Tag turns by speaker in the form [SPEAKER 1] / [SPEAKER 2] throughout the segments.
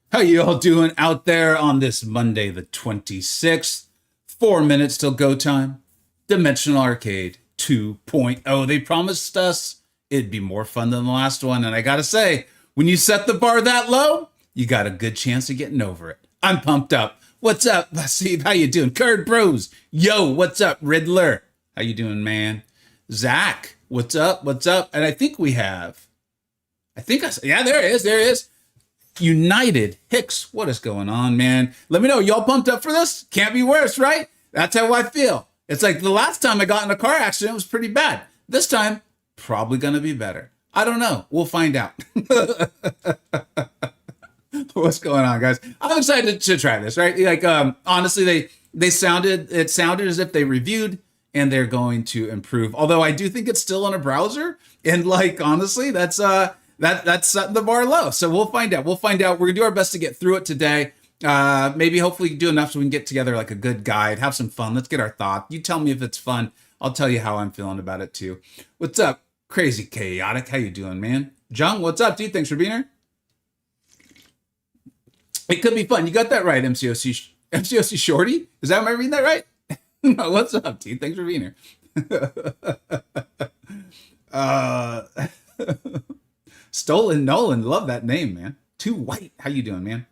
[SPEAKER 1] How you all doing out there on this Monday the 26th? 4 minutes till go time. Dimensional Arcade 2.0. They promised us it'd be more fun than the last one. And I gotta say, when you set the bar that low, you got a good chance of getting over it. I'm pumped up. What's up, Steve? How you doing? Curd Bros. Yo, what's up, Riddler? How you doing, man? Zach, what's up? What's up? And I think we have, yeah, there it is. There it is. United Hicks, what is going on, man? Let me know. Y'all pumped up for this? Can't be worse, right? That's how I feel. It's like the last time I got in a car accident was pretty bad. This time, probably gonna be better. I don't know. We'll find out. What's going on, guys? I'm excited to try this, right? Like, honestly, it sounded as if they reviewed and they're going to improve. Although I do think it's still on a browser, and like honestly, that's setting the bar low. So we'll find out. We're gonna do our best to get through it today. Maybe hopefully do enough so we can get together like a good guide, have some fun. Let's get our thought. You tell me if it's fun. I'll tell you how I'm feeling about it too. What's up, Crazy Chaotic? How you doing, man? John, what's up, dude? Thanks for being here. It could be fun. You got that right, MCoC Shorty. Am I reading that right? No, what's up, dude? Thanks for being here. Stolen Nolan, love that name, man. Too White, how you doing, man?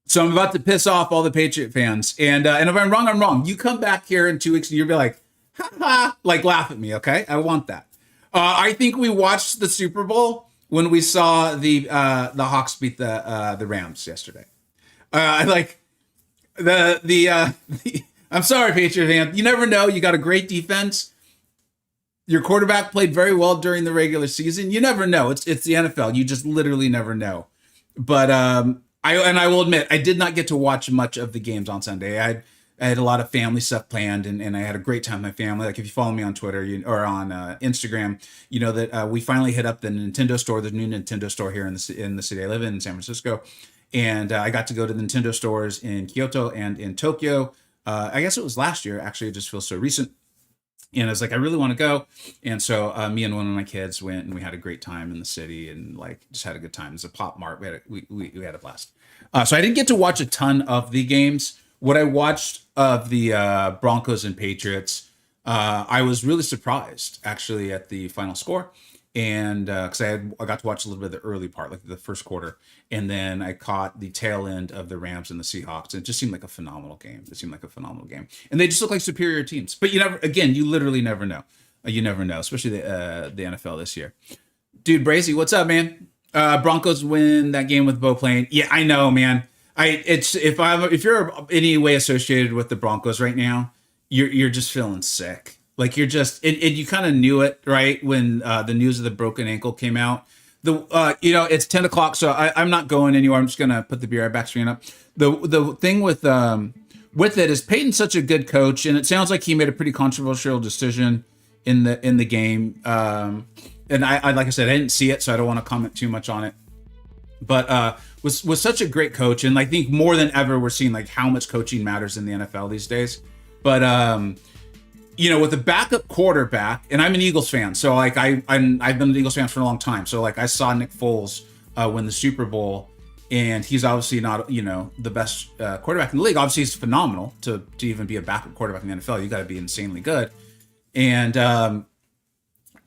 [SPEAKER 1] So I'm about to piss off all the Patriot fans, and if I'm wrong, I'm wrong. You come back here in 2 weeks, and you'll be like, ha ha, like laugh at me, okay? I want that. I think we watched the Super Bowl when we saw the Hawks beat the Rams yesterday. Like the I'm sorry, Patriot fan. You never know. You got a great defense. Your quarterback played very well during the regular season. You never know. It's the NFL. You just literally never know. But I will admit, I did not get to watch much of the games on Sunday. I had a lot of family stuff planned, and I had a great time with my family. Like if you follow me on Twitter or on Instagram, you know that we finally hit up the Nintendo store, the new Nintendo store here in the city I live in San Francisco. And I got to go to the Nintendo stores in Kyoto and in Tokyo. I guess it was last year. Actually, it just feels so recent. And I was like, I really want to go. And so me and one of my kids went, and we had a great time in the city, and like just had a good time. It's a Pop Mart. We had a blast. So I didn't get to watch a ton of the games. What I watched of the Broncos and Patriots, I was really surprised actually at the final score. And because I got to watch a little bit of the early part, like the first quarter, and then I caught the tail end of the Rams and the Seahawks. And it just seemed like a phenomenal game. And they just look like superior teams. But you literally never know. You never know, especially the NFL this year. Dude, Brazy, what's up, man? Broncos win that game with Bo playing. Yeah, I know, man. If you're any way associated with the Broncos right now, you're just feeling sick. Like you're just, you kind of knew it, right? When the news of the broken ankle came out. It's 10 o'clock, so I'm not going anywhere. I'm just going to put the BR back screen up. The thing with it is Peyton's such a good coach, and it sounds like he made a pretty controversial decision in the game. And I like I said, I didn't see it, so I don't want to comment too much on it. But was such a great coach, and I think more than ever we're seeing like how much coaching matters in the NFL these days. But with a backup quarterback, and I'm an Eagles fan, so like I've been an Eagles fan for a long time. So like I saw Nick Foles win the Super Bowl, and he's obviously not the best quarterback in the league. Obviously, he's phenomenal to even be a backup quarterback in the NFL. You got to be insanely good, and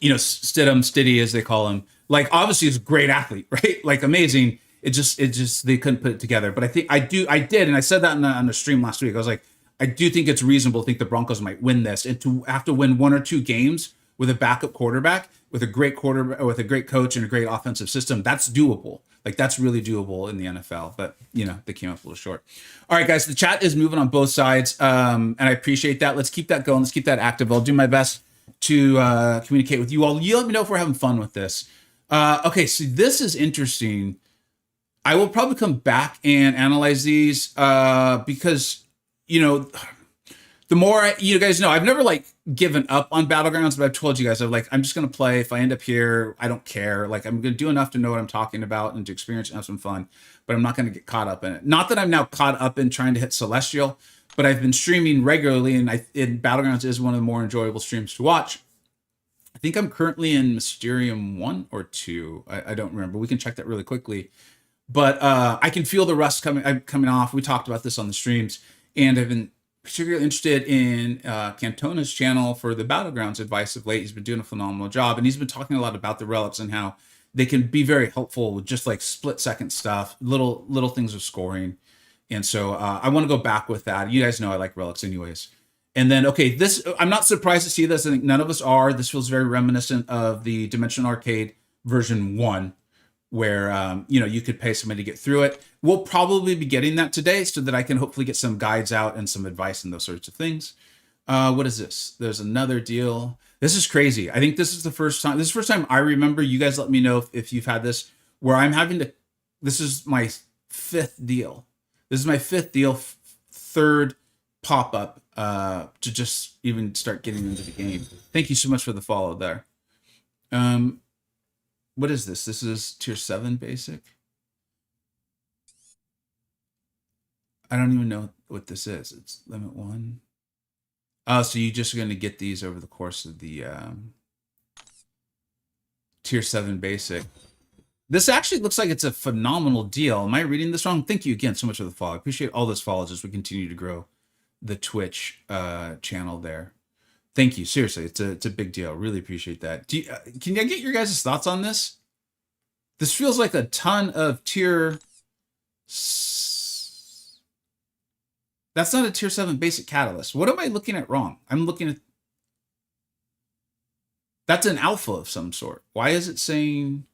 [SPEAKER 1] Stidham, as they call him, like obviously he's a great athlete, right? Like amazing. It just they couldn't put it together. But I did, and I said that on the stream last week. I was like, I do think it's reasonable to think the Broncos might win this, and to have to win one or two games with a backup quarterback, with a great coach and a great offensive system, that's doable. Like that's really doable in the NFL. But they came up a little short. All right, guys, the chat is moving on both sides, and I appreciate that. Let's keep that going. Let's keep that active. I'll do my best to communicate with you all. You let me know if we're having fun with this. Okay, so this is interesting. I will probably come back and analyze these because, the more you guys know, I've never like given up on Battlegrounds, but I've told you guys, I'm just going to play. If I end up here, I don't care. Like I'm going to do enough to know what I'm talking about and to experience and have some fun, but I'm not going to get caught up in it. Not that I'm now caught up in trying to hit Celestial, but I've been streaming regularly, and Battlegrounds is one of the more enjoyable streams to watch. I think I'm currently in Mysterium 1 or 2. I don't remember. We can check that really quickly. but I can feel the rust coming off. We talked about this on the streams, and I've been particularly interested in Cantona's channel for the Battlegrounds advice of late. He's been doing a phenomenal job, and he's been talking a lot about the relics and how they can be very helpful with just like split-second stuff, little things of scoring. And so I want to go back with that. You guys know I like relics anyways. And then, okay, this, I'm not surprised to see this. I think none of us are. This feels very reminiscent of the Dimension Arcade version 1, where, you could pay somebody to get through it. We'll probably be getting that today so that I can hopefully get some guides out and some advice and those sorts of things. What is this? There's another deal. This is crazy. I think this is the first time. This is the first time I remember. You guys let me know if you've had this, where I'm having to, this is my 5th deal. This is my 5th deal, 3rd pop-up to just even start getting into the game. Thank you so much for the follow there. What is this? This is tier 7 basic. I don't even know what this is. It's limit 1. Oh, so you're just going to get these over the course of the tier 7 basic. This actually looks like it's a phenomenal deal. Am I reading this wrong? Thank you again so much for the follow. I appreciate all those follows as we continue to grow the Twitch channel there. Thank you. Seriously, it's a big deal. Really appreciate that. Can I get your guys' thoughts on this? This feels like a ton of tier... That's not a tier 7 basic catalyst. What am I looking at wrong? I'm looking at... That's an alpha of some sort. Why is it saying...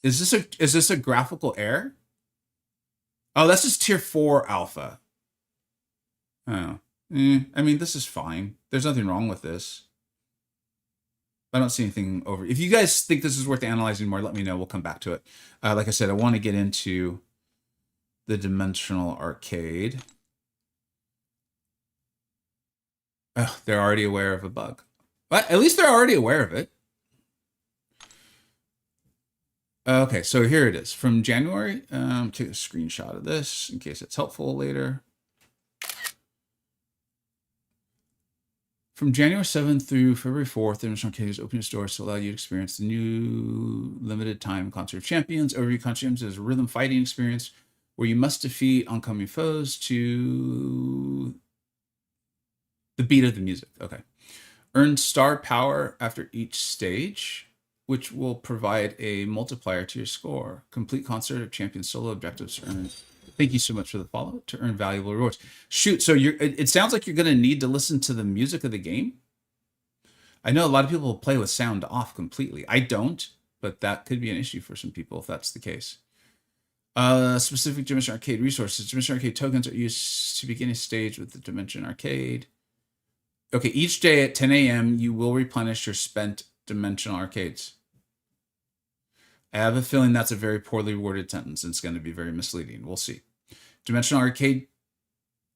[SPEAKER 1] Is this a graphical error? Oh, that's just tier 4 alpha. Oh. I mean, this is fine. There's nothing wrong with this. I don't see anything over. If you guys think this is worth analyzing more, let me know. We'll come back to it. Like I said, I want to get into the Dimensional Arcade. Oh, they're already aware of a bug. But at least they're already aware of it. Okay, so here it is. From January, take a screenshot of this in case it's helpful later. From January 7th through February 4th, Dimensional Arcade is opening its doors to allow you to experience the new limited time Concert of Champions. Overview Concert of Champions is a rhythm fighting experience where you must defeat oncoming foes to the beat of the music. Okay. Earn star power after each stage, which will provide a multiplier to your score. Complete Concert of Champions solo objectives to earn. Thank you so much for the follow to earn valuable rewards. Shoot, so it sounds like you're going to need to listen to the music of the game. I know a lot of people play with sound off completely. I don't, but that could be an issue for some people if that's the case. Specific Dimension Arcade resources. Dimension Arcade tokens are used to begin a stage with the Dimension Arcade. Okay, each day at 10 a.m. you will replenish your spent Dimensional Arcades. I have a feeling that's a very poorly worded sentence and it's going to be very misleading. We'll see. Dimensional Arcade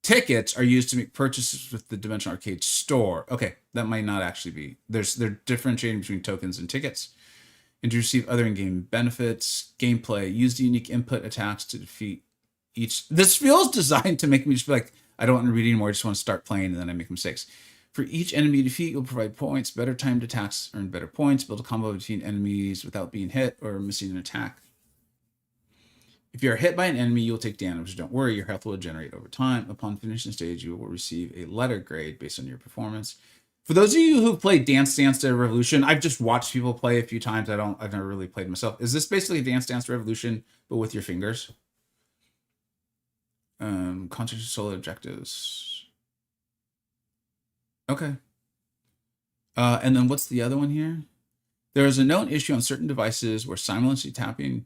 [SPEAKER 1] tickets are used to make purchases with the Dimensional Arcade store. Okay, that might not actually be. They're differentiating between tokens and tickets. And to receive other in-game benefits, gameplay, use the unique input attacks to defeat each. This feels designed to make me just be like, I don't want to read anymore. I just want to start playing and then I make mistakes. For each enemy you defeat, you'll provide points. Better timed attacks earn better points. Build a combo between enemies without being hit or missing an attack. If you're hit by an enemy, you'll take damage. Don't worry, your health will regenerate over time. Upon finishing the stage, you will receive a letter grade based on your performance. For those of you who've played Dance Dance Revolution, I've just watched people play a few times. I've never really played myself. Is this basically Dance Dance Revolution, but with your fingers? Concentration solo objectives. Okay. And then what's the other one here? There is a known issue on certain devices where simultaneously tapping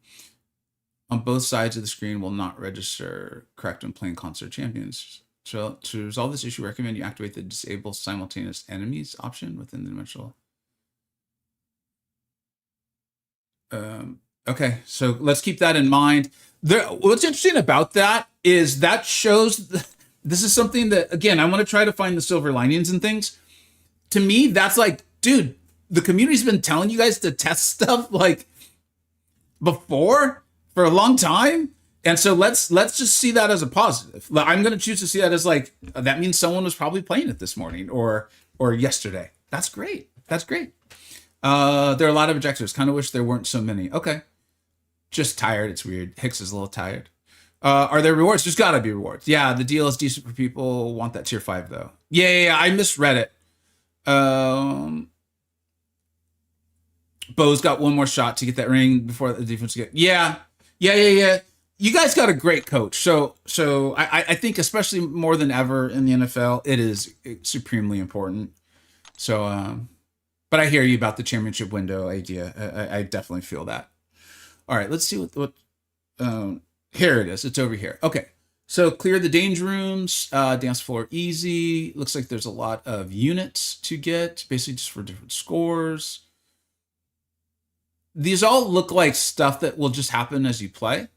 [SPEAKER 1] on both sides of the screen will not register correct when playing Concert Champions. So to resolve this issue, I recommend you activate the Disable Simultaneous Enemies option within the dimensional. Okay, so let's keep that in mind. What's interesting about that is that shows... This is something that, again, I want to try to find the silver linings and things. To me, that's like, dude, the community's been telling you guys to test stuff like before for a long time. And so let's just see that as a positive. I'm going to choose to see that as like, that means someone was probably playing it this morning or yesterday. That's great. That's great. There are a lot of ejectors. Kind of wish there weren't so many. Okay. Just tired. It's weird. Hicks is a little tired. Are there rewards? There's gotta be rewards. Yeah, the deal is decent for people. Want that tier 5 though. Yeah. I misread it. Bo's got one more shot to get that ring before the defense get. Yeah. You guys got a great coach. So I think especially more than ever in the NFL, it is supremely important. So, but I hear you about the championship window idea. I definitely feel that. All right, let's see what here it is. It's over here. Okay. So clear the danger rooms, dance floor easy. Looks like there's a lot of units to get, basically just for different scores. These all look like stuff that will just happen as you play.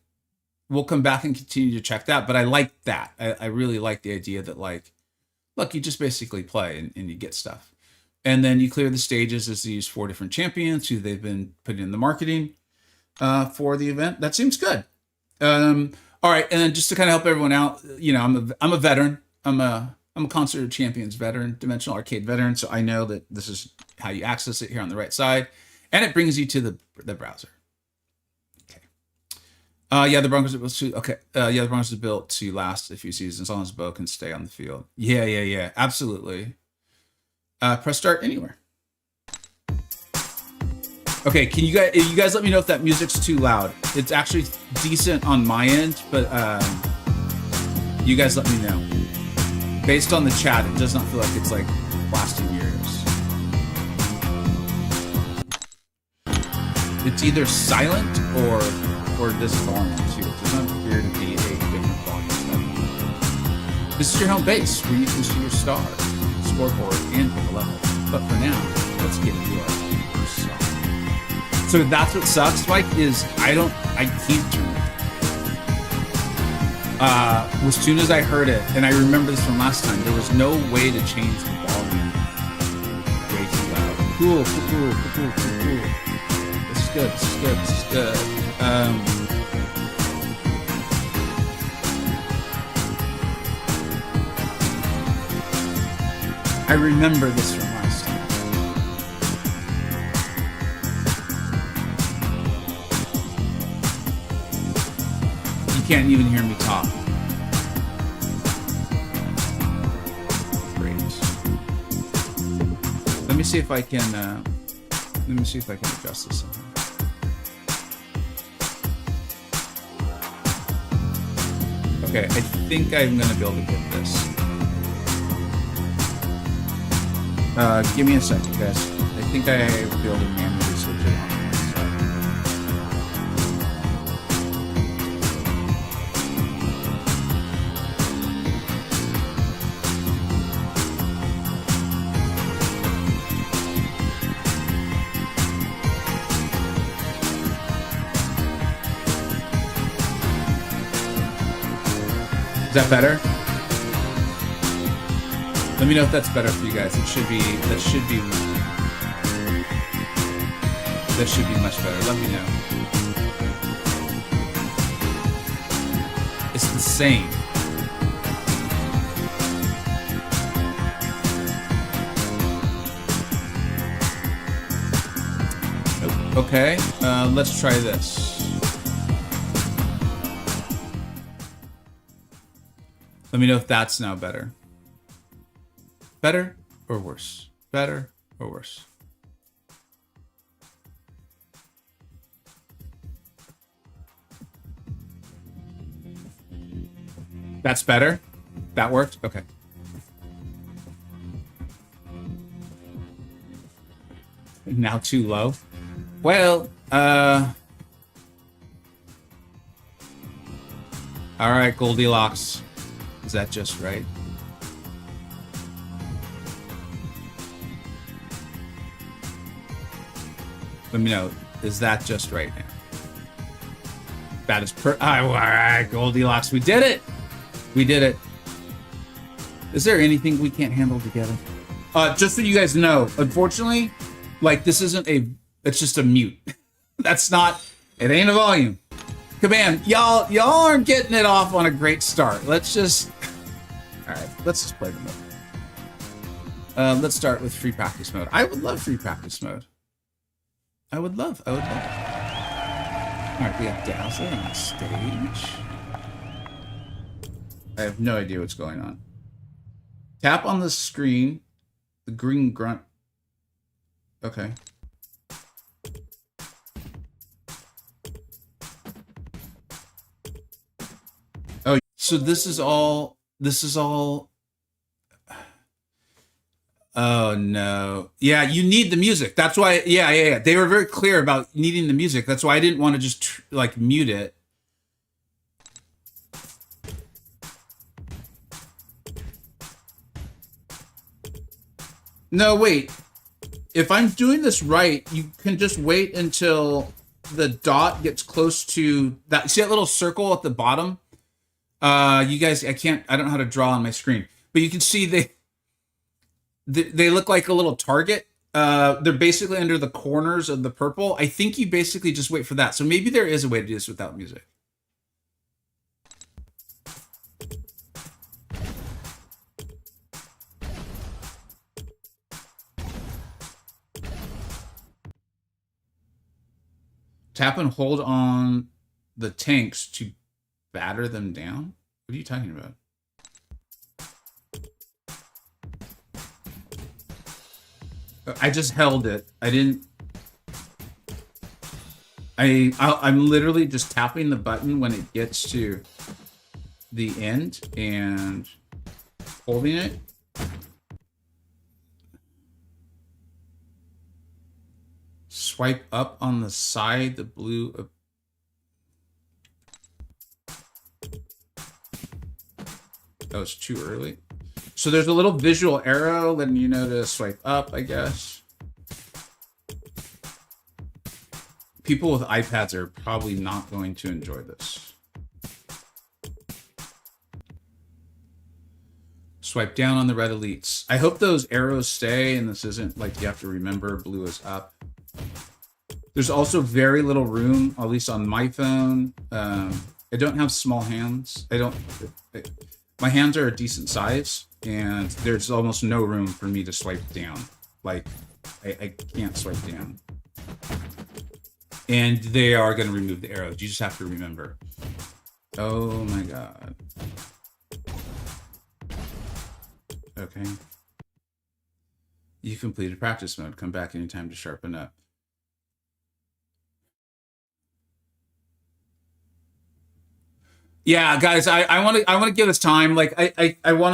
[SPEAKER 1] We'll come back and continue to check that, but I like that. I really like the idea that, like, look, you just basically play and you get stuff. And then you clear the stages as these 4 different champions who they've been putting in the marketing for the event. That seems good. All right, and then just to kind of help everyone out, you know, I'm a veteran. I'm a Concert of Champions veteran, Dimensional Arcade veteran, so I know that this is how you access it here on the right side, and it brings you to the browser. Okay. Yeah, the Broncos are built to. Okay. Yeah, the Broncos are built to last a few seasons as long as Bo can stay on the field. Yeah. Absolutely. Press start anywhere. Okay, can you guys let me know if that music's too loud? It's actually decent on my end, but you guys let me know. Based on the chat, it does not feel like it's like blasting your ears. It's either silent or this volume too. It does not appear to be a different volume spectrum. This is your home base where you can see your stars, scoreboard, and pick a level. But for now, let's get into our first song. So that's what sucks, Mike, is I can't turn it. As soon as I heard it, and I remember this from last time, there was no way to change the volume way too loud. Cool. This is good. I remember this from last time. Can't even hear me talk. Great. Let me see if I can adjust this somehow. Okay, I think I'm gonna be able to get this. Give me a second, guys. I think I will be able to manually switch it on. Is that better? Let me know if that's better for you guys. That should be much better. Let me know. It's the same. Nope. Okay, let's try this. Let me know if that's now better. Better or worse? Better or worse? That's better? That worked? Okay. Now too low? Well, all right, Goldilocks. Is that just right? Let me know. Is that just right now? That is all right, Goldilocks. We did it. We did it. Is there anything we can't handle together? Just so you guys know, unfortunately, like this isn't it's just a mute. That's not, it ain't a volume. Command, y'all aren't getting it off on a great start. Let's just, all right, let's just play the mode. Let's start with free practice mode. I would love free practice mode. I would love. All right, we have Dazzler on stage. I have no idea what's going on. Tap on the screen. The green grunt. Okay. Oh, so this is all. Oh no. Yeah, you need the music. That's why. Yeah. They were very clear about needing the music. That's why I didn't want to just like mute it. No, wait. If I'm doing this right, you can just wait until the dot gets close to that. See that little circle at the bottom? You guys, I don't know how to draw on my screen, but you can see they look like a little target. They're basically under the corners of the purple. I think you basically just wait for that. So maybe there is a way to do this without music. Tap and hold on the tanks to batter them down? What are you talking about? I just held it. I didn't... I'm literally just tapping the button when it gets to the end and holding it. Swipe up on the side, the blue. Oh, it's too early. So there's a little visual arrow letting you know to swipe up, I guess. People with iPads are probably not going to enjoy this. Swipe down on the red elites. I hope those arrows stay and this isn't like you have to remember blue is up. There's also very little room, at least on my phone. I don't have small hands. My hands are a decent size and there's almost no room for me to swipe down. Like, I can't swipe down. And they are going to remove the arrows. You just have to remember. Oh my God. Okay. You completed practice mode. Come back anytime to sharpen up. Yeah, guys, I want to give this time. Like I want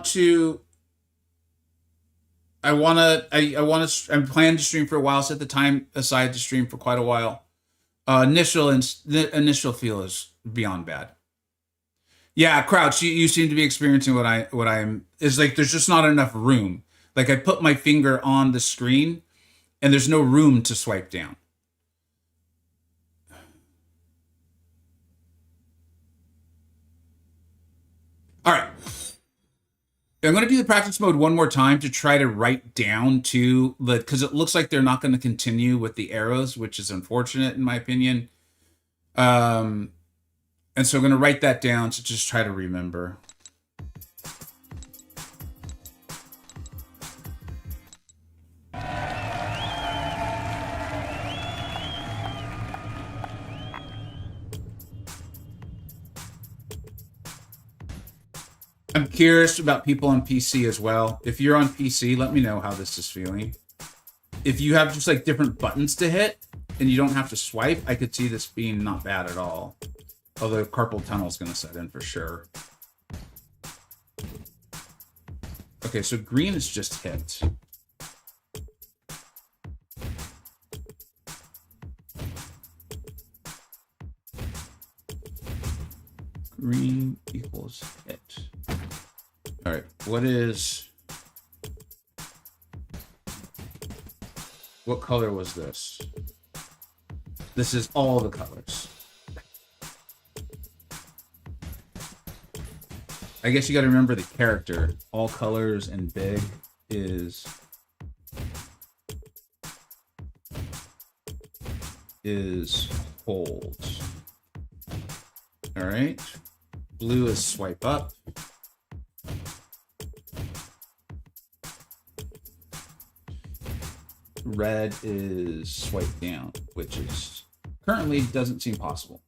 [SPEAKER 1] to I'm planning to stream for a while. Set the time aside to stream for quite a while. The initial feel is beyond bad. Yeah, Crouch, you seem to be experiencing what I'm is like. There's just not enough room. Like I put my finger on the screen, and there's no room to swipe down. All right. I'm going to do the practice mode one more time to try to write down to because it looks like they're not going to continue with the arrows, which is unfortunate in my opinion. And so I'm going to write that down to just try to remember. I'm curious about people on PC as well. If you're on PC, let me know how this is feeling. If you have just like different buttons to hit and you don't have to swipe, I could see this being not bad at all. Although carpal tunnel is going to set in for sure. Okay, so green is just hit. Green equals hit. All right, what color was this? This is all the colors. I guess you got to remember the character. All colors and big is hold. All right. Blue is swipe up. red is swipe down, which is currently doesn't seem possible.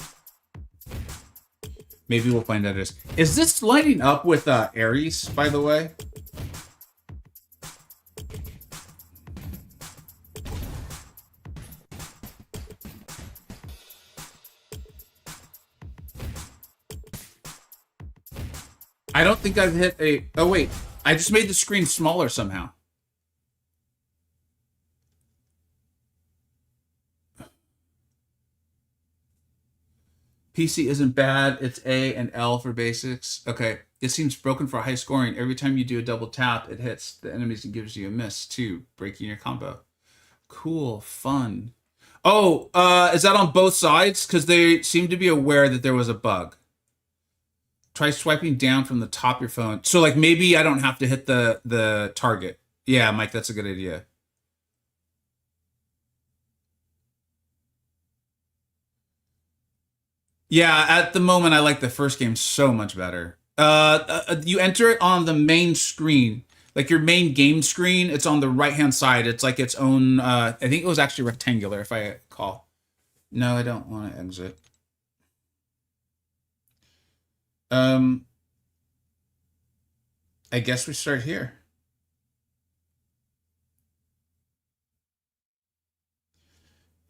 [SPEAKER 1] Maybe we'll find out it is. Is this lining up with Aries, by the way? I don't think I've hit a... Oh, wait. I just made the screen smaller somehow. PC isn't bad. It's A and L for basics. Okay. It seems broken for high scoring. Every time you do a double tap, it hits the enemies and gives you a miss, too, breaking your combo. Cool. Fun. Oh, is that on both sides? Because they seem to be aware that there was a bug. Try swiping down from the top of your phone. So, like, maybe I don't have to hit the target. Yeah, Mike, that's a good idea. Yeah, at the moment, I like the first game so much better. You enter it on the main screen, like your main game screen. It's on the right hand side. It's like its own. I think it was actually rectangular, if I recall. No, I don't want to exit. I guess we start here.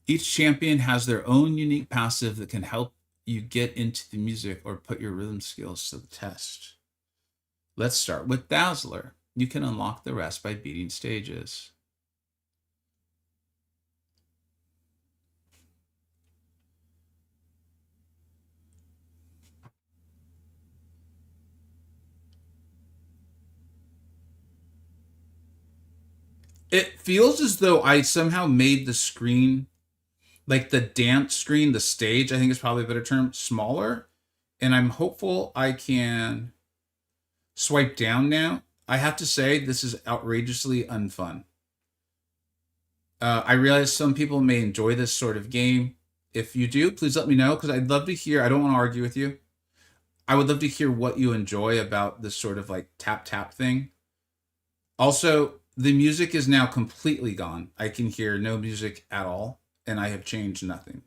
[SPEAKER 1] Each champion has their own unique passive that can help you get into the music or put your rhythm skills to the test. Let's start with Dazzler. You can unlock the rest by beating stages. It feels as though I somehow made the screen, like the dance screen, the stage, I think is probably a better term, smaller. And I'm hopeful I can swipe down now. I have to say, this is outrageously unfun. I realize some people may enjoy this sort of game. If you do, please let me know, because I'd love to hear. I don't want to argue with you. I would love to hear what you enjoy about this sort of like tap tap thing. Also, the music is now completely gone. I can hear no music at all, and I have changed nothing.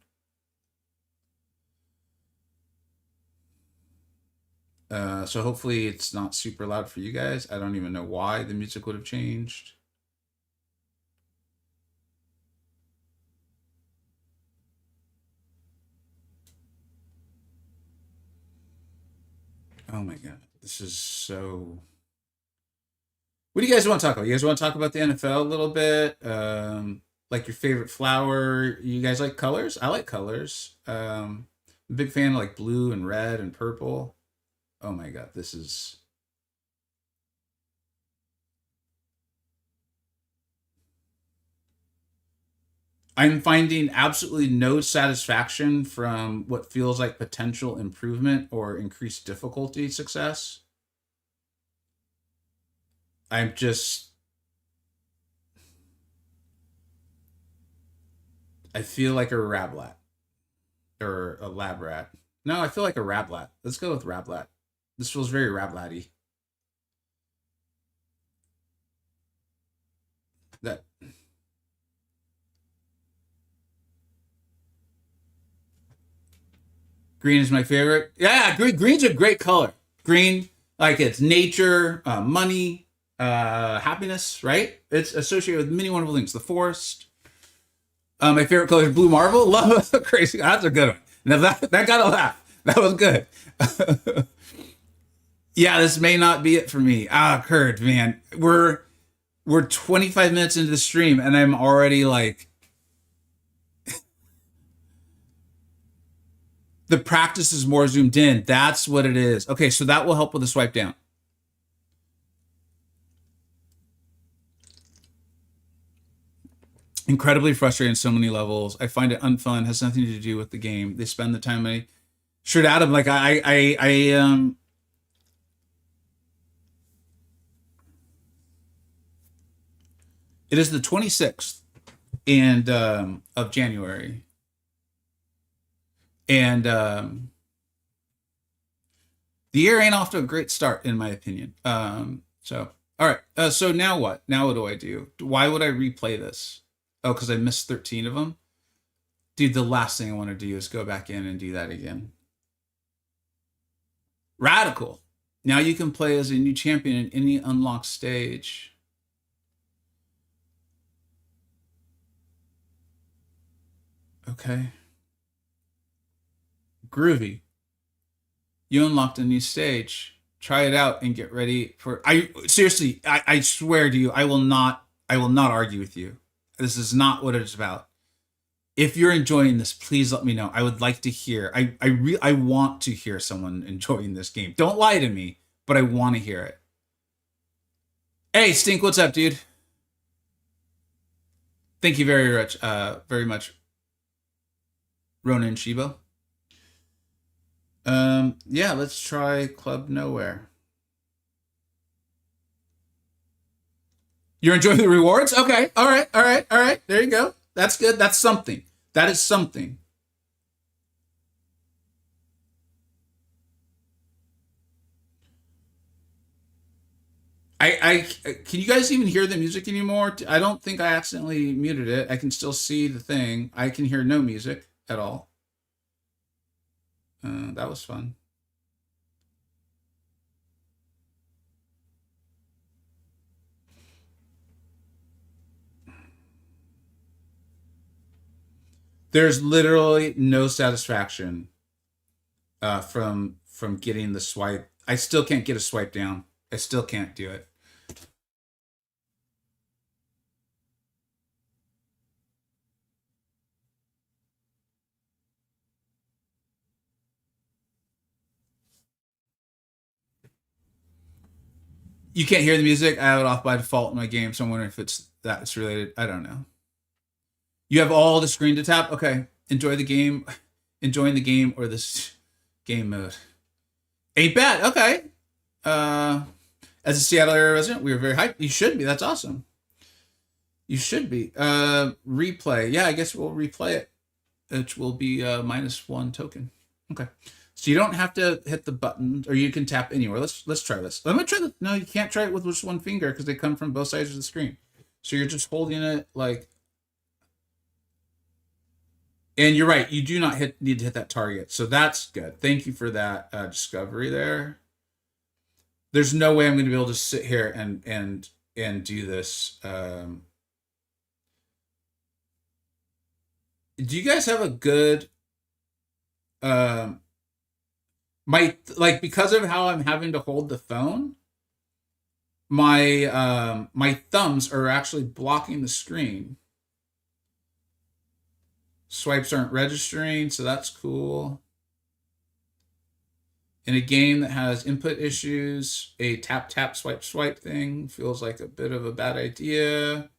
[SPEAKER 1] So hopefully it's not super loud for you guys. I don't even know why the music would have changed. Oh my god, this is so... What do you guys want to talk about? You guys want to talk about the NFL a little bit? Like your favorite flower? You guys like colors? I like colors. I'm a big fan of like blue and red and purple. Oh my god, this is... I'm finding absolutely no satisfaction from what feels like potential improvement or increased difficulty success. I'm just... I feel like a rablat. Or a lab rat. No, I feel like a rablat. Let's go with rablat. This feels very rablatty. That... Green is my favorite. Yeah, green's a great color. Green, like it's nature, money, happiness, right? It's associated with many wonderful things. The forest. My favorite color is blue marble. Love crazy. That's a good one. Now that got a laugh. That was good. Yeah, this may not be it for me. Kurt, man, we're 25 minutes into the stream and I'm already like, the practice is more zoomed in. That's what it is. Okay, so that will help with the swipe down. Incredibly frustrating on so many levels. I find it unfun. Has nothing to do with the game. They spend the time money. Sure, Adam. Like it is the 26th and of January, and the year ain't off to a great start, in my opinion. So all right. So now what? Now what do I do? Why would I replay this? Oh, because I missed 13 of them. Dude, the last thing I want to do is go back in and do that again. Radical. Now you can play as a new champion in any unlocked stage. Okay. Groovy. You unlocked a new stage. Try it out and get ready for I seriously, I swear to you, I will not argue with you. This is not what it's about. If you're enjoying this, please let me know. I would like to hear. I want to hear someone enjoying this game. Don't lie to me, but I want to hear it. Hey, Stink, what's up, dude? Thank you very much, Ronan Shibo. Yeah, let's try Club Nowhere. You're enjoying the rewards? Okay. All right. All right. All right. There you go. That's good. That's something. That is something. Can you guys even hear the music anymore? I don't think I accidentally muted it. I can still see the thing. I can hear no music at all. That was fun. There's literally no satisfaction from getting the swipe. I still can't get a swipe down. I still can't do it. You can't hear the music. I have it off by default in my game, so I'm wondering if that's related. I don't know. You have all the screen to tap. Okay, enjoy the game, enjoying the game or this game mode. Ain't bad. Okay. As a Seattle area resident, we were very hyped. You should be. That's awesome. You should be. Replay. Yeah, I guess we'll replay it. It will be -1 token. Okay. So you don't have to hit the button, or you can tap anywhere. Let's try this. Let me try the. No, you can't try it with just one finger because they come from both sides of the screen. So you're just holding it like. And you're right. You do not need to hit that target. So that's good. Thank you for that discovery there. There's no way I'm going to be able to sit here and do this. Do you guys have a good because of how I'm having to hold the phone, my thumbs are actually blocking the screen. Swipes aren't registering, so that's cool. In a game that has input issues, a tap tap swipe swipe thing feels like a bit of a bad idea.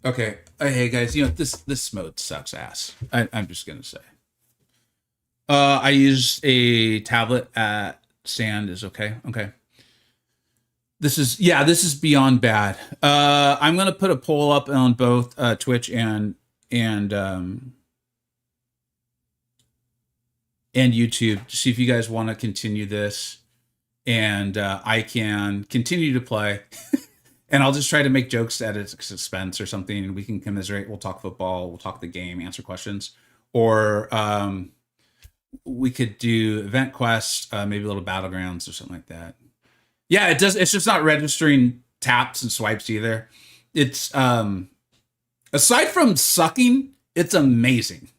[SPEAKER 1] Okay. Hey guys, this mode sucks ass. I'm just gonna say. I use a tablet at Sand is okay. Okay. This is beyond bad. I'm gonna put a poll up on both Twitch and YouTube to see if you guys want to continue this, and I can continue to play. And I'll just try to make jokes at its expense or something, and we can commiserate. We'll talk football, we'll talk the game, answer questions, or we could do event quest, maybe a little battlegrounds or something like that. Yeah, it does. It's just not registering taps and swipes either. It's aside from sucking, it's amazing.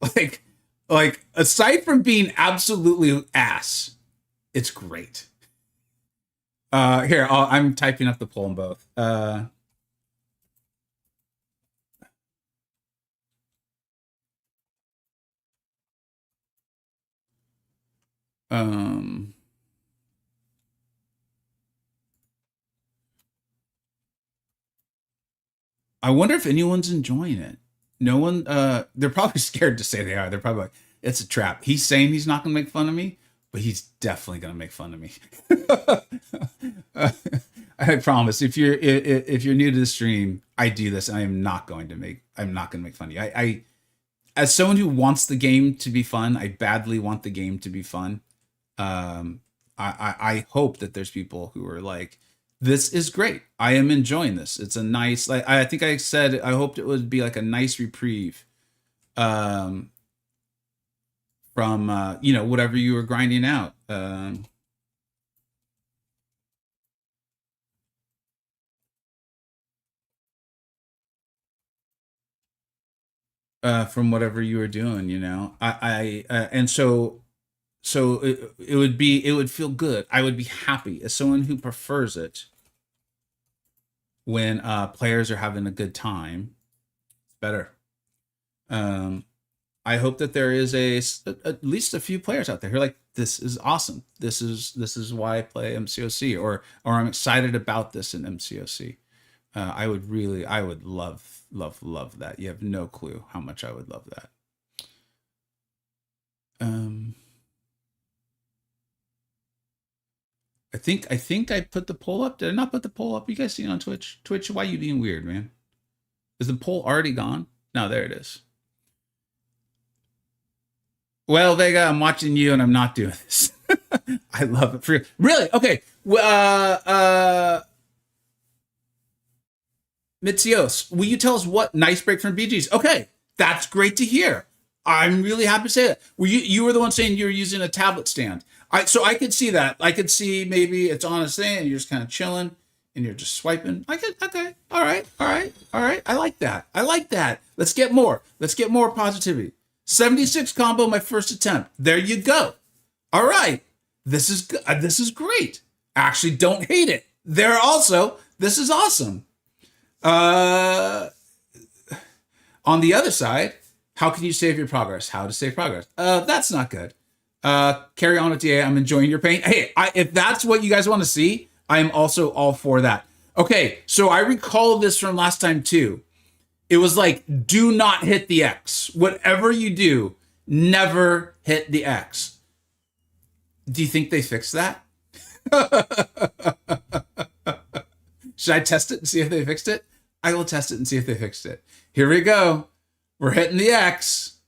[SPEAKER 1] Like aside from being absolutely ass, it's great. Here, I'm typing up the poll in both. I wonder if anyone's enjoying it. No one. They're probably scared to say they are. They're probably like, "It's a trap." He's saying he's not going to make fun of me, but he's definitely going to make fun of me. I promise. If you're new to the stream, I do this, and I'm not going to make fun of you. As someone who wants the game to be fun, I badly want the game to be fun. I hope that there's people who are like, this is great. I am enjoying this. It's a nice, like, I think I said, I hoped it would be like a nice reprieve, from, whatever you were grinding out. From whatever you were doing, and so it would feel good. I would be happy as someone who prefers it when players are having a good time. It's better. Um, I hope that there is at least a few players out there who are like, this is awesome. This is why I play MCoC, or I'm excited about this in MCoC. I would love that. You have no clue how much I would love that. Um, I think I put the poll up. Did I not put the poll up? You guys see it on Twitch? Twitch, why are you being weird, man? Is the poll already gone? No, there it is. Well, Vega, I'm watching you and I'm not doing this. I love it for you. Really? Okay. Mitzios, will you tell us what nice break from BGs? Okay, that's great to hear. I'm really happy to say that. You were the one saying you were using a tablet stand. So I could see that. I could see maybe it's on a thing and you're just kind of chilling and you're just swiping. Okay. All right. I like that. Let's get more. Let's get more positivity. 76 combo, my first attempt. There you go. All right. This is great. Actually, don't hate it. There also, this is awesome. On the other side, how can you save your progress? How to save progress? That's not good. Carry on with DA. I'm enjoying your pain. Hey, if that's what you guys want to see, I am also all for that. Okay, so I recall this from last time too. It was like, do not hit the X. Whatever you do, never hit the X. Do you think they fixed that? Should I test it and see if they fixed it? I will test it and see if they fixed it. Here we go. We're hitting the X.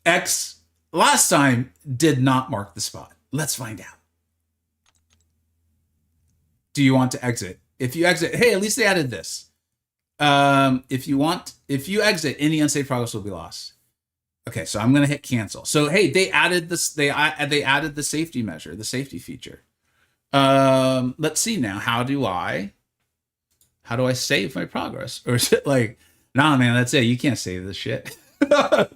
[SPEAKER 1] X last time did not mark the spot. Let's find out. Do you want to exit? If you exit, hey, at least they added this. If you exit, any unsaved progress will be lost. Okay, so I'm gonna hit cancel. So hey, they added this. They added the safety measure, the safety feature. Let's see now. How do I save my progress? Or is it like, nah, man, that's it. You can't save this shit.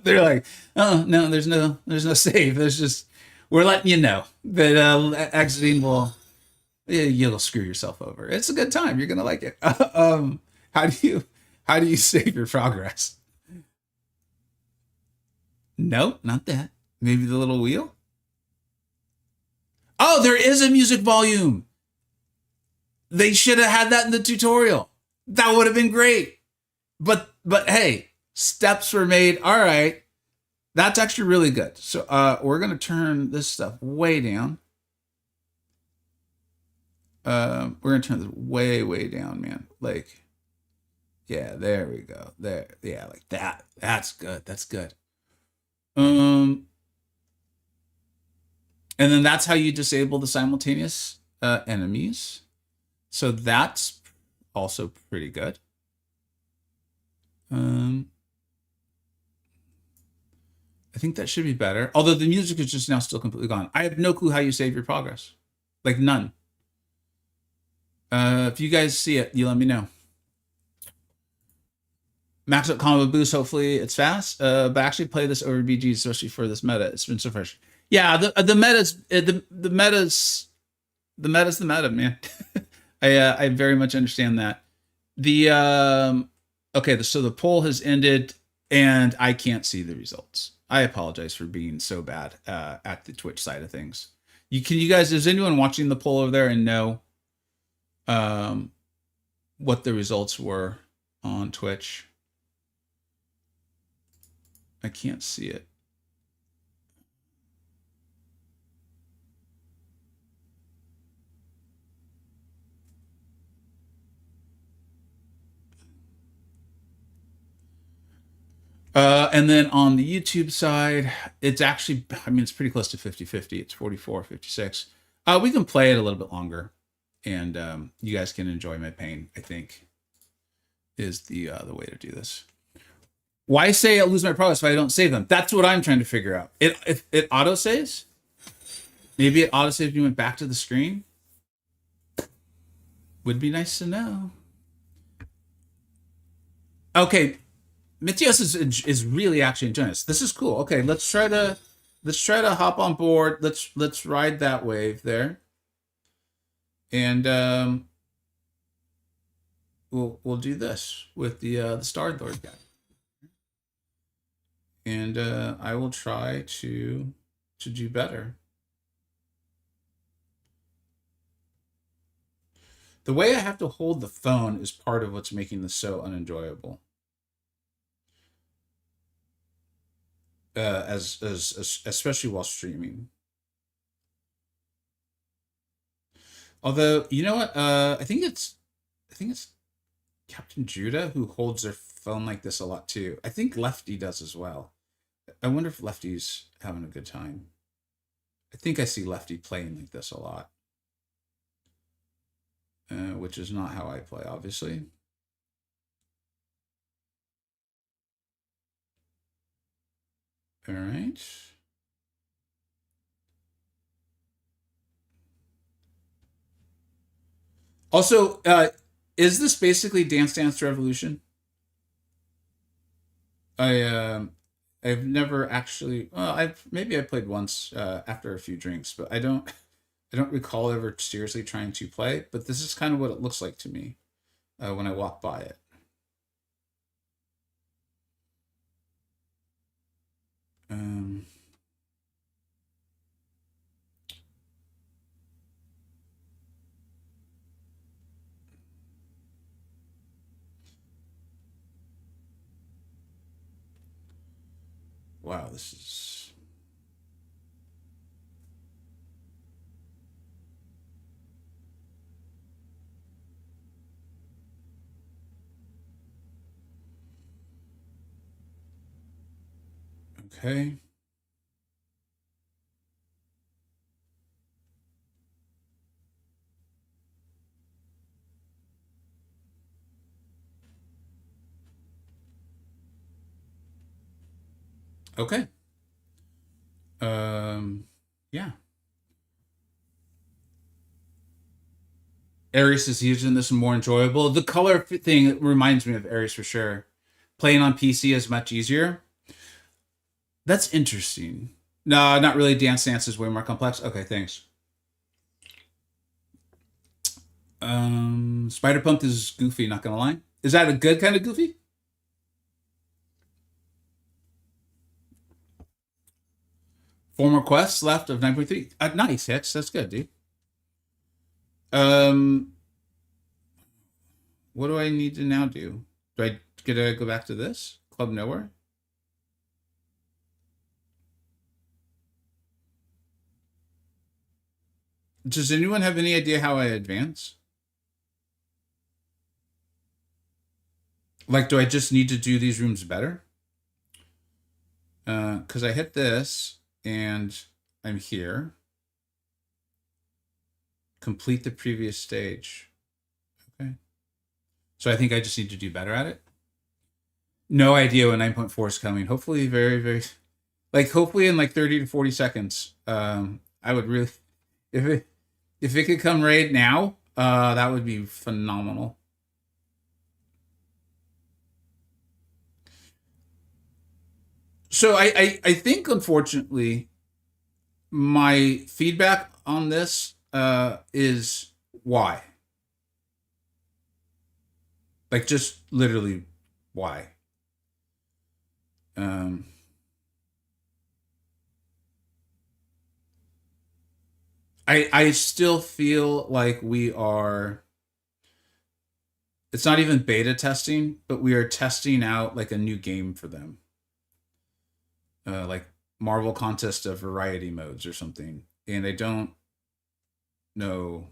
[SPEAKER 1] They're like, oh no, there's no save. There's just, we're letting you know that exiting will, you'll screw yourself over. It's a good time. You're gonna like it. How do you save your progress? No, not that. Maybe the little wheel. Oh, there is a music volume. They should have had that in the tutorial. That would have been great. But hey, steps were made. All right. That's actually really good. So we're going to turn this stuff way down. We're going to turn this way down, man. Like, yeah, there we go. There. Yeah, like that. That's good. That's good. And then that's how you disable the simultaneous enemies. So that's also pretty good. I think that should be better. Although the music is just now still completely gone. I have no clue how you save your progress. Like none. If you guys see it, you let me know. Max out combo boost. Hopefully it's fast. But actually play this over BG, especially for this meta. It's been so fresh. Yeah, the meta's the meta, man. I very much understand that. Okay, so the poll has ended and I can't see the results. I apologize for being so bad at the Twitch side of things. You guys, is anyone watching the poll over there and know what the results were on Twitch? I can't see it. And then on the YouTube side, it's actually, I mean, it's pretty close to 50-50. It's 44-56. We can play it a little bit longer, and you guys can enjoy my pain, I think, is the way to do this. Why say I lose my progress if I don't save them? That's what I'm trying to figure out. If it auto saves, maybe it auto saves you went back to the screen. Would be nice to know. Okay, Mitios is really actually enjoying this. This is cool. Okay, let's try to hop on board. Let's ride that wave there, and we'll do this with the Star Lord guy, and I will try to do better. The way I have to hold the phone is part of what's making this so unenjoyable. As especially while streaming. Although, you know what? I think it's Captain Judah who holds their phone like this a lot too. I think Lefty does as well. I wonder if Lefty's having a good time. I think I see Lefty playing like this a lot. Which is not how I play, obviously. All right. Also, is this basically Dance Dance Revolution? I've never actually. Well, maybe I played once after a few drinks, but I don't recall ever seriously trying to play. But this is kind of what it looks like to me when I walk by it. Um, wow, this is. Okay. Okay. Yeah. Aries is using this more enjoyable. The color thing reminds me of Aries for sure. Playing on PC is much easier. That's interesting. No, not really. Dance Dance is way more complex. Okay, thanks. Spider Punk is goofy, not gonna lie. Is that a good kind of goofy? Four more quests left of 9.3. Nice, Hicks. That's good, dude. Um, what do I need to now do? Do I get to go back to this? Club Nowhere? Does anyone have any idea how I advance? Like, do I just need to do these rooms better? Because I hit this and I'm here. Complete the previous stage. Okay. So I think I just need to do better at it. No idea when 9.4 is coming. Hopefully, very, very, like, hopefully in like 30 to 40 seconds. I would really, if it could come right now, that would be phenomenal. So I think unfortunately my feedback on this is why. Like just literally why. Um I still feel like we are, it's not even beta testing, but we are testing out like a new game for them. Like Marvel Contest of Variety modes or something. And I don't know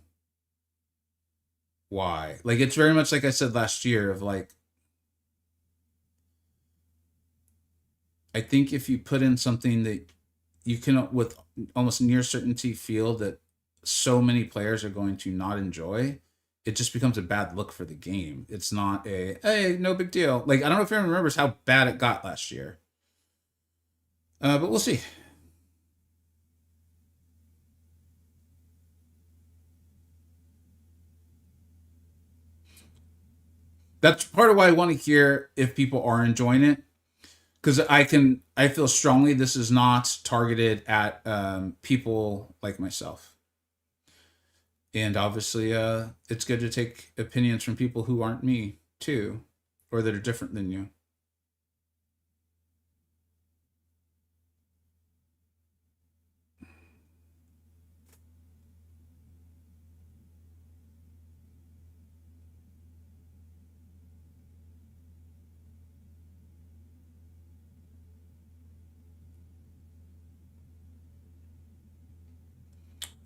[SPEAKER 1] why. Like it's very much like I said last year of like I think if you put in something that you can, with almost near certainty, feel that so many players are going to not enjoy, it just becomes a bad look for the game. It's not a, hey, no big deal. Like, I don't know if everyone remembers how bad it got last year. But we'll see. That's part of why I want to hear if people are enjoying it, because I feel strongly this is not targeted at people like myself. And obviously, it's good to take opinions from people who aren't me too, or that are different than you.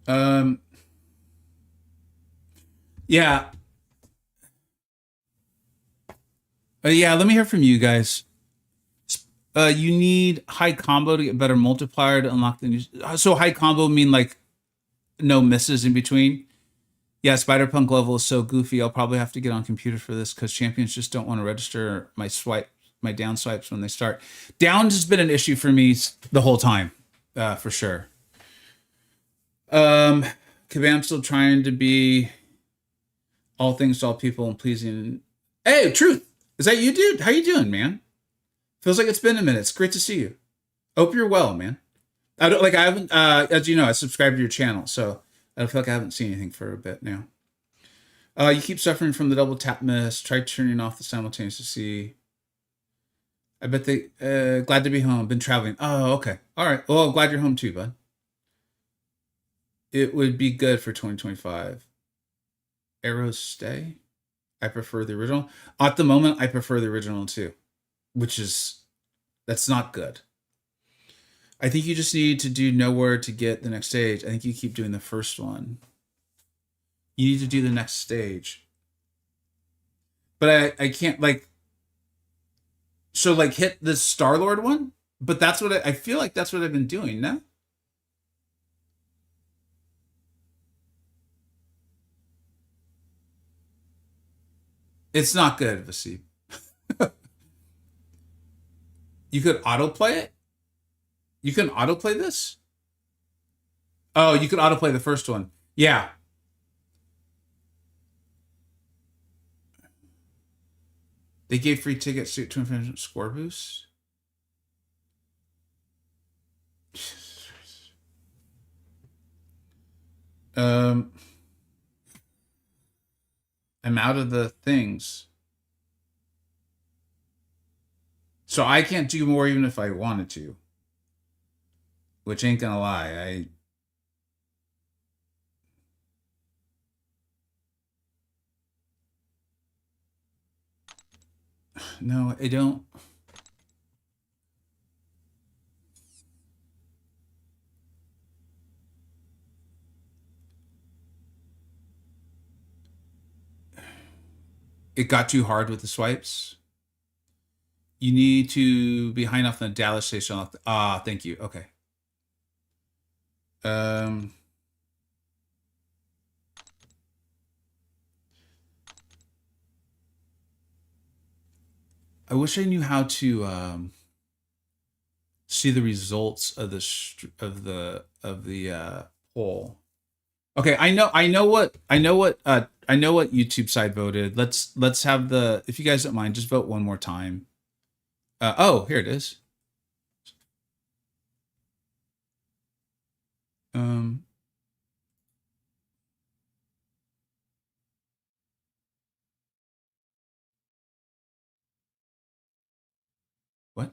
[SPEAKER 1] Um, yeah, yeah. Let me hear from you guys. You need high combo to get better multiplier to unlock the new. So high combo mean like no misses in between. Yeah, Spider Punk level is so goofy. I'll probably have to get on computer for this because champions just don't want to register my down swipes when they start. Downs has been an issue for me the whole time, for sure. Um, Kabam's still trying to be all things to all people and pleasing. Hey, Truth, is that you, dude? How you doing, man? Feels like it's been a minute. It's great to see you. Hope you're well, man. I don't like. I haven't, as you know, I subscribed to your channel, so I feel like I haven't seen anything for a bit now. You keep suffering from the double tap miss. Try turning off the simultaneous to see. I bet they glad to be home. Been traveling. Oh, okay. All right. Well, glad you're home too, bud. It would be good for 2025. Arrows stay. I prefer the original. At the moment, I prefer the original too, which is that's not good. I think you just need to do nowhere to get the next stage. I think you keep doing the first one. You need to do the next stage. But I can't like so like hit the Star Lord one. But that's what I feel like that's what I've been doing. No, it's not good, Vasib. You could autoplay it. You can autoplay this. Oh, you could autoplay the first one. Yeah, they gave free tickets to infinite score boost. Um, I'm out of the things, so I can't do more even if I wanted to. Which ain't gonna lie, I no, I don't. It got too hard with the swipes. You need to be high enough on the Dallas station. Ah, thank you. Okay. Um, I wish I knew how to see the results of the poll. Okay, I know what YouTube side voted. Let's have the if you guys don't mind, just vote one more time. Oh, here it is. Um, what?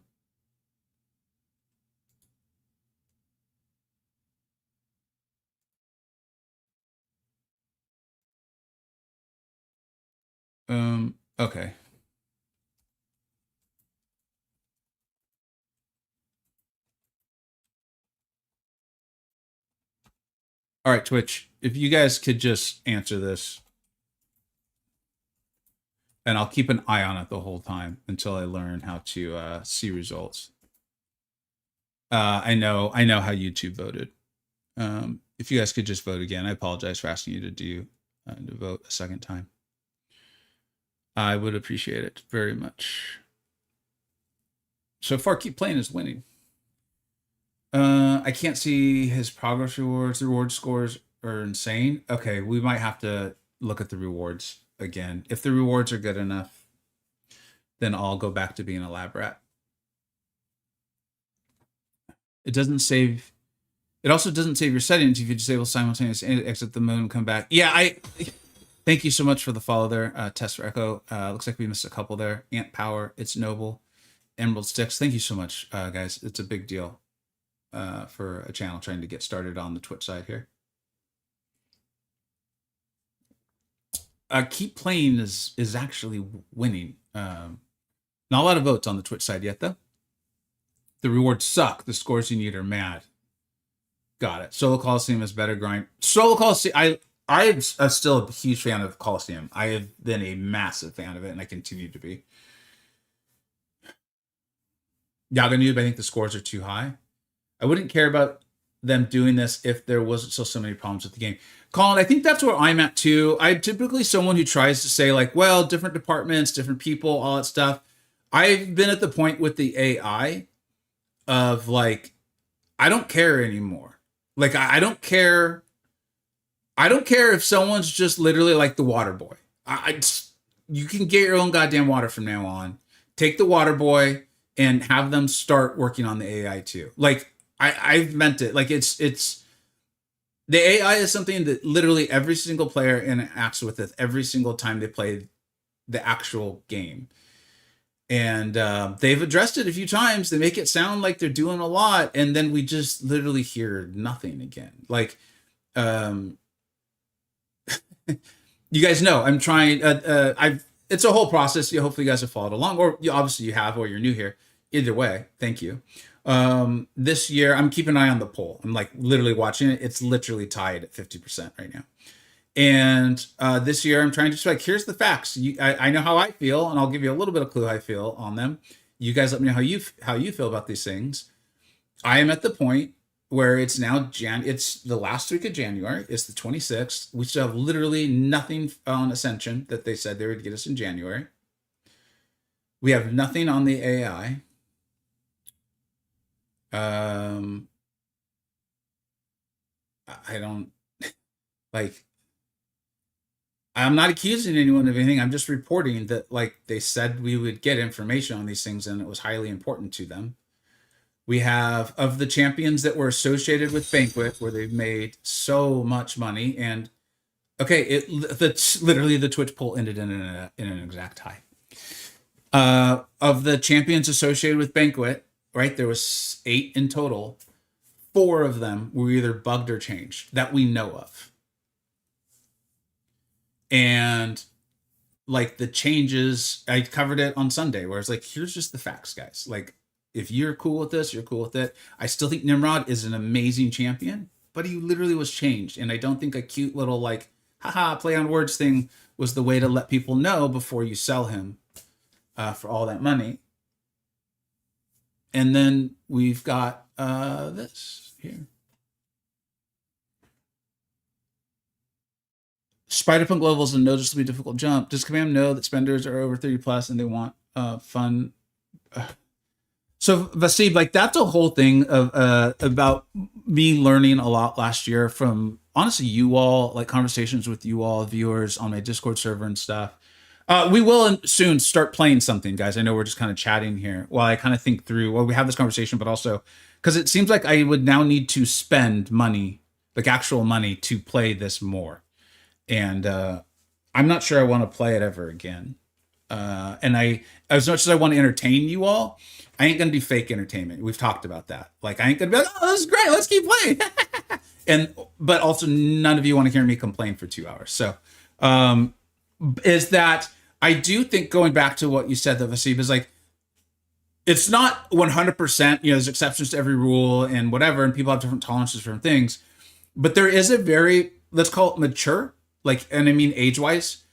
[SPEAKER 1] Okay. All right, Twitch. If you guys could just answer this, and I'll keep an eye on it the whole time until I learn how to see results. I know how YouTube voted. If you guys could just vote again, I apologize for asking you to vote a second time. I would appreciate it very much. So far, Keep Playing is winning. I can't see his progress rewards. The reward scores are insane. Okay, we might have to look at the rewards again. If the rewards are good enough, then I'll go back to being a lab rat. It doesn't save. It also doesn't save your settings if you disable simultaneous exit the mode and come back. Yeah, thank you so much for the follow there, Test for Echo. Looks like we missed a couple there. Ant Power, It's Noble, Emerald Sticks. Thank you so much, guys. It's a big deal for a channel trying to get started on the Twitch side here. Keep Playing is actually winning. Not a lot of votes on the Twitch side yet, though. The rewards suck. The scores you need are mad. Got it. Solo Coliseum is better grind. Solo Coliseum, I'm still a huge fan of Coliseum. I have been a massive fan of it, and I continue to be. Yaga Noob, I think the scores are too high. I wouldn't care about them doing this if there wasn't still so many problems with the game. Colin, I think that's where I'm at too. I'm typically someone who tries to say like, well, different departments, different people, all that stuff. I've been at the point with the AI of like, I don't care anymore. Like, I don't care. I don't care if someone's just literally like the water boy. You can get your own goddamn water from now on. Take the water boy and have them start working on the AI too. Like, I've meant it. Like, it's the AI is something that literally every single player interacts with it every single time they play the actual game. And they've addressed it a few times. They make it sound like they're doing a lot, and then we just literally hear nothing again. Like, you guys know I'm trying. It's a whole process. Hopefully, you guys have followed along, or obviously you have, or you're new here. Either way, thank you. This year, I'm keeping an eye on the poll. I'm like literally watching it. It's literally tied at 50% right now. And this year, I'm trying to just like, here's the facts. I know how I feel, and I'll give you a little bit of clue how I feel on them. You guys let me know how you feel about these things. I am at the point where it's now it's the last week of January. It's the 26th. We still have literally nothing on Ascension that they said they would get us in January. We have nothing on the AI. I don't like. I'm not accusing anyone of anything. I'm just reporting that, like, they said we would get information on these things, and it was highly important to them. We have of the champions that were associated with Banquet, where they've made so much money, and okay, literally the Twitch poll ended in an exact tie. Of the champions associated with Banquet, right, there was 8 in total. 4 of them were either bugged or changed that we know of. And like the changes, I covered it on Sunday, where it's like, here's just the facts, guys. Like, if you're cool with this, you're cool with it. I still think Nimrod is an amazing champion, but he literally was changed. And I don't think a cute little like, haha, play on words thing was the way to let people know before you sell him for all that money. And then we've got this here. Spider-Punk level is a noticeably difficult jump. Does Command know that spenders are over 30 plus and they want fun? So Vasib, like, that's a whole thing of about me learning a lot last year from, honestly, you all, like conversations with you all, viewers on my Discord server and stuff. We will soon start playing something, guys. I know we're just kind of chatting here while I kind of think through, well, we have this conversation, but also because it seems like I would now need to spend money, like actual money, to play this more. And I'm not sure I want to play it ever again. And as much as I want to entertain you all, I ain't going to do fake entertainment. We've talked about that. Like, I ain't going to be like, oh, this is great, let's keep playing. But also none of you want to hear me complain for 2 hours. So is that I do think, going back to what you said, that Vasib, is like, it's not 100%, there's exceptions to every rule and whatever, and people have different tolerances for different things. But there is a very, let's call it mature, like, and I mean age-wise,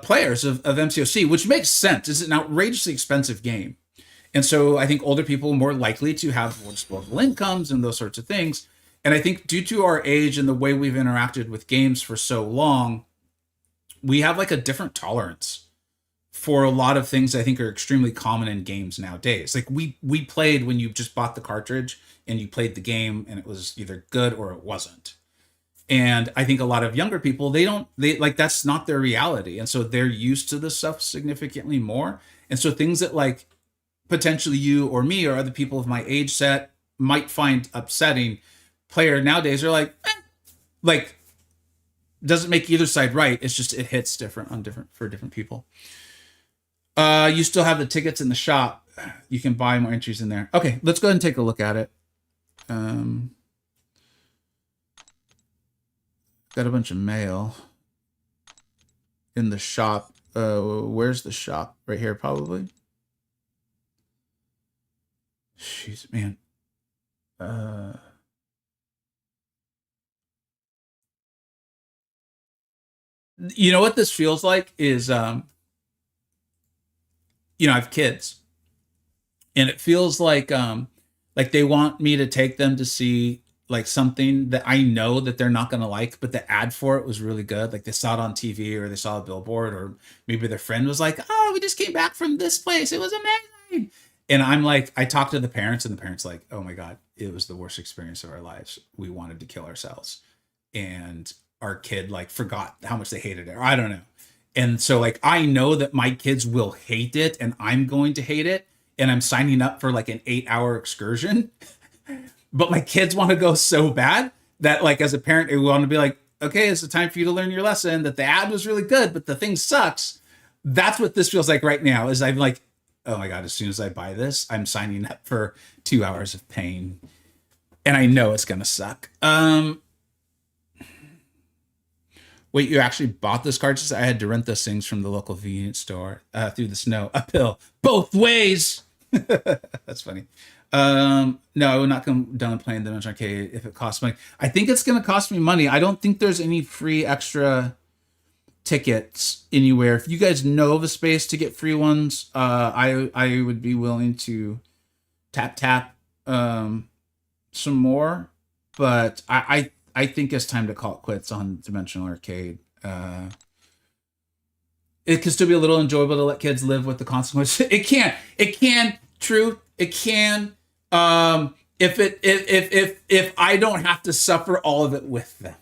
[SPEAKER 1] players of MCoC, which makes sense. It's an outrageously expensive game. And so I think older people are more likely to have more disposable incomes and those sorts of things. And I think due to our age and the way we've interacted with games for so long, we have like a different tolerance for a lot of things I think are extremely common in games nowadays. Like we played when you just bought the cartridge and you played the game and it was either good or it wasn't. And I think a lot of younger people, they like, that's not their reality. And so they're used to this stuff significantly more. And so things that like potentially you or me or other people of my age set might find upsetting, player nowadays are like doesn't make either side right. It's just, it hits different on different for different people. You still have the tickets in the shop. You can buy more entries in there. Okay, let's go ahead and take a look at it. Got a bunch of mail in the shop. Where's the shop? Right here, probably. Jeez, man. You know what this feels like is, I have kids, and it feels like they want me to take them to see like something that I know that they're not going to like, but the ad for it was really good. Like they saw it on TV or they saw a billboard, or maybe their friend was like, "Oh, we just came back from this place. It was amazing." And I'm like, I talked to the parents, and the parents like, "Oh my God, it was the worst experience of our lives. We wanted to kill ourselves." And our kid like forgot how much they hated it. Or I don't know. And so like, I know that my kids will hate it and I'm going to hate it. And I'm signing up for like an 8-hour excursion, but my kids want to go so bad that like, as a parent, I want to be like, okay, it's the time for you to learn your lesson, that the ad was really good, but the thing sucks. That's what this feels like right now, is I'm like, oh my God, as soon as I buy this, I'm signing up for 2 hours of pain. And I know it's going to suck. Wait, you actually bought this cartridge? I had to rent those things from the local convenience store through the snow, uphill, both ways. That's funny. No, I would not come down playing the Dimension Arcade if it costs money. I think it's going to cost me money. I don't think there's any free extra tickets anywhere. If you guys know of a space to get free ones, I would be willing to tap some more. But I think it's time to call it quits on Dimensional Arcade. It can still be a little enjoyable to let kids live with the consequences. It can, true. It can. If I don't have to suffer all of it with them.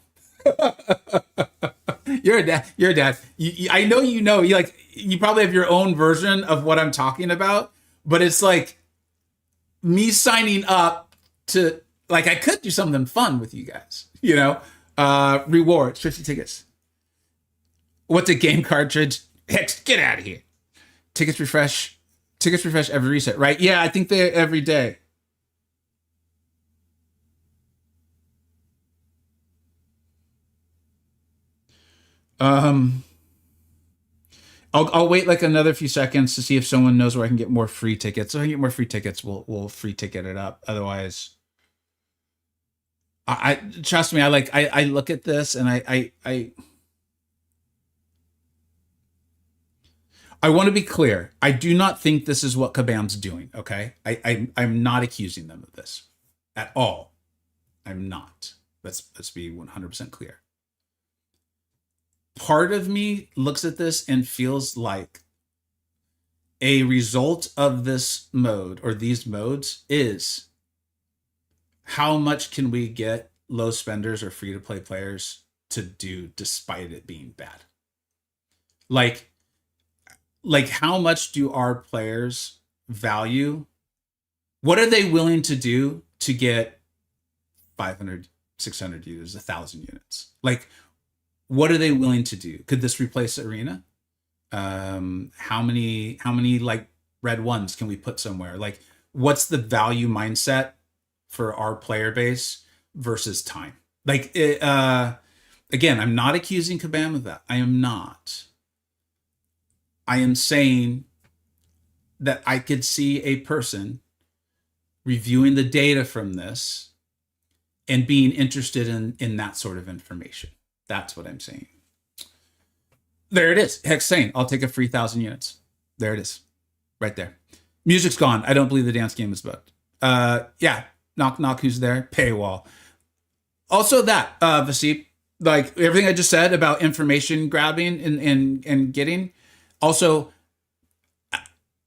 [SPEAKER 1] You're a dad. I know you know. You probably have your own version of what I'm talking about, but it's like me signing up to, like, I could do something fun with you guys. Rewards, 50 tickets. What's a game cartridge? Heck, get out of here. Tickets refresh every reset, right? Yeah, I think they're every day. I'll wait like another few seconds to see if someone knows where I can get more free tickets. So if I can get more free tickets, we'll free ticket it up. Otherwise, I trust me. I look at this and I want to be clear. I do not think this is what Kabam's doing. Okay, I'm not accusing them of this at all. I'm not. Let's be 100% clear. Part of me looks at this and feels like a result of this mode or these modes is how much can we get low spenders or free to play players to do despite it being bad? Like how much do our players value? What are they willing to do to get 500, 600 units, 1,000 units? Like, what are they willing to do? Could this replace Arena? How many like red ones can we put somewhere? Like, what's the value mindset for our player base versus time? Like, again, I'm not accusing Kabam of that. I am not. I am saying that I could see a person reviewing the data from this and being interested in that sort of information. That's what I'm saying. There it is. Hex saying, I'll take a free 1,000 units. There it is. Right there. Music's gone. I don't believe the dance game is booked. Yeah. Knock knock. Who's there? Paywall. Also that Vasip, like everything I just said about information grabbing and getting. Also,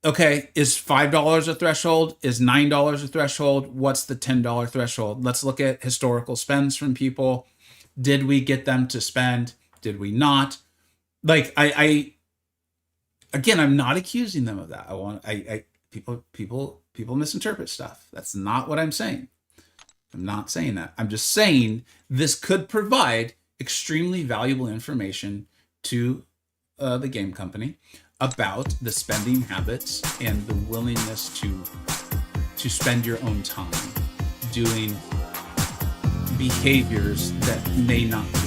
[SPEAKER 1] okay, is $5 a threshold? Is $9 a threshold? What's the $10 threshold? Let's look at historical spends from people. Did we get them to spend? Did we not? Like I again, I'm not accusing them of that. People misinterpret stuff. That's not what I'm saying. I'm not saying that. I'm just saying this could provide extremely valuable information to the game company about the spending habits and the willingness to spend your own time doing behaviors that may not be.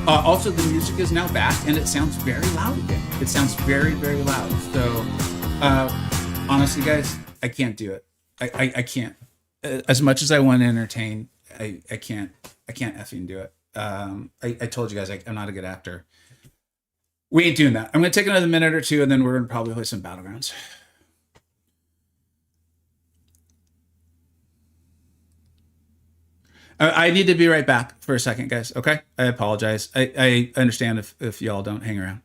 [SPEAKER 1] Also, the music is now back and it sounds very loud again. It sounds very, very loud. So, honestly, guys, I can't do it. I can't. As much as I want to entertain, I can't effing do it. I told you guys I'm not a good actor. We ain't doing that. I'm going to take another minute or two and then we're going to probably play some Battlegrounds. I need to be right back for a second, guys. Okay? I apologize. I understand if y'all don't hang around.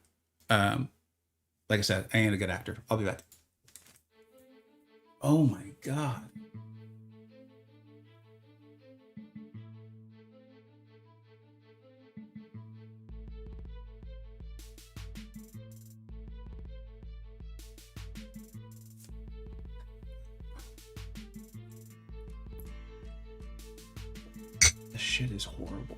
[SPEAKER 1] Like I said, I ain't a good actor. I'll be back. Oh my God. This shit is horrible.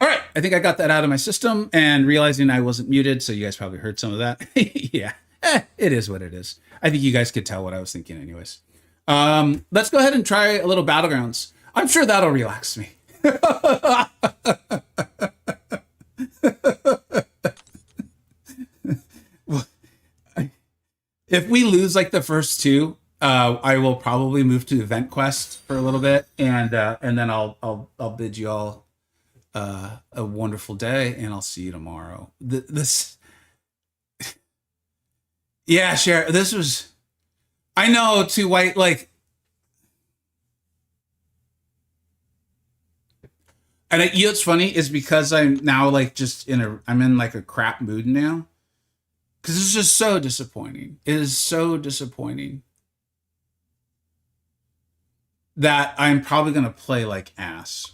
[SPEAKER 1] All right, I think I got that out of my system and realizing I wasn't muted, so you guys probably heard some of that. Yeah, it is what it is. I think you guys could tell what I was thinking anyways. Let's go ahead and try a little Battlegrounds. I'm sure that'll relax me. If we lose like the first two, I will probably move to Event Quest for a little bit, and then I'll bid you all a wonderful day, and I'll see you tomorrow. Yeah, Cher, this was. I know too white like. And you know what's funny is because I'm now like I'm in like a crap mood now. Because it's just so disappointing. It is so disappointing that I'm probably gonna play like ass.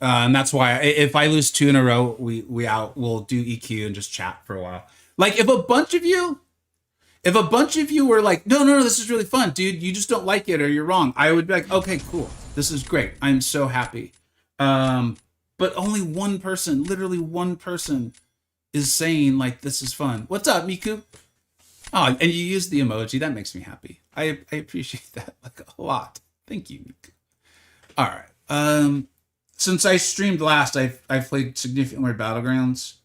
[SPEAKER 1] And that's why if I lose two in a row, we'll do EQ and just chat for a while. Like if a bunch of you were like, no, this is really fun, dude, you just don't like it or you're wrong, I would be like, okay, cool. This is great. I'm so happy. But only one person, literally one person, is saying like this is fun. What's up, Miku? Oh, and you use the emoji. That makes me happy. I appreciate that like a lot. Thank you, Miku. All right. Since I streamed last, I've played significantly more Battlegrounds,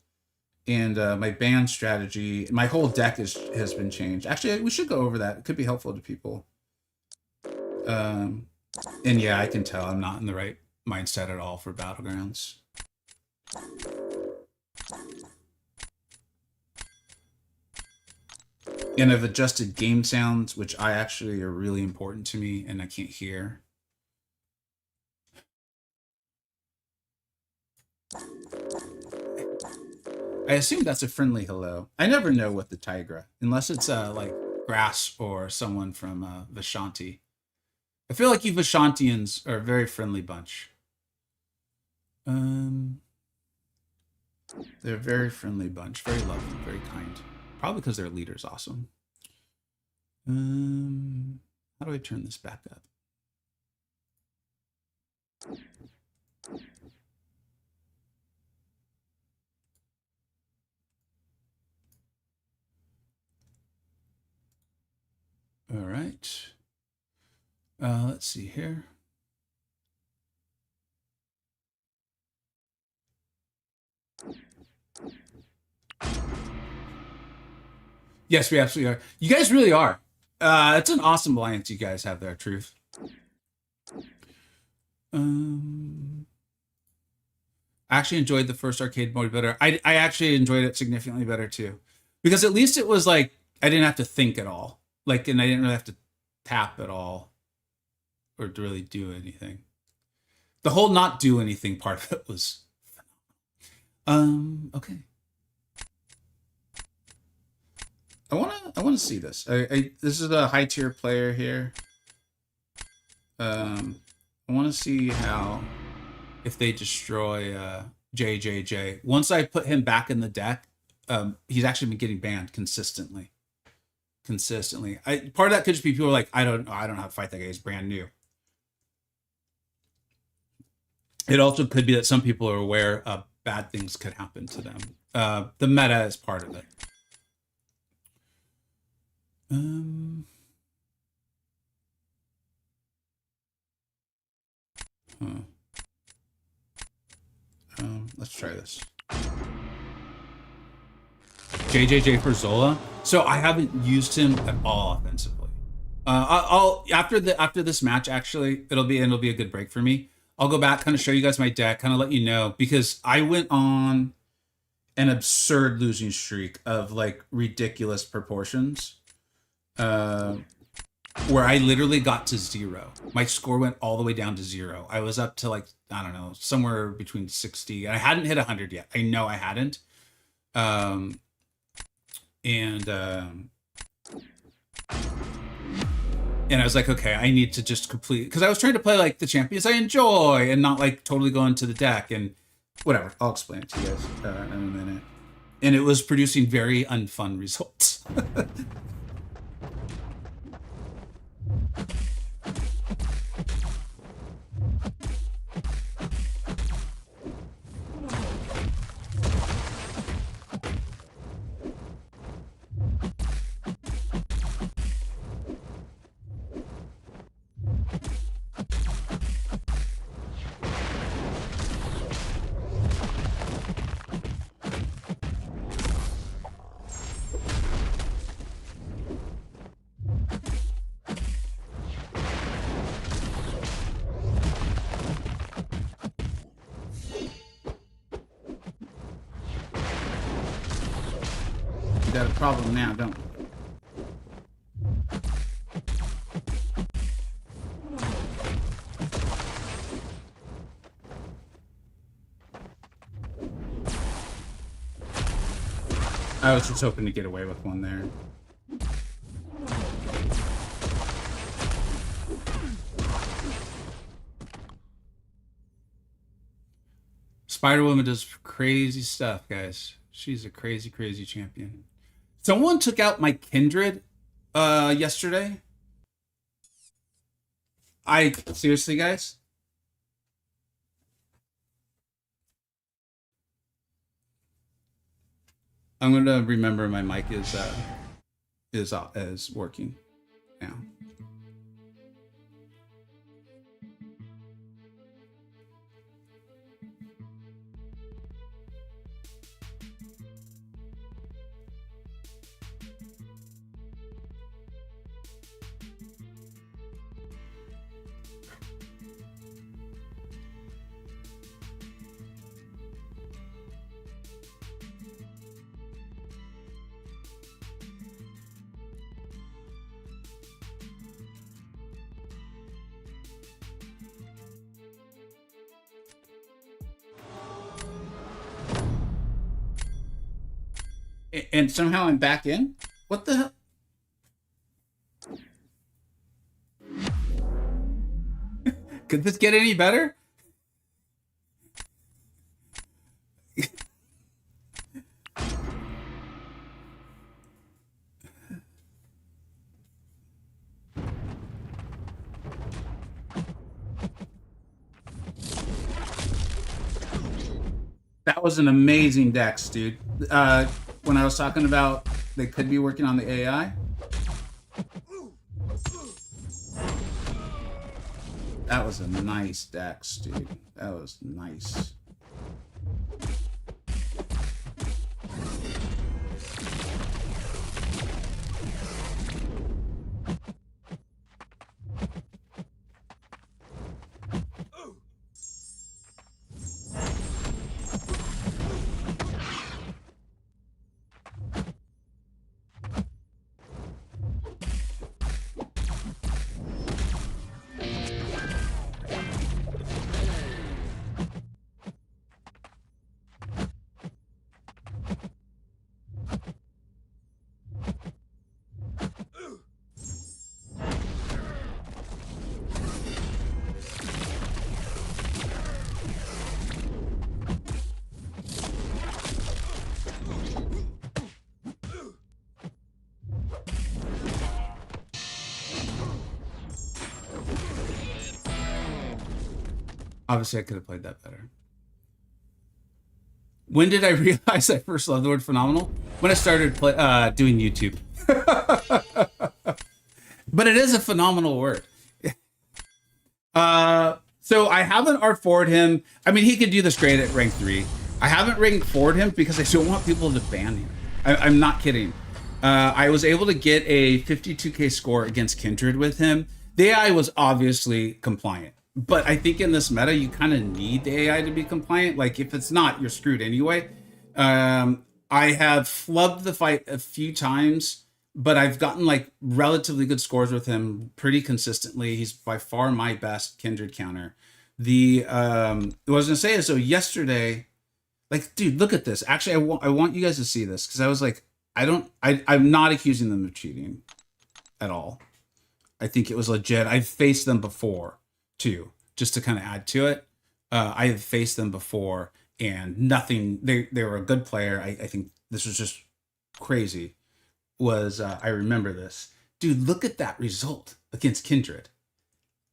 [SPEAKER 1] and my band strategy, my whole deck has been changed. Actually, we should go over that. It could be helpful to people. And yeah, I can tell I'm not in the right mindset at all for Battlegrounds. And I've adjusted game sounds, which I actually are really important to me, and I can't hear. I assume that's a friendly hello. I never know what the Tigra, unless it's like Grass or someone from Vishanti. I feel like you Vishantians are a very friendly bunch. They're a very friendly bunch, very loving, very kind. Probably because their leader's awesome. How do I turn this back up? All right. Let's see here. Yes, we absolutely are. You guys really are. It's an awesome alliance you guys have there, Truth. I actually enjoyed the first arcade mode better. I actually enjoyed it significantly better too, because at least it was like I didn't have to think at all, like, and I didn't really have to tap at all, or to really do anything. The whole not do anything part of it was okay. I wanna see this. This is a high tier player here. I want to see how, if they destroy JJJ. Once I put him back in the deck, he's actually been getting banned consistently. Part of that could just be people are like, I don't know how to fight that guy. He's brand new. It also could be that some people are aware bad things could happen to them. The meta is part of it. Let's try this. JJJ for Zola. So I haven't used him at all offensively. I'll after this match, actually, it'll be a good break for me. I'll go back, kind of show you guys my deck, kind of let you know, because I went on an absurd losing streak of like ridiculous proportions, where I literally got to 0. My score went all the way down to 0. I was up to like, I don't know, somewhere between 60. I hadn't hit 100 yet. I know I hadn't. And I was like, okay, I need to just complete, because I was trying to play like the champions I enjoy and not like totally go into the deck and whatever. I'll explain it to you guys in a minute. And it was producing very unfun results. We got a problem now, don't we? I was just hoping to get away with one there. Spider-Woman does crazy stuff, guys. She's a crazy, crazy champion. Someone took out my Kindred yesterday. Seriously, guys? I'm gonna remember my mic is working now. And somehow I'm back in? What the hell? Could this get any better? That was an amazing dex, dude. When I was talking about they could be working on the AI, that was a nice dex, dude. That was nice. Obviously, I could have played that better. When did I realize I first loved the word phenomenal? When I started doing YouTube. But it is a phenomenal word. So I haven't R4'd him. I mean, he could do this great at rank 3. I haven't rank 4'd him because I don't want people to ban him. I'm not kidding. I was able to get a 52k score against Kindred with him. The AI was obviously compliant, but I think in this meta, you kind of need the AI to be compliant. Like if it's not, you're screwed anyway. I have flubbed the fight a few times, but I've gotten like relatively good scores with him pretty consistently. He's by far my best Kindred counter. What I was gonna say is, so yesterday, like, dude, look at this. Actually, I want you guys to see this because I was like, I'm not accusing them of cheating at all. I think it was legit. I've faced them before too, just to kind of add to it. I have faced them before and nothing, they were a good player. I think this was just crazy. I remember this. Dude, look at that result against Kindred.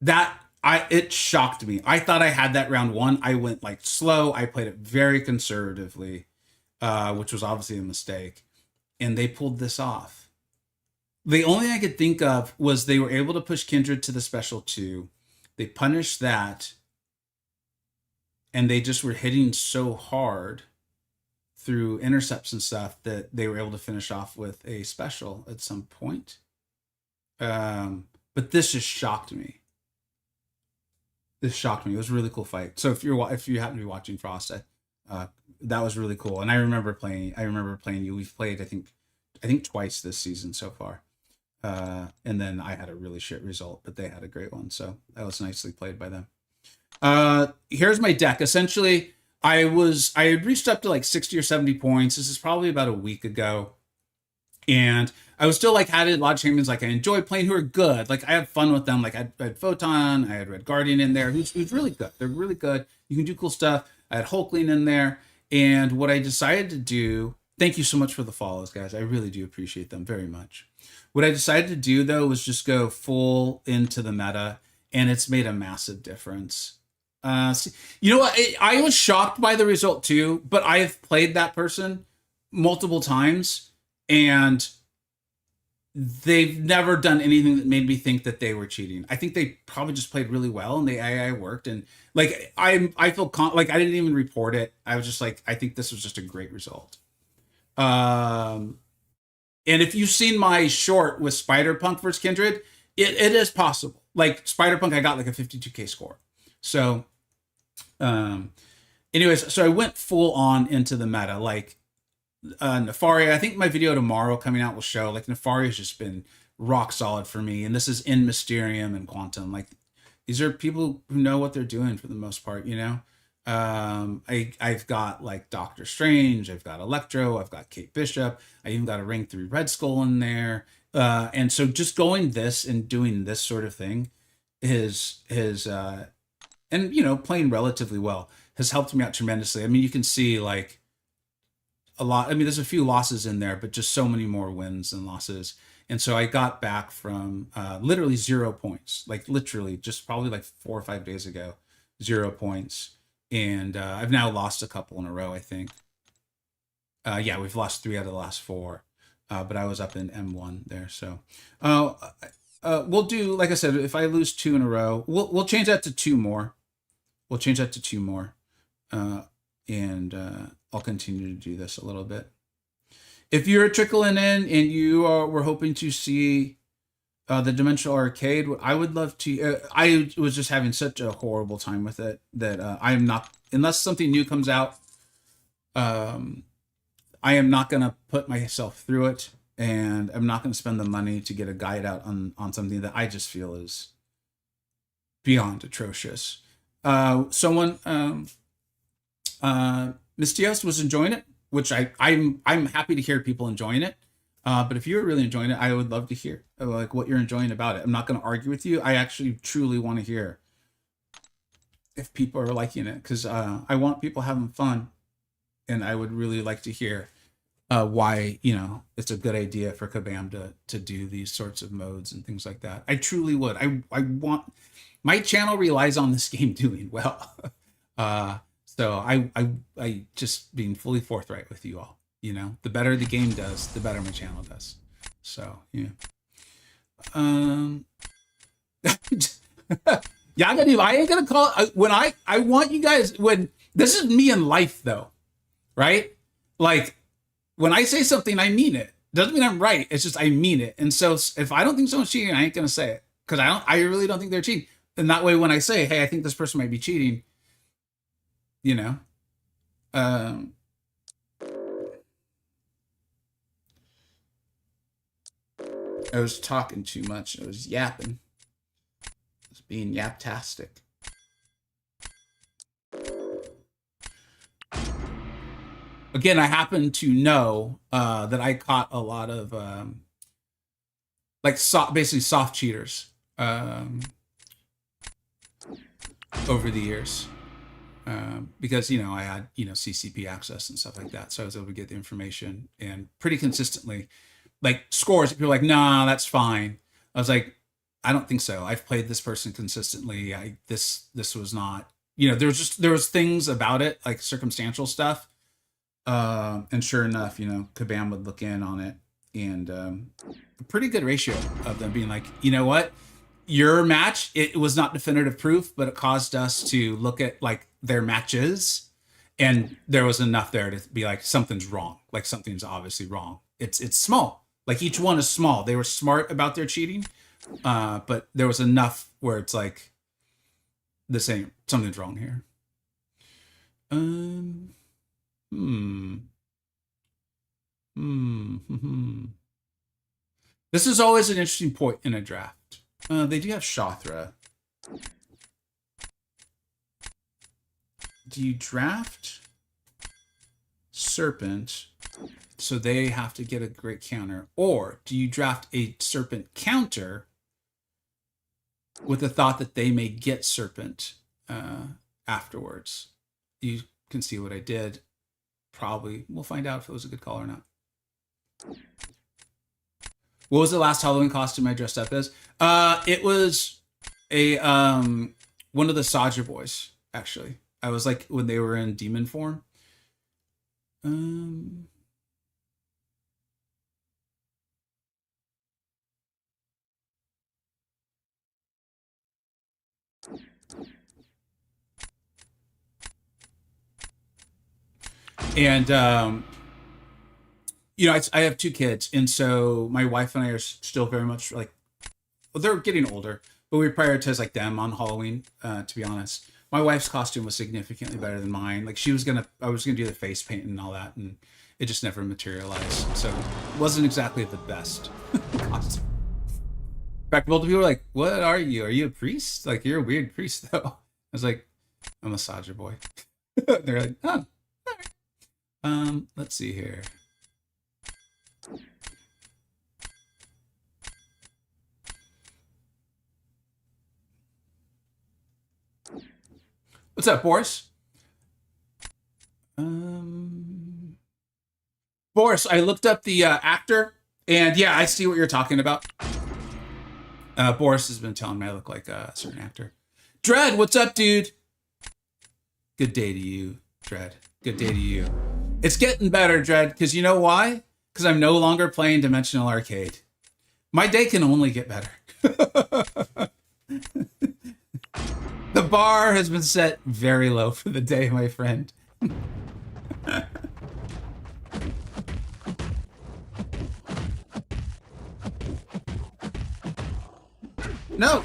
[SPEAKER 1] It shocked me. I thought I had that round 1. I went like slow. I played it very conservatively, which was obviously a mistake. And they pulled this off. The only thing I could think of was they were able to push Kindred to the special 2. They punished that. And they just were hitting so hard through intercepts and stuff that they were able to finish off with a special at some point. But this just shocked me. This shocked me. It was a really cool fight. So if you happen to be watching Frost, that was really cool. And I remember playing you. We've played, I think twice this season so far. And then I had a really shit result, but they had a great one. So that was nicely played by them. Here's my deck. Essentially, I had reached up to like 60 or 70 points. This is probably about a week ago. And I was still like, had a lot of champions like I enjoyed playing who are good. Like I had fun with them. Like I had Photon, I had Red Guardian in there, who's really good. They're really good. You can do cool stuff. I had Hulkling in there. And what I decided to do, thank you so much for the follows, guys. I really do appreciate them very much. What I decided to do though was just go full into the meta, and it's made a massive difference. You know what? I was shocked by the result too, but I have played that person multiple times, and they've never done anything that made me think that they were cheating. I think they probably just played really well, and the AI worked. And like I feel like I didn't even report it. I was just like, I think this was just a great result. And if you've seen my short with Spider-Punk versus Kindred, it is possible. Like Spider-Punk, I got like a 52k score. So, anyways, so I went full on into the meta. Like, Nefari, I think my video tomorrow coming out will show, like, Nefari has just been rock solid for me. And this is in Mysterium and Quantum. Like, these are people who know what they're doing for the most part, you know? I've got, like, Doctor Strange, I've got Electro, I've got Kate Bishop, I even got a rank 3 Red Skull in there. And so just going this and doing this sort of thing and, you know, playing relatively well has helped me out tremendously. I mean, you can see like a lot. I mean, there's a few losses in there, but just so many more wins than losses. And so I got back from literally 0 points, like literally just probably like 4 or 5 days ago, 0 points. And I've now lost a couple in a row, I think. Yeah, we've lost 3 out of the last 4. But I was up in M1 there. So we'll do, like I said, if I lose 2 in a row, we'll change that to 2 more. We'll change that to 2 more. And I'll continue to do this a little bit. If you're trickling in and you were hoping to see the Dimensional Arcade, I would love to. I was just having such a horrible time with it that I am not, unless something new comes out, I am not going to put myself through it. And I'm not going to spend the money to get a guide out on something that I just feel is beyond atrocious. Someone, Mistios was enjoying it, which I'm happy to hear people enjoying it. But if you're really enjoying it, I would love to hear like what you're enjoying about it. I'm not going to argue with you. I actually truly want to hear if people are liking it, because I want people having fun, and I would really like to hear why, you know, it's a good idea for Kabam to do these sorts of modes and things like that. I truly would. I want my channel relies on this game doing well. So I just being fully forthright with you all. You know, the better the game does, the better my channel does. So yeah. Yeah, I ain't gonna call when I want you guys when this is me in life though, right? Like when I say something, I mean it. Doesn't mean I'm right. It's just I mean it. And so if I don't think someone's cheating, I ain't gonna say it because I really don't think they're cheating. And that way, when I say, hey, I think this person might be cheating, you know, I was talking too much. I was yapping. I was being yaptastic. Again, I happen to know that I caught a lot of basically soft cheaters over the years because, you know, I had, you know, CCP access and stuff like that. So I was able to get the information and pretty consistently, like scores. People are like, nah, that's fine. I was like, I don't think so. I've played this person consistently. This was not, you know, there was things about it, like circumstantial stuff. And sure enough, you know, Kabam would look in on it and a pretty good ratio of them being like, you know what, your match, it was not definitive proof, but it caused us to look at like their matches and there was enough there to be like, something's wrong. Like something's obviously wrong. It's small. Like each one is small. They were smart about their cheating. But there was enough where it's like, something's wrong here. This is always an interesting point in a draft. They do have Shothra. Do you draft Serpent so they have to get a great counter? Or do you draft a Serpent counter with the thought that they may get Serpent afterwards? You can see what I did. Probably we'll find out if it was a good call or not. What was the last Halloween costume I dressed up as? It was a one of the Saja boys, actually. I was like when they were in demon form. And you know, I have 2 kids, and so my wife and I are still very much like, well, they're getting older, but we prioritize like them on Halloween. To be honest, my wife's costume was significantly better than mine. Like I was gonna do the face paint and all that, and it just never materialized. So it wasn't exactly the best costume. In fact, multiple people were like, "What are you? Are you a priest? Like you're a weird priest, though." I was like, "I'm a Saja boy." They're like, "Oh, all right." Let's see here. What's up, Boris? Boris, I looked up the actor, and yeah, I see what you're talking about. Boris has been telling me I look like a certain actor. Dread, what's up, dude? Good day to you, Dread. Good day to you. It's getting better, Dread, because you know why? Because I'm no longer playing Dimensional Arcade. My day can only get better. The bar has been set very low for the day, my friend. No.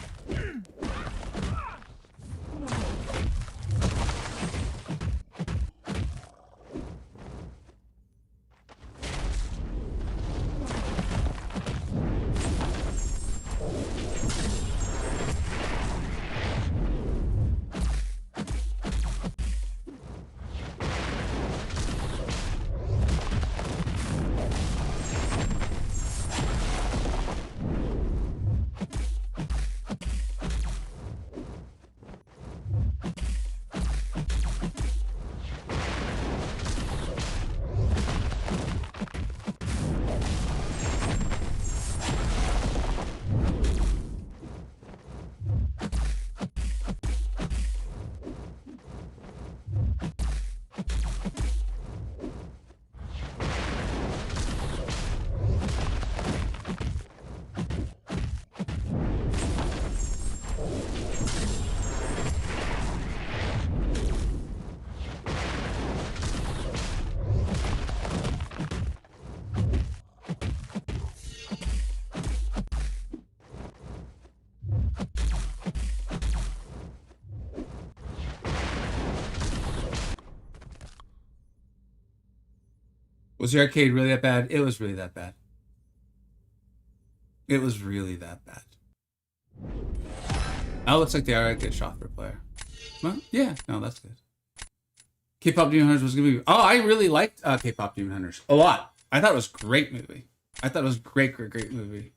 [SPEAKER 1] Was the arcade really that bad? It was really that bad. It was really that bad. Oh, looks like they are a good shot for player. Well, yeah, no, that's good. K-pop Demon Hunters was a good movie. Oh, I really liked K-pop Demon Hunters a lot. I thought it was a great movie. I thought it was a great movie.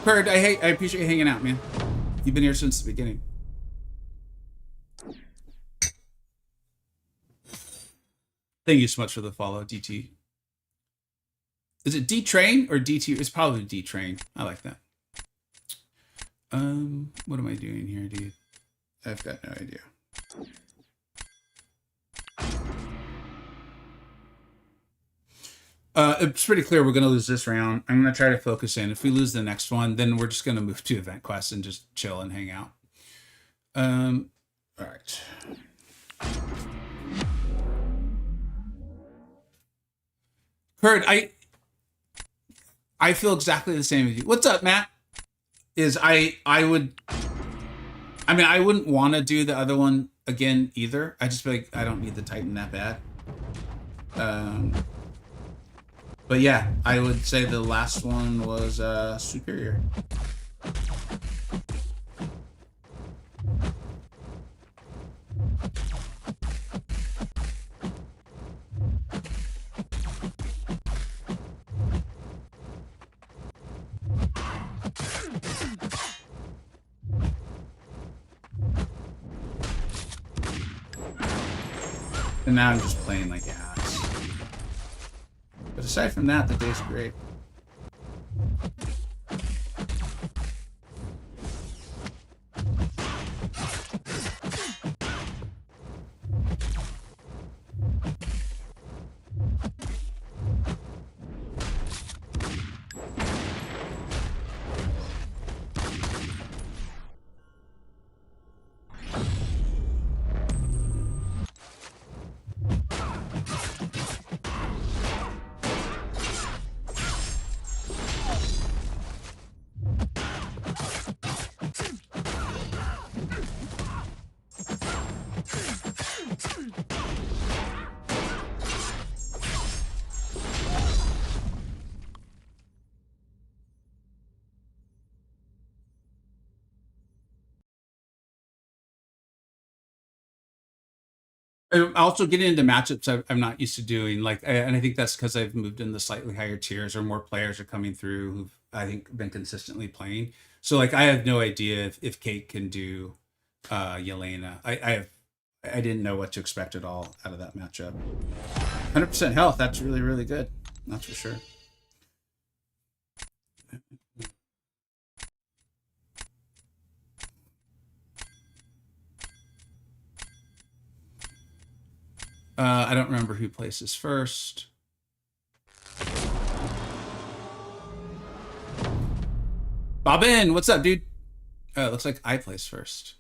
[SPEAKER 1] Bird, I appreciate you hanging out, man. You've been here since the beginning. Thank you so much for the follow, DT. Is it D-Train or DT? It's probably D-Train. I like that. What am I doing here, dude? I've got no idea. It's pretty clear we're going to lose this round. I'm going to try to focus in. If we lose the next one, then we're just going to move to event quests and just chill and hang out. All right. Kurt, I feel exactly the same as you. What's up, Matt? I wouldn't want to do the other one again either. I just feel like I don't need the Titan that bad. But yeah, I would say the last one was superior. And now I'm just playing like ass. But aside from that, the day's great. Also, getting into matchups I'm not used to doing, and I think that's because I've moved in the slightly higher tiers, or more players are coming through who've, I think, been consistently playing. So like I have no idea if Kate can do Yelena. I didn't know what to expect at all out of that matchup. 100% health, that's really, really good. That's for sure. I don't remember who places first. Bobbin, what's up, dude? It looks like I place first.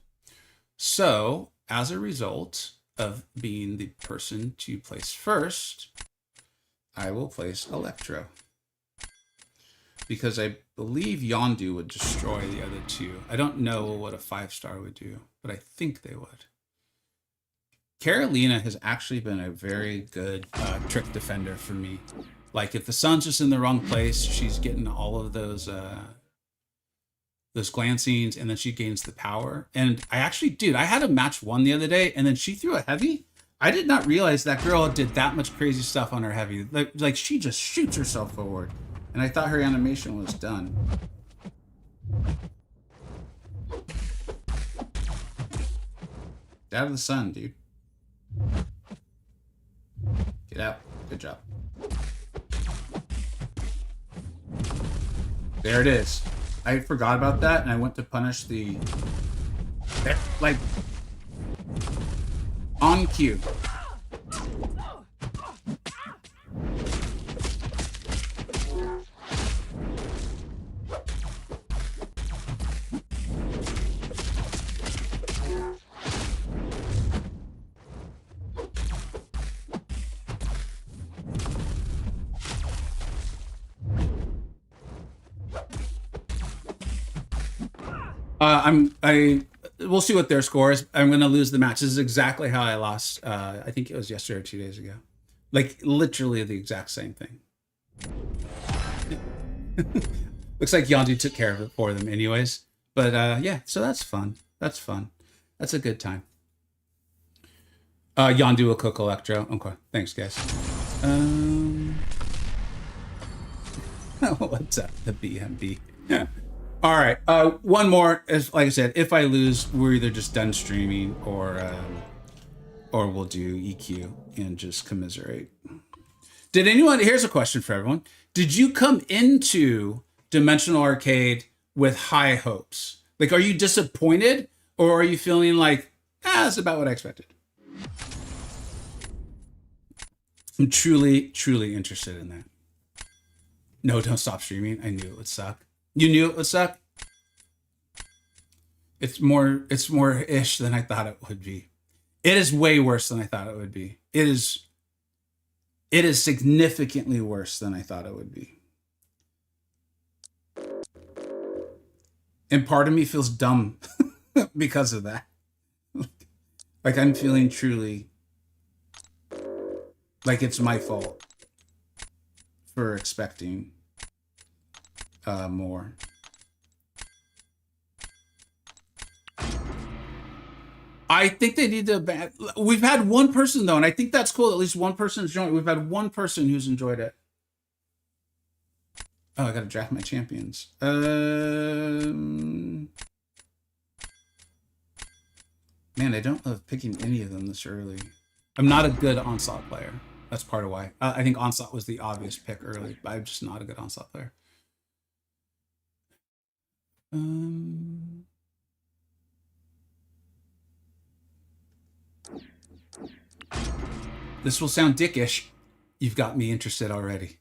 [SPEAKER 1] So, as a result of being the person to place first, I will place Electro. Because I believe Yondu would destroy the other two. I don't know what a 5-star would do, but I think they would. Carolina has actually been a very good trick defender for me. Like, if the sun's just in the wrong place, she's getting all of those glancings, and then she gains the power. And I actually, dude, I had a match 1 the other day, and then she threw a heavy. I did not realize that girl did that much crazy stuff on her heavy. Like she just shoots herself forward. And I thought her animation was done. Get out of the sun, dude. Get out. Good job. There it is. I forgot about that, and I went to punish the... Like... On cue. we'll see what their score is. I'm gonna lose the match. This is exactly how I lost. I think it was yesterday or 2 days ago. Like literally the exact same thing. Looks like Yondu took care of it for them, anyways. But yeah, so that's fun. That's fun. That's a good time. Yondu will cook Electro. Okay, thanks, guys. What's up, the BMB? Yeah. All right. One more. As like I said, if I lose, we're either just done streaming or we'll do EQ and just commiserate. Did anyone? Here's a question for everyone. Did you come into Dimensional Arcade with high hopes? Like, are you disappointed, or are you feeling like, that's about what I expected? I'm truly, truly interested in that. No, don't stop streaming. I knew it would suck. You knew it would suck? It's more ish than I thought it would be. It is way worse than I thought it would be. It is significantly worse than I thought it would be. And part of me feels dumb because of that. Like I'm feeling truly like it's my fault for expecting more. I think they need to. We've had one person though, and I think that's cool. At least one person's joined. We've had one person who's enjoyed it. Oh, I gotta draft my champions. Man, I don't love picking any of them this early. I'm not a good Onslaught player. That's part of why. I think Onslaught was the obvious pick early, but I'm just not a good Onslaught player. This will sound dickish. You've got me interested already.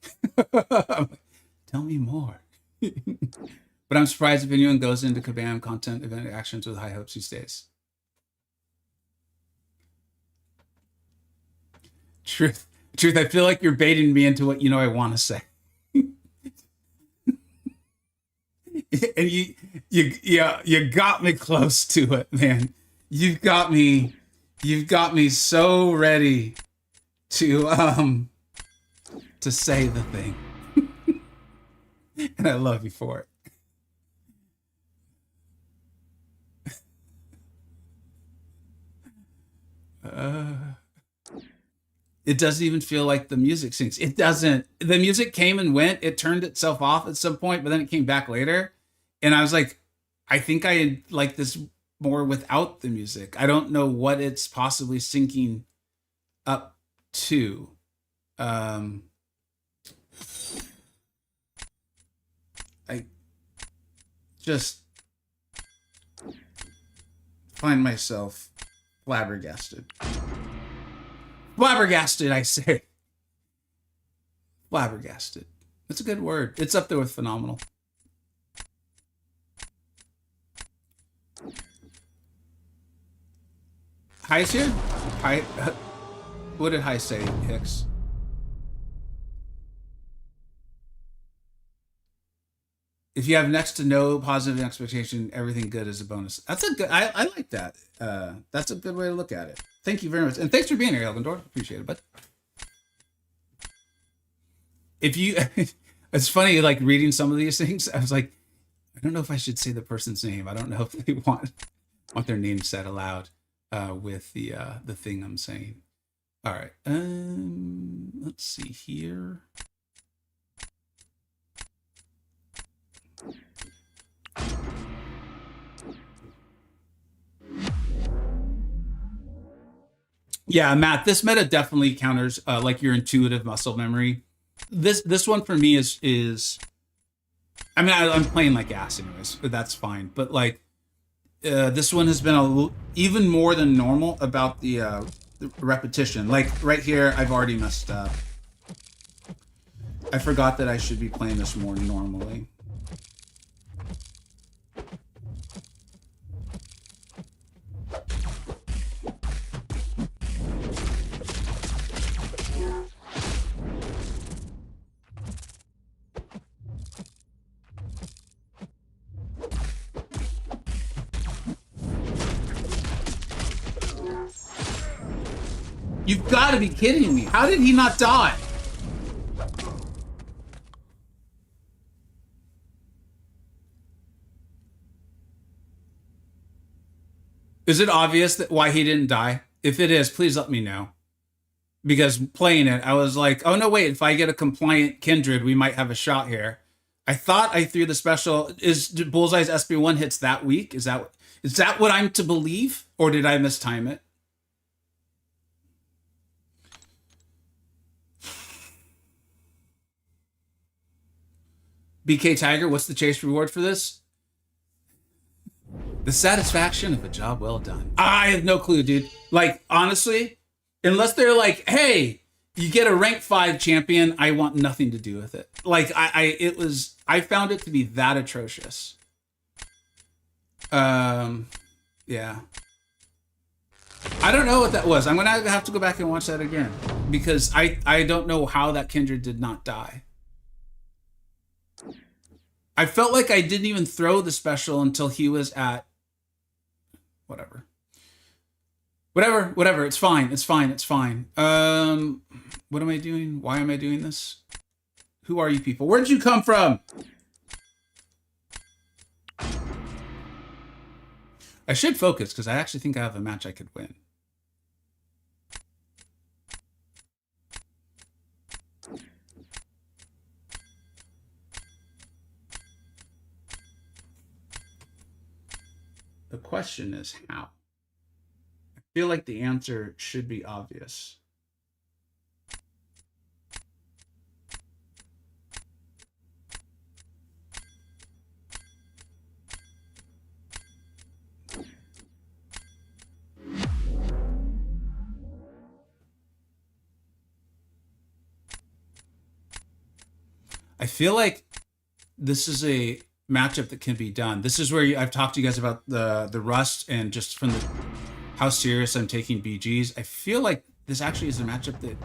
[SPEAKER 1] Tell me more. But I'm surprised if anyone goes into Kabam content event actions with high hopes these days. Truth, I feel like you're baiting me into what you know I want to say. And you got me close to it, man. You've got me so ready to say the thing. And I love you for it. It doesn't even feel like the music syncs. It doesn't. The music came and went. It turned itself off at some point, but then it came back later. And I was like, I think I like this more without the music. I don't know what it's possibly syncing up to. I just find myself flabbergasted. Flabbergasted, I say. Flabbergasted. That's a good word. It's up there with phenomenal. High's here? High. What did High say, Hicks? If you have next to no positive expectation, everything good is a bonus. That's a good. I like that. That's a good way to look at it. Thank you very much, and thanks for being here, Elgindor. Appreciate it, bud. If you, it's funny, like reading some of these things. I was like, I don't know if I should say the person's name. I don't know if they want their name said aloud with the thing I'm saying. All right. Let's see here. Yeah, Matt, this meta definitely counters like your intuitive muscle memory. This one for me is I mean, I'm playing like ass anyways, but that's fine. But like this one has been even more than normal about the repetition. Like right here, I've already messed up. I forgot that I should be playing this more normally. You've got to be kidding me. How did he not die? Is it obvious that why he didn't die? If it is, please let me know. Because playing it, I was like, oh no, wait, if I get a compliant kindred, we might have a shot here. I thought I threw the special. Is Bullseye's SB1 hits that week? Is that what I'm to believe? Or did I mistime it? BK Tiger, what's the chase reward for this? The satisfaction of a job well done. I have no clue, dude. Like, honestly, unless they're like, hey, you get a rank 5 champion, I want nothing to do with it. Like, I found it to be that atrocious. Yeah. I don't know what that was. I'm gonna have to go back and watch that again. Because I don't know how that kindred did not die. I felt like I didn't even throw the special until he was at whatever. It's fine. It's fine. What am I doing? Why am I doing this? Who are you people? Where did you come from? I should focus because I actually think I have a match I could win. The question is how. I feel like the answer should be obvious. I feel like this is a matchup that can be done. This is where I've talked to you guys about the rust and just from how serious I'm taking BGs. I feel like this actually is a matchup that...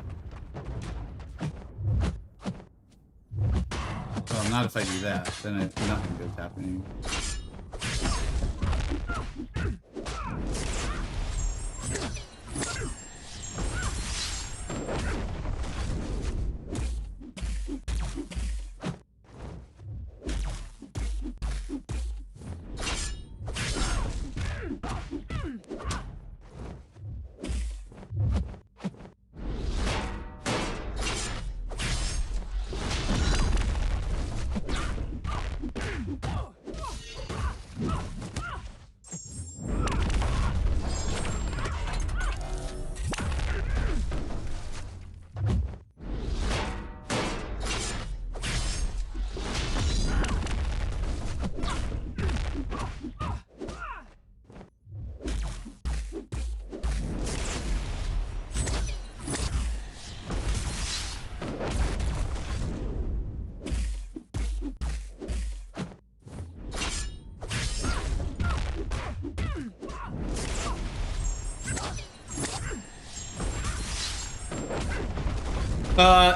[SPEAKER 1] Well, not if I do that. Then nothing good's happening.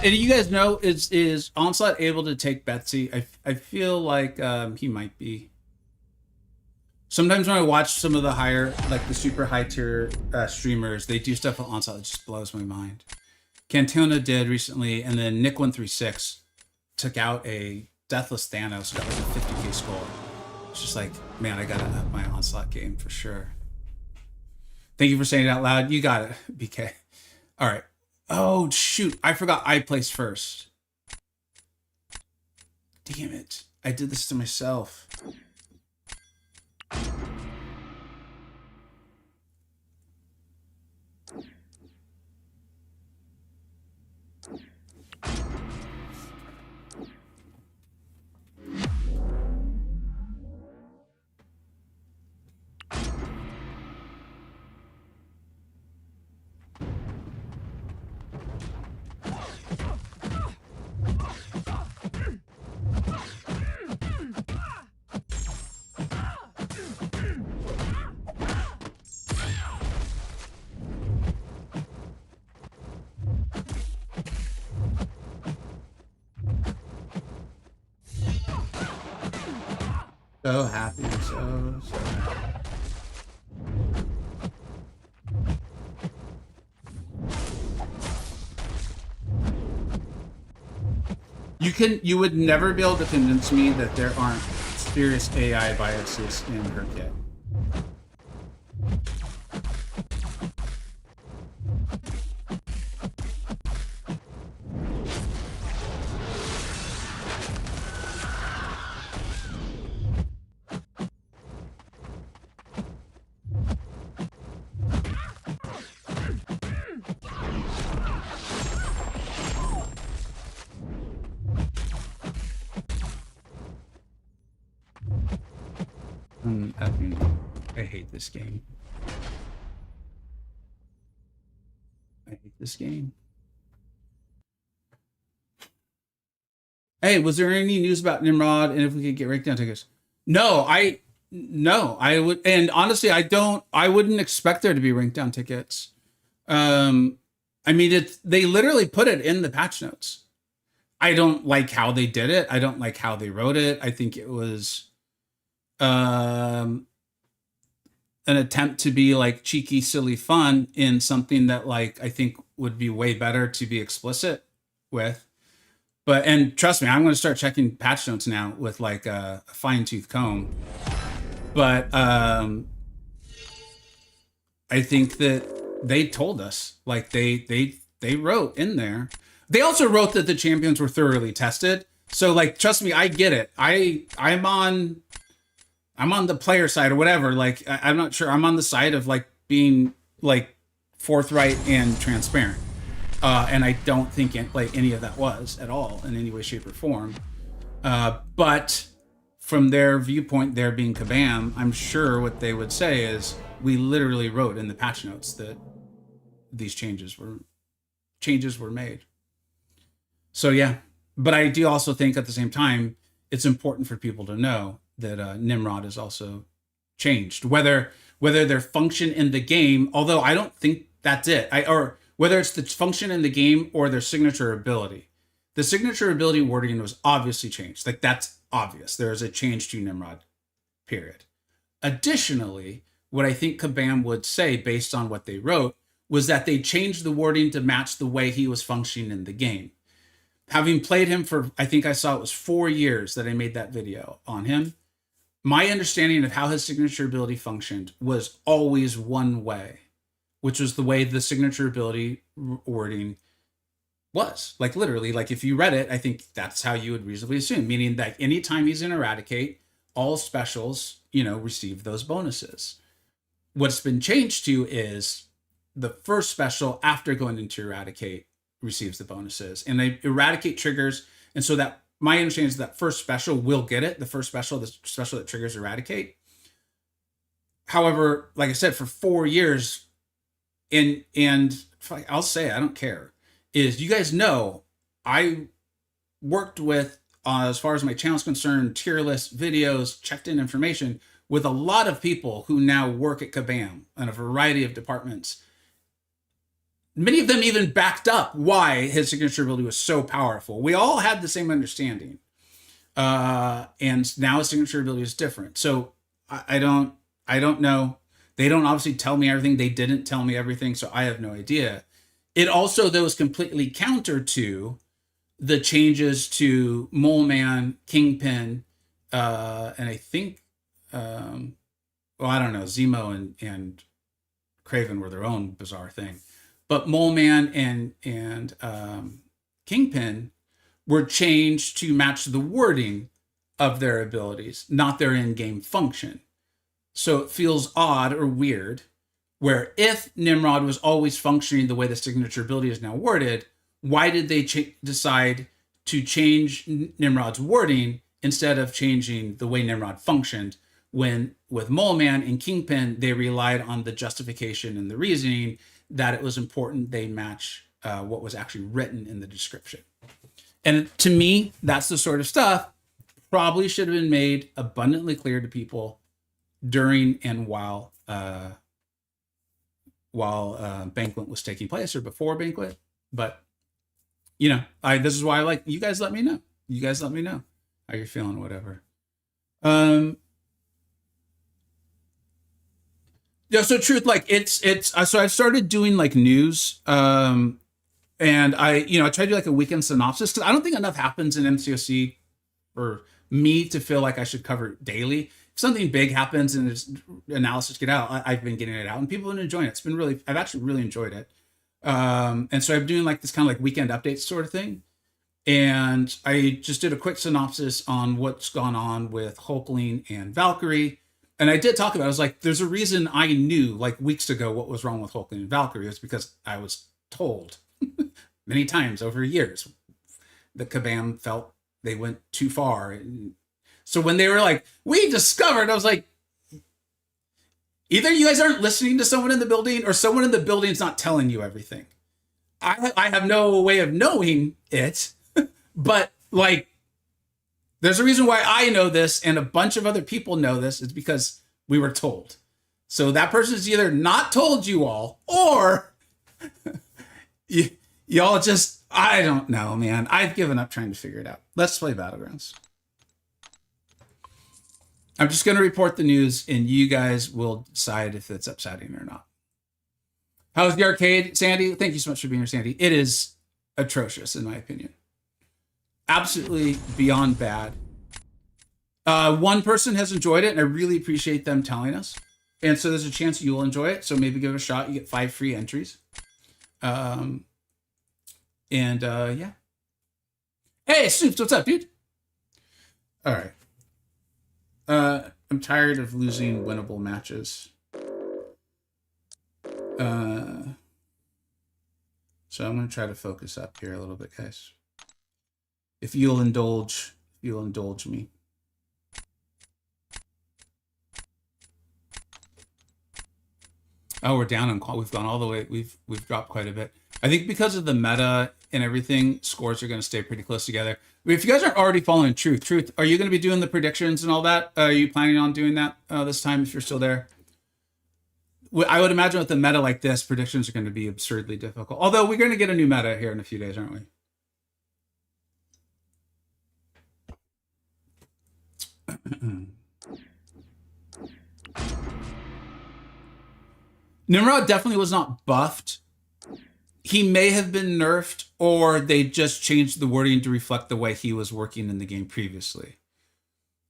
[SPEAKER 1] And you guys know, is Onslaught able to take Betsy? I feel like he might be. Sometimes when I watch some of the higher, like the super high tier streamers, they do stuff with Onslaught that just blows my mind. Cantona did recently, and then Nick136 took out a Deathless Thanos, got like a 50k score. It's just like, man, I gotta up my Onslaught game for sure. Thank you for saying it out loud. You got it, BK. All right. Oh, shoot. I forgot I placed first. Damn it. I did this to myself. So happy, so happy. You would never be able to convince me that there aren't serious AI biases in her kit. I hate this game. I hate this game. Hey, was there any news about Nimrod and if we could get breakdown tickets? No, I would, and honestly, I wouldn't expect there to be rank down tickets. I mean, they literally put it in the patch notes. I don't like how they did it. I don't like how they wrote it. I think it was an attempt to be like cheeky, silly fun in something that like I think would be way better to be explicit with. But, and trust me, I'm going to start checking patch notes now with like a fine tooth comb. But I think that they told us, like they wrote in there. They also wrote that the champions were thoroughly tested. So like, trust me, I get it. I'm on the player side or whatever. Like, I'm not sure. I'm on the side of like being like forthright and transparent. And I don't think like any of that was at all in any way, shape, or form. But from their viewpoint, there being Kabam, I'm sure what they would say is we literally wrote in the patch notes that these changes were made. So yeah, but I do also think at the same time it's important for people to know that Nimrod is also changed, whether their function in the game. Although I don't think that's it. Or whether it's the function in the game or their signature ability. The signature ability wording was obviously changed. Like that's obvious. There is a change to Nimrod, period. Additionally, what I think Kabam would say based on what they wrote was that they changed the wording to match the way he was functioning in the game. Having played him for, I think I saw it was 4 years that I made that video on him. My understanding of how his signature ability functioned was always one way, which was the way the signature ability wording was. Like literally, like if you read it, I think that's how you would reasonably assume, meaning that anytime he's in Eradicate, all specials, receive those bonuses. What's been changed to is the first special after going into Eradicate receives the bonuses, and they Eradicate triggers. And so that my understanding is that first special will get it. The first special, the special that triggers Eradicate. However, like I said, for 4 years, and I'll say, I don't care, is you guys know I worked with, as far as my channel's concerned, tier list videos, checked in information with a lot of people who now work at Kabam in a variety of departments. Many of them even backed up why his signature ability was so powerful. We all had the same understanding. And now his signature ability is different. So I don't know. They don't obviously tell me everything. They didn't tell me everything, so I have no idea. It also, though, is completely counter to the changes to Mole Man, Kingpin, and I think, I don't know, Zemo and Craven were their own bizarre thing. But Mole Man and Kingpin were changed to match the wording of their abilities, not their in-game function. So it feels odd or weird, where if Nimrod was always functioning the way the signature ability is now worded, why did they decide to change Nimrod's wording instead of changing the way Nimrod functioned, when with Mole Man and Kingpin, they relied on the justification and the reasoning that it was important they match what was actually written in the description. And to me, that's the sort of stuff probably should have been made abundantly clear to people during and while Banquet was taking place, or before Banquet. But this is why I like you guys. Let me know. You guys let me know how you're feeling, whatever. Yeah, so truth, like it's so I started doing like news And I tried to do like a weekend synopsis because I don't think enough happens in MCoC for me to feel like I should cover it daily. If something big happens and there's analysis get out, I've been getting it out and people have been enjoying it. It's been really, I've actually really enjoyed it. And so I'm doing like this kind of like weekend updates sort of thing. And I just did a quick synopsis on what's gone on with Hulkling and Valkyrie. And I did talk about it. I was like, there's a reason I knew like weeks ago what was wrong with Hulkling and Valkyrie. It's because I was told many times over years that Kabam felt they went too far. And so when they were like, we discovered, I was like, either you guys aren't listening to someone in the building or someone in the building is not telling you everything. I have no way of knowing it, but like, there's a reason why I know this and a bunch of other people know this. It's because we were told. So that person's either not told you all or y'all just, I don't know, man. I've given up trying to figure it out. Let's play Battlegrounds. I'm just going to report the news and you guys will decide if it's upsetting or not. How's the arcade, Sandy? Thank you so much for being here, Sandy. It is atrocious, in my opinion. Absolutely beyond bad. One person has enjoyed it, and I really appreciate them telling us. And so there's a chance you'll enjoy it. So maybe give it a shot. You get 5 free entries. Yeah. Hey, Soups, what's up, dude? All right. I'm tired of losing winnable matches. So I'm going to try to focus up here a little bit, guys. If you'll indulge me. Oh, we're down on qual. We've gone all the way. We've dropped quite a bit. I think because of the meta and everything, scores are going to stay pretty close together. If you guys aren't already following Truth, are you going to be doing the predictions and all that? Are you planning on doing that this time if you're still there? I would imagine with the meta like this, predictions are going to be absurdly difficult. Although we're going to get a new meta here in a few days, aren't we? Nimrod definitely was not buffed. He may have been nerfed, or they just changed the wording to reflect the way he was working in the game previously.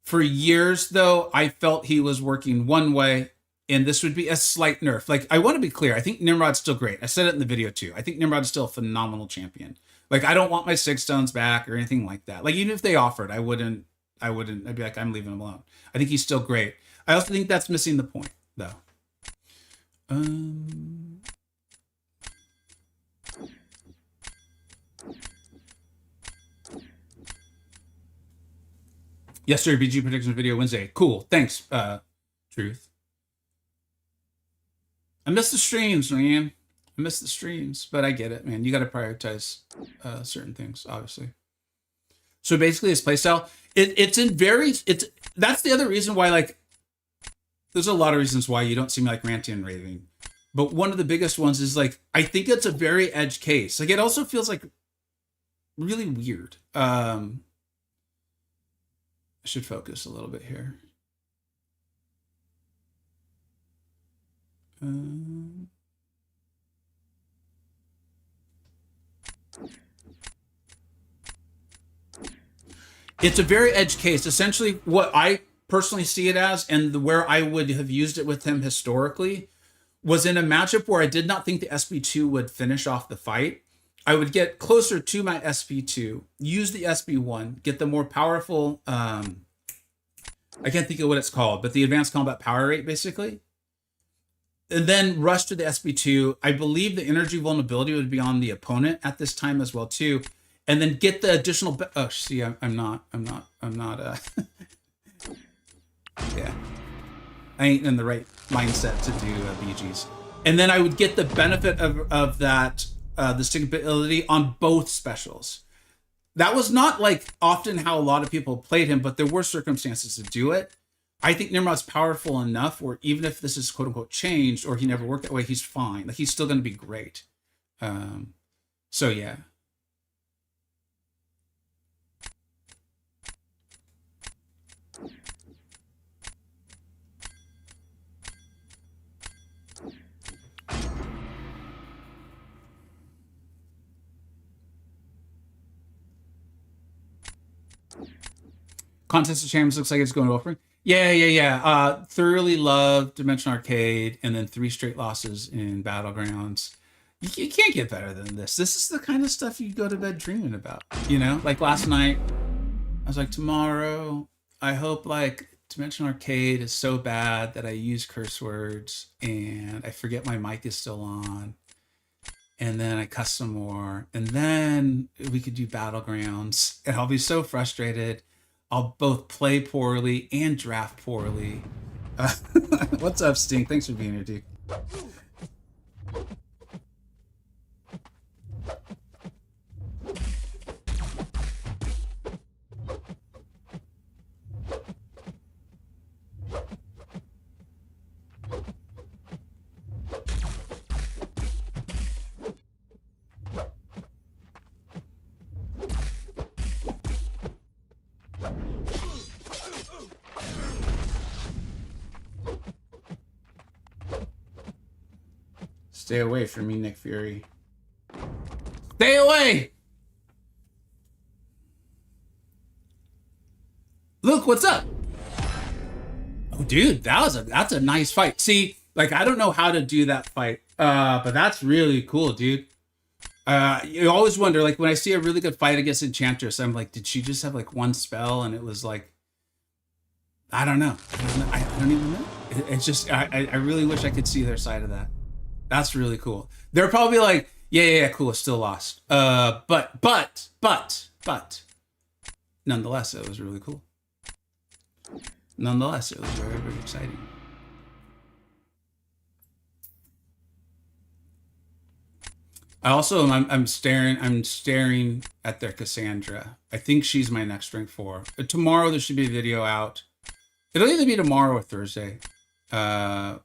[SPEAKER 1] For years, though, I felt he was working one way, and this would be a slight nerf. Like, I want to be clear. I think Nimrod's still great. I said it in the video, too. I think Nimrod's still a phenomenal champion. Like, I don't want my 6 stones back or anything like that. Like, even if they offered, I'd be like, I'm leaving him alone. I think he's still great. I also think that's missing the point, though. Yesterday, BG prediction video Wednesday. Cool. Thanks, Truth. I miss the streams, man. I miss the streams, but I get it, man. You got to prioritize certain things, obviously. So basically, his playstyle, that's the other reason why, like, there's a lot of reasons why you don't see me like ranting and raving. But one of the biggest ones is like, I think it's a very edge case. Like, it also feels like really weird. I should focus a little bit here. It's a very edge case. Essentially, what I personally see it as, and where I would have used it with him historically, was in a matchup where I did not think the SP2 would finish off the fight. I would get closer to my SP2, use the SP1, get the more powerful, I can't think of what it's called, but the advanced combat power rate, basically. And then rush to the SP2. I believe the energy vulnerability would be on the opponent at this time as well, too. And then get the additional, oh, see, I'm not, yeah. I ain't in the right mindset to do BGs. And then I would get the benefit of that, the stickability on both specials. That was not like often how a lot of people played him, but there were circumstances to do it. I think Nimrod's powerful enough where even if this is quote unquote changed or he never worked that way, he's fine. Like, he's still going to be great. So yeah. Contest of Champions looks like it's going to open. Yeah. Thoroughly love Dimension Arcade, and then 3 straight losses in Battlegrounds. You can't get better than this. This is the kind of stuff you go to bed dreaming about. You know, like last night, I was like, tomorrow, I hope like Dimension Arcade is so bad that I use curse words and I forget my mic is still on. And then I cuss some more. And then we could do Battlegrounds. And I'll be so frustrated. I'll both play poorly and draft poorly. What's up, Stink? Thanks for being here, dude. Stay away from me, Nick Fury. Stay away! Luke, what's up? Oh, dude, that's a nice fight. See, like, I don't know how to do that fight, but that's really cool, dude. You always wonder, like, when I see a really good fight against Enchantress, I'm like, did she just have, like, one spell and it was, like, I don't know. I don't even know. It's just, I really wish I could see their side of that. That's really cool. They're probably like, yeah, cool, it's still lost. But, nonetheless, it was really cool. Nonetheless, it was very, very exciting. I also, I'm staring at their Cassandra. I think she's my next rank 4. Tomorrow there should be a video out. It'll either be tomorrow or Thursday.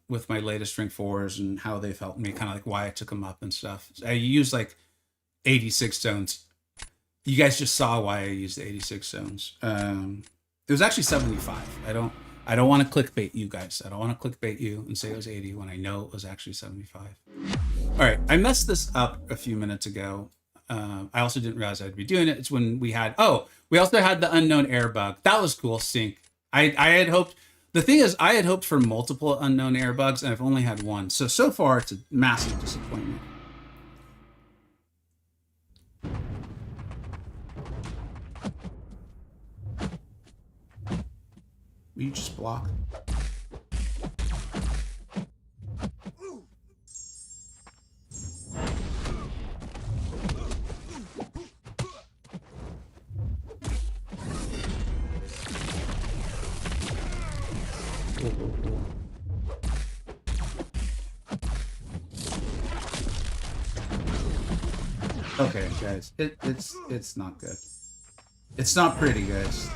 [SPEAKER 1] With my latest rank 4s and how they've helped me, kind of like why I took them up and stuff. I used like 86 zones. You guys just saw why I used the 86 zones. It was actually 75. I don't want to clickbait you guys. I don't want to clickbait you and say it was 80 when I know it was actually 75. All right, I messed this up a few minutes ago. I also didn't realize I'd be doing it. It's when we also had the unknown air bug. That was cool, Stink. I had hoped. The thing is, I had hoped for multiple unknown air bugs, and I've only had one. So far, it's a massive disappointment. Will you just block? Okay, guys, it's not good. It's not pretty, guys.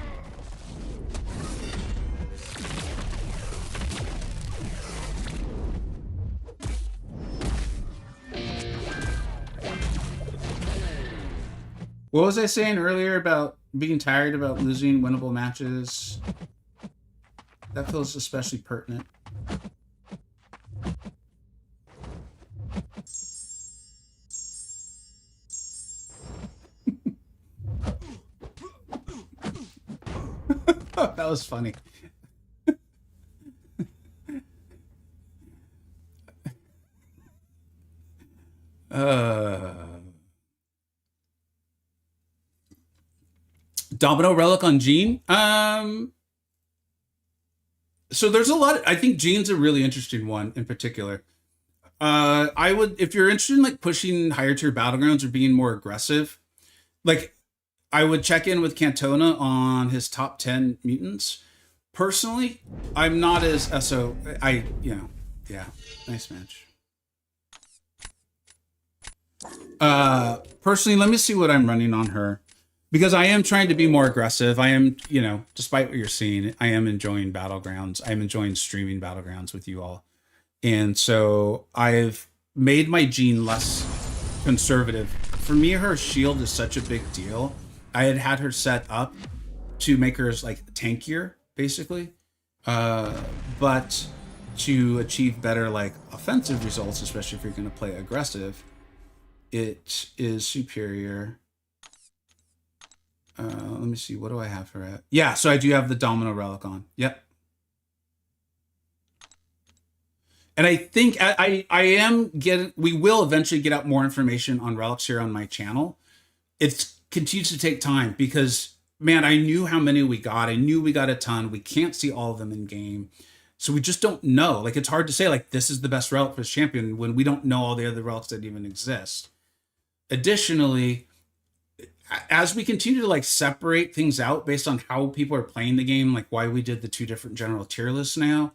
[SPEAKER 1] What was I saying earlier about being tired about losing winnable matches? That feels especially pertinent. That was funny. Domino Relic on Gene. So there's a lot. I think Gene's a really interesting one in particular. I would, if you're interested in like pushing higher tier battlegrounds or being more aggressive, like I would check in with Cantona on his top 10 mutants. Personally, I'm not as yeah, nice match. Personally, let me see what I'm running on her, because I am trying to be more aggressive. I am, despite what you're seeing, I am enjoying Battlegrounds. I'm enjoying streaming Battlegrounds with you all. And so I've made my Gene less conservative. For me, her shield is such a big deal. I had her set up to make her like tankier, basically. But to achieve better like offensive results, especially if you're going to play aggressive, it is superior. Let me see. What do I have her at? Yeah, so I do have the Domino Relic on. Yep. And I think I am getting. We will eventually get out more information on relics here on my channel. It continues to take time because, man, I knew how many we got. I knew we got a ton. We can't see all of them in game. So we just don't know. Like, it's hard to say, like, this is the best relic for this champion when we don't know all the other relics that even exist. Additionally, as we continue to, like, separate things out based on how people are playing the game, like why we did the 2 different general tier lists now,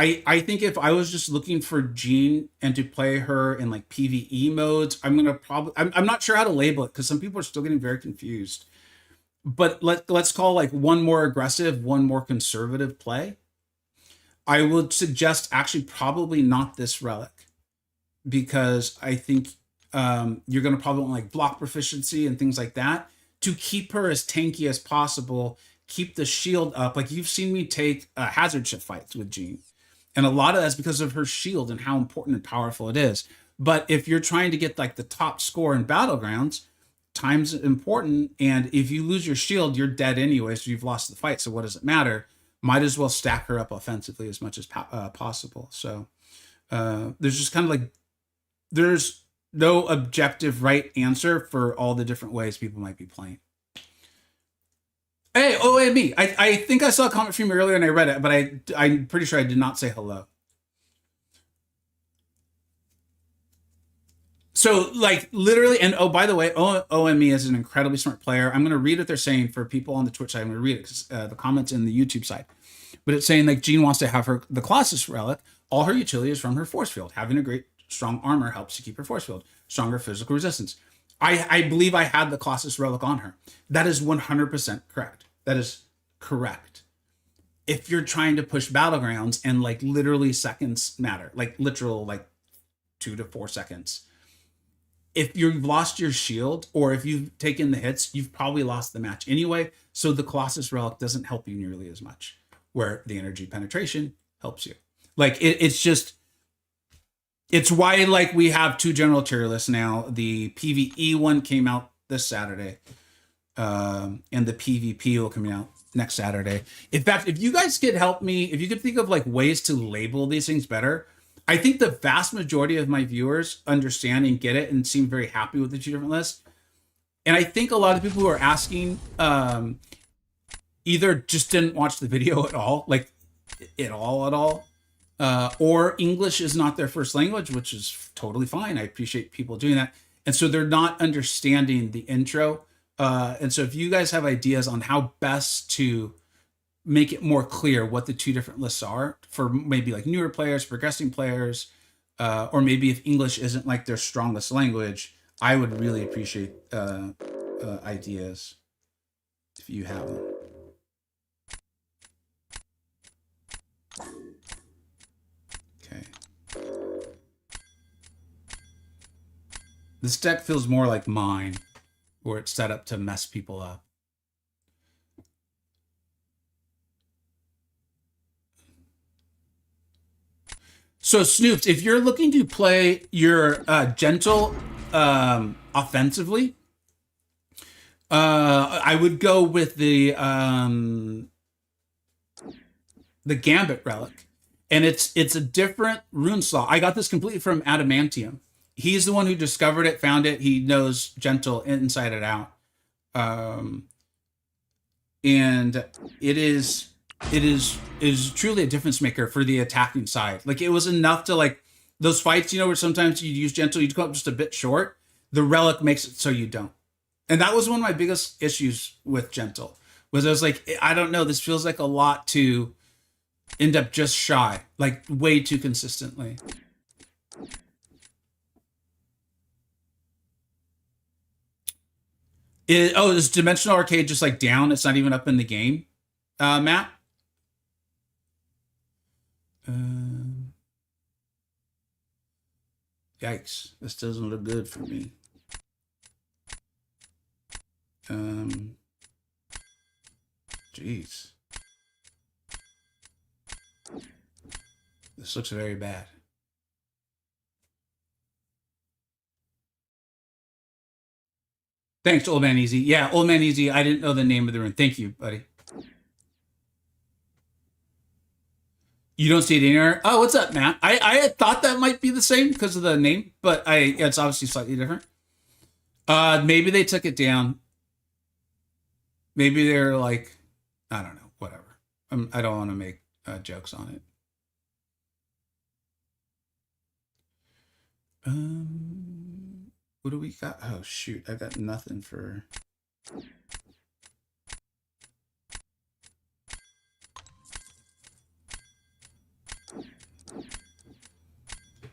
[SPEAKER 1] I think if I was just looking for Jean and to play her in like PvE modes, I'm not sure how to label it because some people are still getting very confused. But let's call like one more aggressive, one more conservative play. I would suggest actually probably not this relic because I think you're going to probably want like block proficiency and things like that to keep her as tanky as possible, keep the shield up. Like you've seen me take hazard shift fights with Jean. And a lot of that's because of her shield and how important and powerful it is. But if you're trying to get like the top score in Battlegrounds, time's important. And if you lose your shield, you're dead anyway. So you've lost the fight. So what does it matter? Might as well stack her up offensively as much as possible. So there's just kind of like, there's no objective right answer for all the different ways people might be playing. Hey, OAB. I think I saw a comment from you earlier and I read it, but I'm pretty sure I did not say hello. So, like, literally, and oh, by the way, OME is an incredibly smart player. I'm going to read what they're saying for people on the Twitch side. I'm going to read it because the comments in the YouTube side. But it's saying, like, Jean wants to have the Colossus Relic. All her utility is from her force field. Having a great, strong armor helps to keep her force field. Stronger physical resistance. I believe I had the Colossus Relic on her. That is 100% correct. That is correct. If you're trying to push Battlegrounds and like literally seconds matter, like literal like 2 to 4 seconds. If you've lost your shield or if you've taken the hits, you've probably lost the match anyway. So the Colossus Relic doesn't help you nearly as much, where the energy penetration helps you. Like it's just... It's why, like, we have 2 general tier lists now. The PvE one came out this Saturday, and the PvP will come out next Saturday. In fact, if you guys could help me, if you could think of, like, ways to label these things better, I think the vast majority of my viewers understand and get it and seem very happy with the 2 different lists. And I think a lot of people who are asking either just didn't watch the video at all, like, at all. Or English is not their first language, which is totally fine. I appreciate people doing that. And so they're not understanding the intro. And so if you guys have ideas on how best to make it more clear what the 2 different lists are for maybe like newer players, progressing players, or maybe if English isn't like their strongest language, I would really appreciate ideas if you have them. This deck feels more like mine, where it's set up to mess people up. So, Snoops, if you're looking to play your Gentle offensively, I would go with the Gambit Relic. And it's a different rune slot. I got this completely from Adamantium. He's the one who discovered it, found it. He knows Gentle inside and out. And it is truly a difference maker for the attacking side. Like, it was enough to, like, those fights, you know, where sometimes you'd use Gentle, you'd come up just a bit short. The Relic makes it so you don't. And that was one of my biggest issues with Gentle, was I was like, I don't know, this feels like a lot to end up just shy, like way too consistently. Is Dimensional Arcade just like down? It's not even up in the game, Matt? Yikes, this doesn't look good for me. Jeez. This looks very bad. Thanks, Old Man Easy. Yeah, Old Man Easy. I didn't know the name of the rune. Thank you, buddy. You don't see it anywhere. Oh, what's up, Matt? I had thought that might be the same because of the name, but it's obviously slightly different. Maybe they took it down. Maybe they're like, I don't know, whatever. I don't want to make jokes on it. What do we got? Oh shoot, I got nothing for.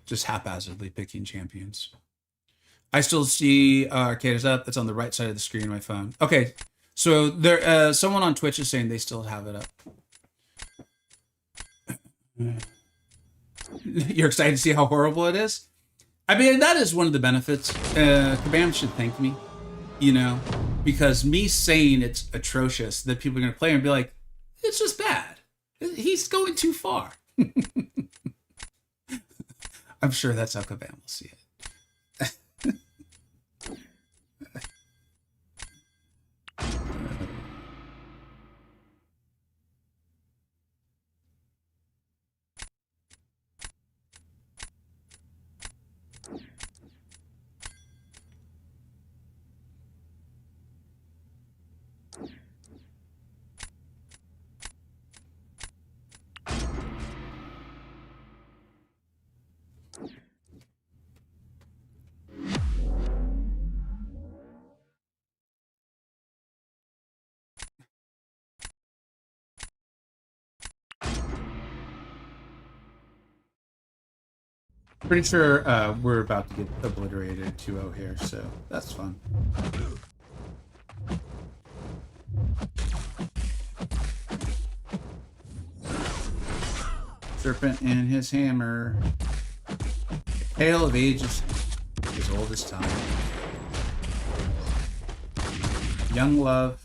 [SPEAKER 1] Just haphazardly picking champions. I still see Arcade is up. It's on the right side of the screen of my phone. Okay, so there, someone on Twitch is saying they still have it up. You're excited to see how horrible it is? I mean, that is one of the benefits. Kabam should thank me, you know, because me saying it's atrocious, that people are going to play and be like, it's just bad. He's going too far. I'm sure that's how Kabam will see it. Pretty sure we're about to get obliterated 2-0 here, so that's fun. Serpent and his hammer. Tale of ages, as old as time. Young love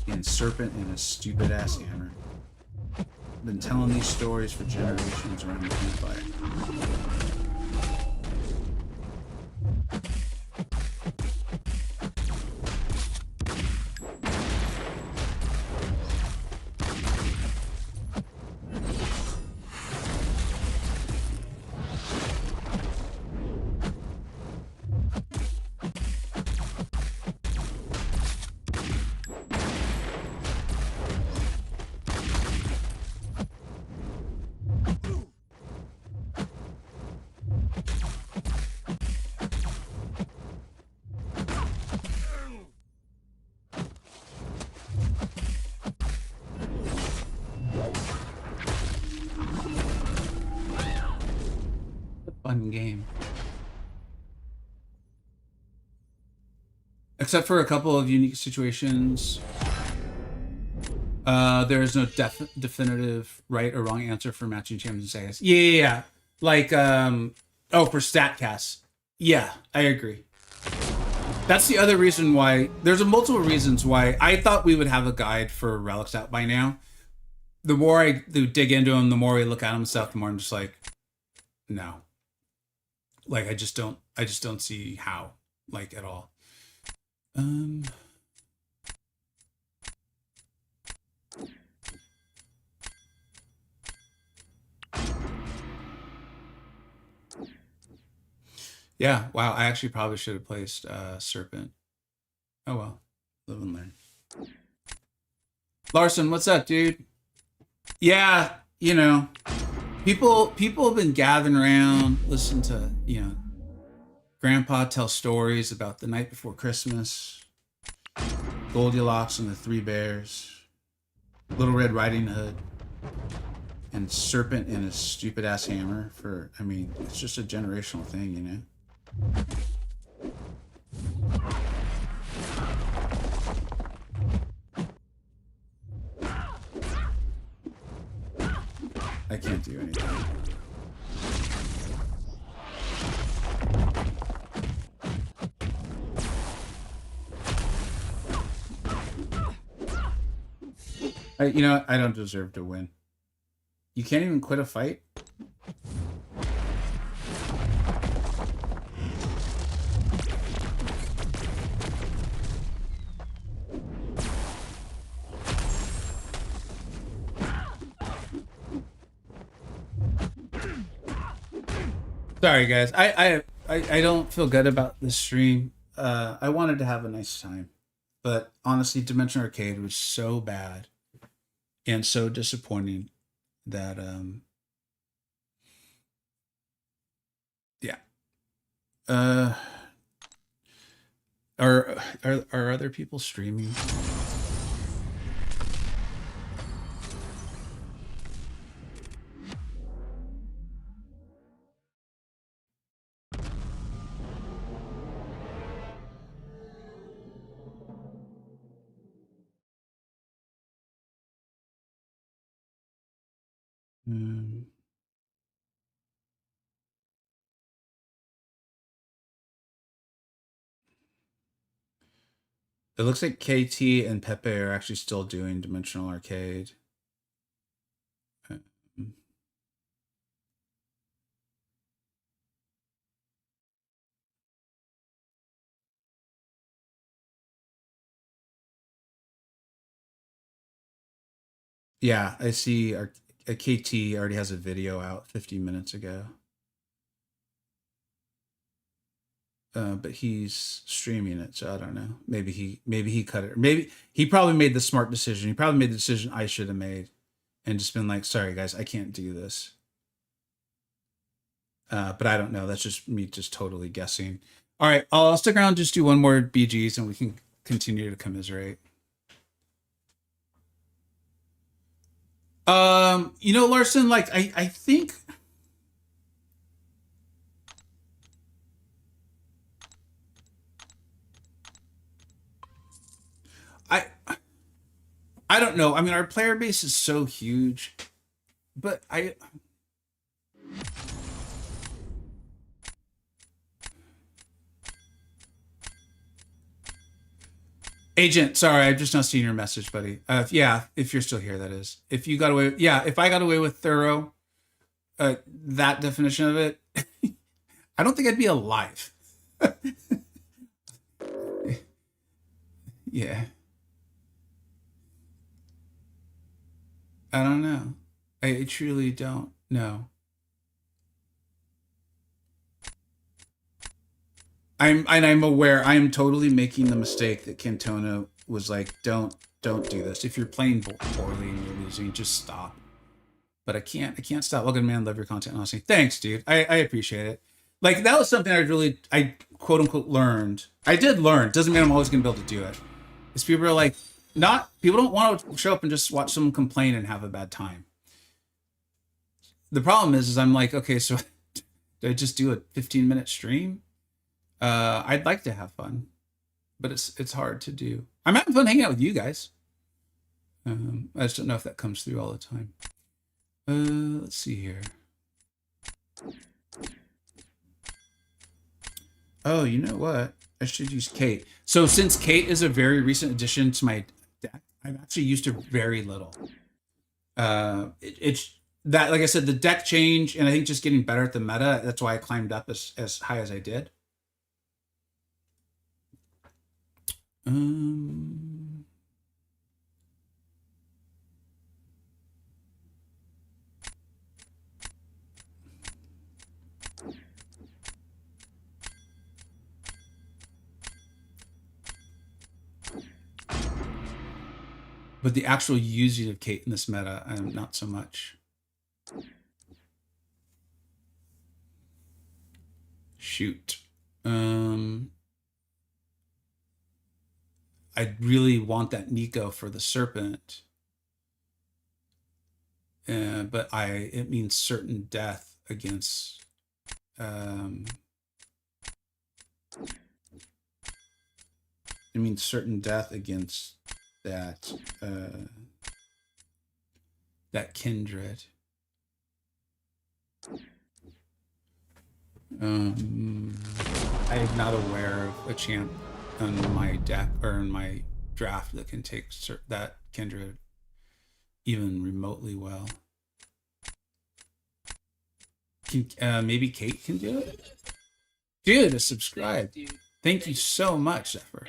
[SPEAKER 1] and serpent and a stupid ass hammer. Been telling these stories for generations around the campfire. Fun game. Except for a couple of unique situations, there is no definitive right or wrong answer for matching champions and sagas. Yeah. Like, for StatCast. Yeah, I agree. That's the other reason why, there's multiple reasons why I thought we would have a guide for relics out by now. The more I dig into them, the more I look at them and stuff, the more I'm just like, no. Like, I just don't see how, like, at all. Yeah, wow, I actually probably should have placed Serpent. Oh well, live and learn. Larson, what's up, dude? Yeah, you know, people have been gathering around, listen to, you know, Grandpa tell stories about the night before Christmas, Goldilocks and the Three Bears, Little Red Riding Hood, and Serpent and his stupid ass hammer. For, I mean, it's just a generational thing, you know. I can't do anything. You know what? I don't deserve to win. You can't even quit a fight? Sorry, guys. I don't feel good about this stream. I wanted to have a nice time, but honestly, Dimension Arcade was so bad and so disappointing that yeah. Uh, are other people streaming? Mm. It looks like KT and Pepe are actually still doing Dimensional Arcade. Yeah, I see our KT already has a video out 15 minutes ago. But he's streaming it, so I don't know. Maybe he cut it. Or maybe he probably made the smart decision. He probably made the decision I should have made, and just been like, "Sorry guys, I can't do this." But I don't know. That's just me, just totally guessing. All right, I'll stick around, just do one more BGs, and we can continue to commiserate. You know, Larson, like I think I I don't know. I mean, our player base is so huge, but Agent, sorry, I've just not seen your message, buddy. Yeah, if you're still here, that is. If you got away, yeah, if I got away with thorough, that definition of it, I don't think I'd be alive. Yeah, I don't know. I truly don't know. I'm aware. I am totally making the mistake that Cantona was like, don't do this. If you're playing poorly and you're losing, just stop. But I can't stop. Logan, man, love your content. Honestly, thanks, dude. I appreciate it. Like that was something I quote unquote learned. I did learn. Doesn't mean I'm always gonna be able to do it. Is people are like, not people don't want to show up and just watch someone complain and have a bad time. The problem is I'm like, okay, so do I just do a 15-minute stream? I'd like to have fun, but it's hard to do. I'm having fun hanging out with you guys. I just don't know if that comes through all the time. Let's see here. Oh, you know what? I should use Kate. So since Kate is a very recent addition to my deck, I've actually used her very little. It's that, like I said, the deck change, and I think just getting better at the meta. That's why I climbed up as high as I did. But the actual using of Kate in this meta, not so much. Shoot. I really want that Nico for the serpent. But it means certain death against it means certain death against that that kindred. I'm not aware of a champ on my deck or in my draft that can take that kindred even remotely well. Maybe Kate can do it. Dude, subscribe. Thank you so much, Zephyr.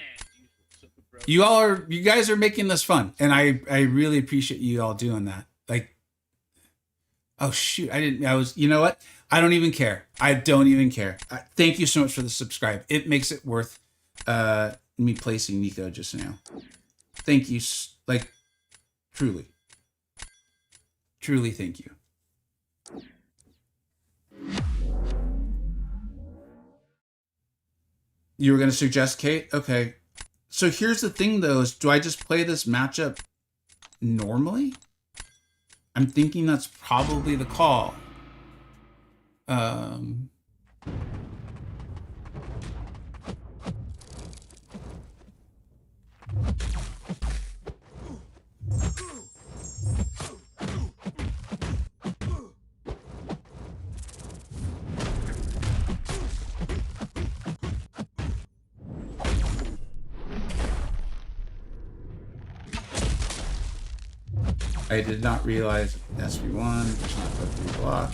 [SPEAKER 1] You guys are making this fun, and I really appreciate you all doing that. Like, Oh shoot, you know what? I don't even care. I don't even care. Thank you so much for the subscribe. It makes it worth me placing Nico just now. Thank you, like, truly. Truly thank you. You were going to suggest Kate? Okay. So here's the thing, though, is do I just play this matchup normally? I'm thinking that's probably the call. I did not realize SB1 does not go through block.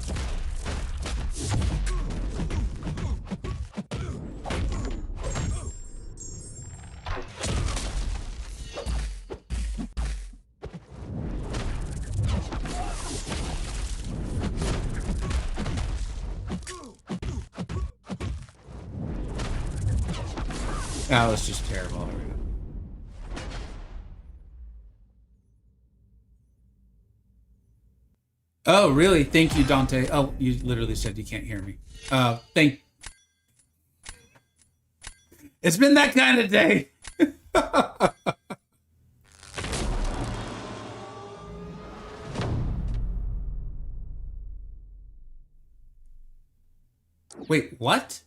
[SPEAKER 1] That was just terrible. Oh, really? Thank you, Dante. Oh, you literally said you can't hear me. It's been that kind of day. Wait, what?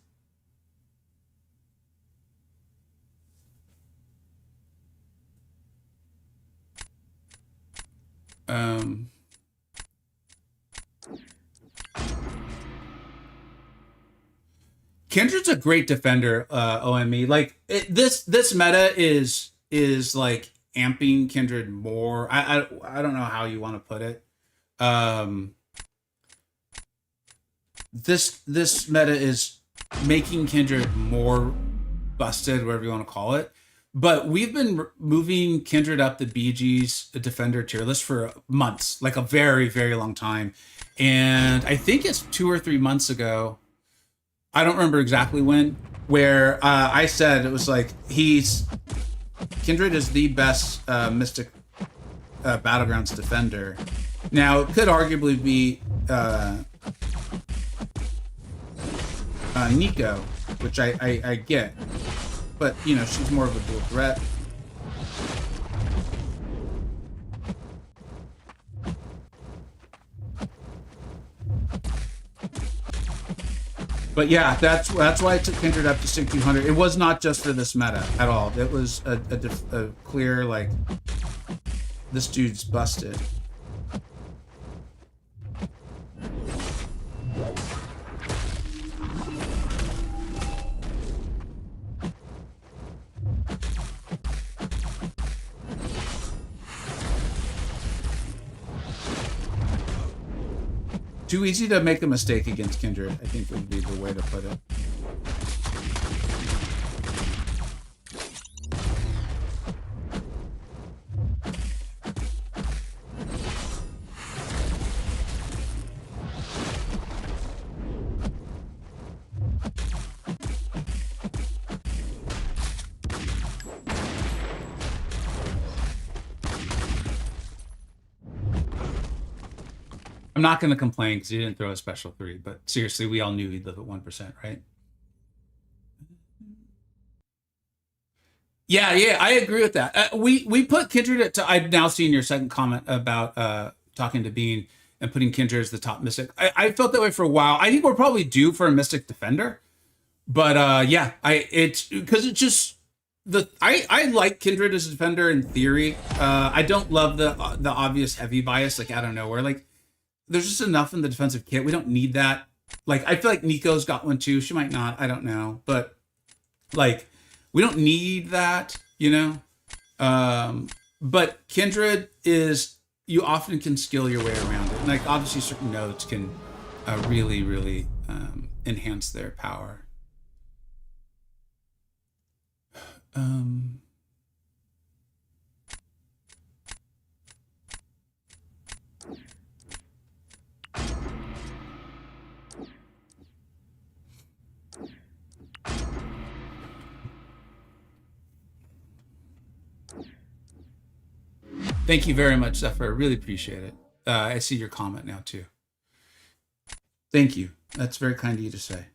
[SPEAKER 1] Kindred's a great defender, OME. Like this meta is like amping Kindred more. I don't know how you want to put it. This meta is making Kindred more busted, whatever you want to call it. But we've been moving Kindred up the BG's defender tier list for months, like a very, very long time. And I think it's 2 or 3 months ago, I don't remember exactly when, where I said it was like Kindred is the best Mystic Battlegrounds defender. Now it could arguably be Nico, which I get, but you know she's more of a dual threat. But yeah, that's why I took Kindred up to 1600. It was not just for this meta at all. It was a clear, like, this dude's busted. Too easy to make a mistake against Kindred, I think would be the way to put it. I'm not going to complain because he didn't throw a special 3, but seriously, we all knew he'd live at 1%, right? Yeah, I agree with that. We put Kindred at. I've now seen your second comment about talking to Bean and putting Kindred as the top Mystic. I felt that way for a while. I think we're probably due for a Mystic Defender, but yeah, it's because it's just I like Kindred as a defender in theory. I don't love the obvious heavy bias like out of nowhere. Like there's just enough in the defensive kit. We don't need that. Like I feel like Nico's got one too. She might not. I don't know, but like. We don't need that, you know? But Kindred is, you often can skill your way around it. And like, obviously certain nodes can really, really enhance their power. Thank you very much, Zephyr. I really appreciate it. I see your comment now too. Thank you. That's very kind of you to say.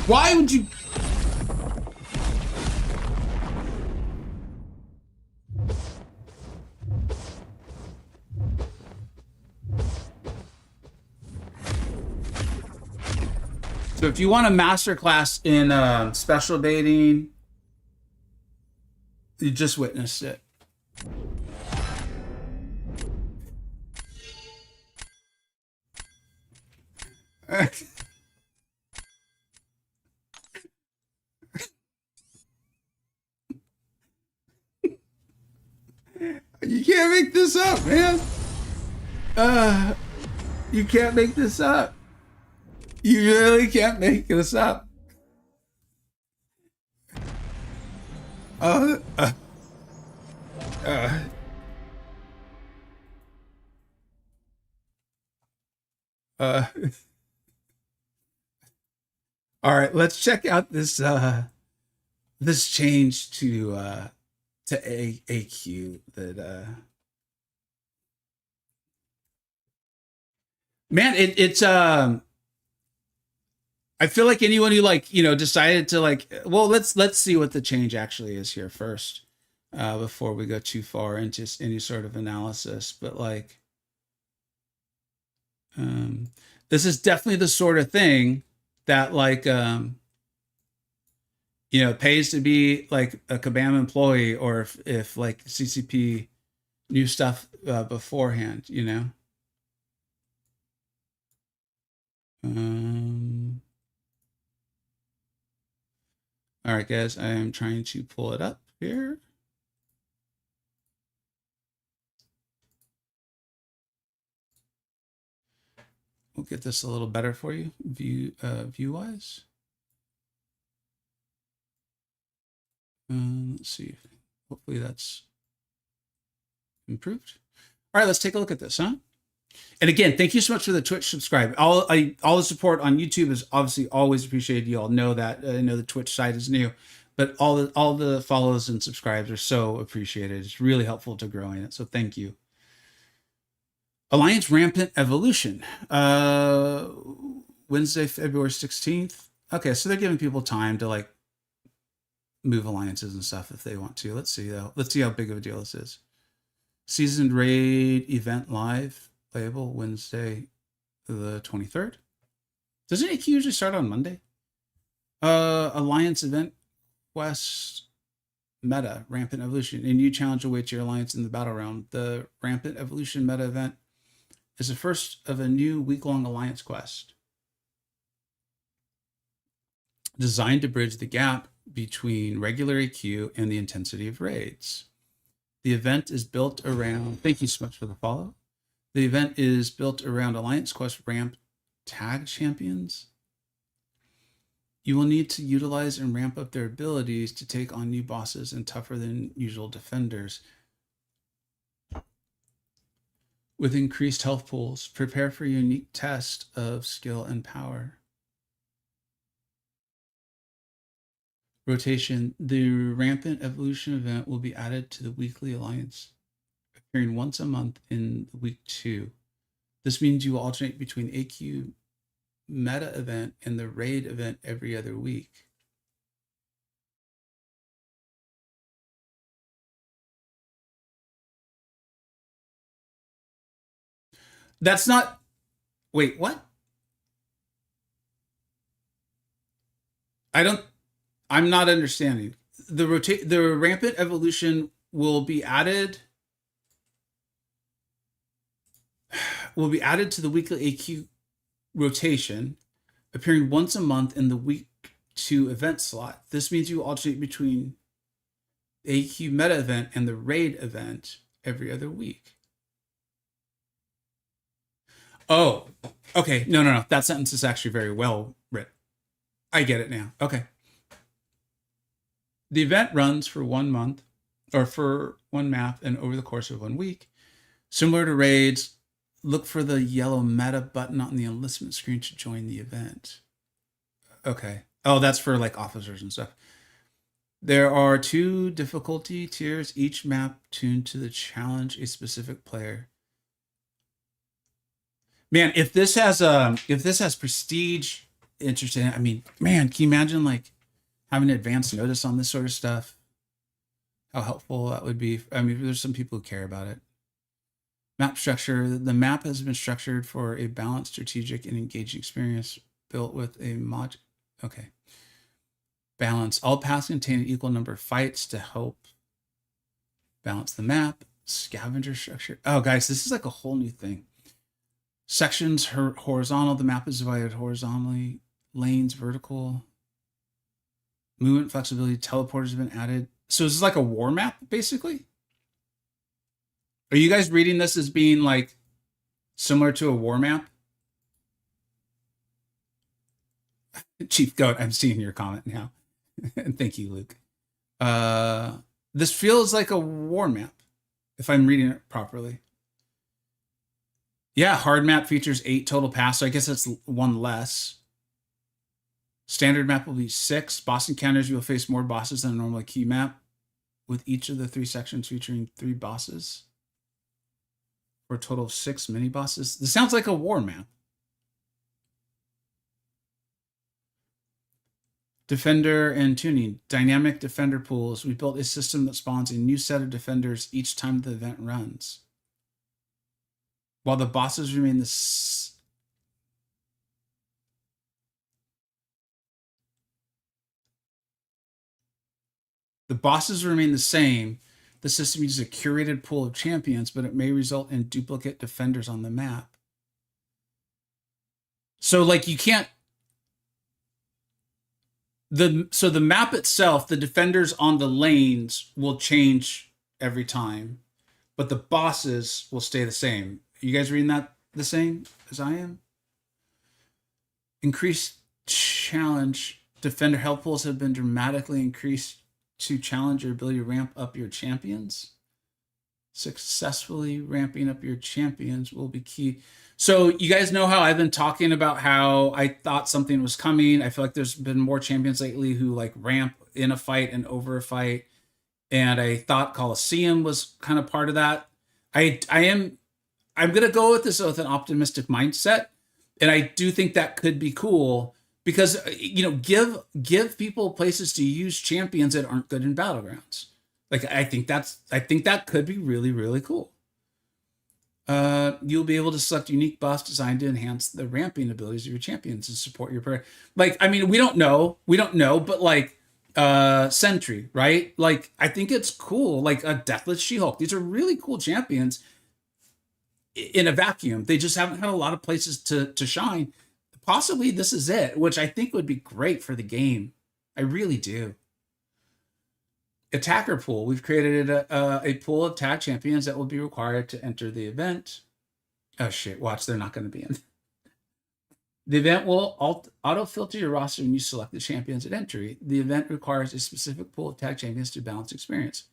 [SPEAKER 1] Why would you? So if you want a masterclass in special dating, you just witnessed it. You can't make this up, man. You can't make this up. You really can't make this up. All right, let's check out this this change to AQ that man, it's I feel like anyone who like, you know, decided to like, well, let's see what the change actually is here first, before we go too far into any sort of analysis. But like, this is definitely the sort of thing that like, you know, pays to be like a Kabam employee, or if like CCP knew stuff beforehand, you know. All right, guys, I am trying to pull it up here. We'll get this a little better for you, view-wise. Let's see. Hopefully that's improved. All right, let's take a look at this, huh? And again, thank you so much for the Twitch subscribe. All the support on YouTube is obviously always appreciated. You all know that. I know the Twitch site is new, but all the follows and subscribes are so appreciated. It's really helpful to growing it. So thank you. Alliance Rampant Evolution. Wednesday, February 16th. Okay, so they're giving people time to like move alliances and stuff if they want to. Let's see though. Let's see how big of a deal this is. Seasoned Raid Event Live playable Wednesday the 23rd. Doesn't it usually start on Monday? Alliance Event Quest Meta Rampant Evolution. A new challenge awaits your alliance in the battle realm. The Rampant Evolution Meta event is the first of a new week-long alliance quest designed to bridge the gap between regular AQ and the intensity of raids. The event is built around, thank you so much for the follow. The event is built around Alliance Quest ramp tag champions. You will need to utilize and ramp up their abilities to take on new bosses and tougher than usual defenders. With increased health pools, prepare for a unique test of skill and power. Rotation. The Rampant Evolution event will be added to the weekly Alliance, appearing once a month in week 2. This means you will alternate between AQ meta event and the raid event every other week. That's not, wait, what? I'm not understanding. The Rampant Evolution will be added to the weekly AQ rotation, appearing once a month in the week 2 event slot. This means you alternate between the AQ meta event and the raid event every other week. Oh, okay. No. That sentence is actually very well written. I get it now. Okay. The event runs for 1 month or for one map and over the course of 1 week. Similar to raids, look for the yellow meta button on the enlistment screen to join the event. Okay. Oh, that's for like officers and stuff. There are 2 difficulty tiers, each map tuned to the challenge a specific player. Man, if this has prestige, interesting. I mean, man, can you imagine like having advance notice on this sort of stuff? How helpful that would be. I mean, there's some people who care about it. Map structure. The map has been structured for a balanced, strategic, and engaging experience built with a mod. Okay. Balance. All paths contain an equal number of fights to help balance the map. Scavenger structure. Oh, guys, this is like a whole new thing. Sections horizontal. The map is divided horizontally. Lanes vertical. Movement flexibility. Teleporters have been added. So this is like a war map, basically? Are you guys reading this as being like similar to a war map? Chief Goat, I'm seeing your comment now. Thank you, Luke. This feels like a war map, if I'm reading it properly. Yeah, hard map features 8 total paths, so I guess that's 1 less. Standard map will be 6. Boss encounters, you will face more bosses than a normal key map, with each of the 3 sections featuring 3 bosses, for a total of 6 mini bosses. This sounds like a war map. Defender and tuning. Dynamic defender pools. We built a system that spawns a new set of defenders each time the event runs, while the bosses remain the same. The system uses a curated pool of champions, but it may result in duplicate defenders on the map. So like you can't, so the map itself, the defenders on the lanes will change every time, but the bosses will stay the same. Are you guys reading that the same as I am? Increased challenge. Defender health pools have been dramatically increased to challenge your ability to ramp up your champions. Successfully ramping up your champions will be key. So you guys know how I've been talking about how I thought something was coming. I feel like there's been more champions lately who like ramp in a fight and over a fight. And I thought Colosseum was kind of part of that. I'm going to go with this with an optimistic mindset. And I do think that could be cool because, you know, give people places to use champions that aren't good in battlegrounds. Like, I think that could be really, really cool. You'll be able to select unique buffs designed to enhance the ramping abilities of your champions and support your prayer. Like, I mean, we don't know, but like, Sentry, right? Like, I think it's cool. Like a Deathless She-Hulk. These are really cool champions in a vacuum. They just haven't had a lot of places to shine. Possibly this is it, which I think would be great for the game. I really do. Attacker pool. We've created a pool of tag champions that will be required to enter the event. Oh shit! Watch, they're not going to be in. The event will auto-filter your roster when you select the champions at entry. The event requires a specific pool of tag champions to balance experience.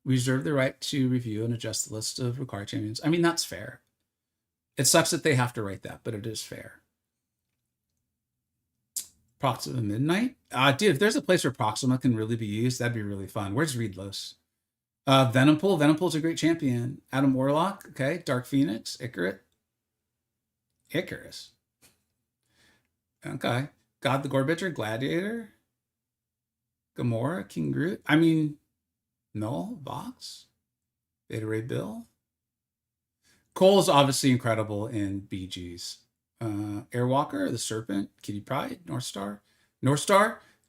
[SPEAKER 1] We reserve the right to review and adjust the list of required champions. I mean, that's fair. It sucks that they have to write that, but it is fair. Proxima Midnight? Dude, if there's a place where Proxima can really be used, that'd be really fun. Where's Reedlos? Venompool. Venompool's a great champion. Adam Warlock. Okay. Dark Phoenix. Icarus. Okay. God the Gorbitcher. Gladiator. Gamora. King Groot. I mean, Null. Vox. Beta Ray Bill. Cole's obviously incredible in BGs. Airwalker, the Serpent, Kitty Pryde, North Star.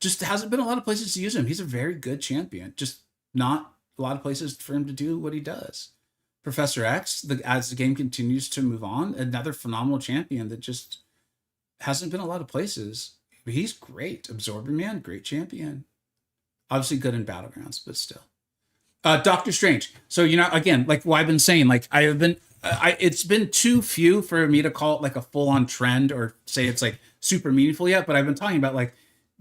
[SPEAKER 1] Just hasn't been a lot of places to use him. He's a very good champion. Just not a lot of places for him to do what he does. Professor X, as the game continues to move on, another phenomenal champion that just hasn't been a lot of places. But he's great. Absorbing Man, great champion. Obviously good in Battlegrounds, but still. Doctor Strange. So, again, like what I've been saying, like it's been too few for me to call it like a full-on trend or say it's like super meaningful yet, but I've been talking about like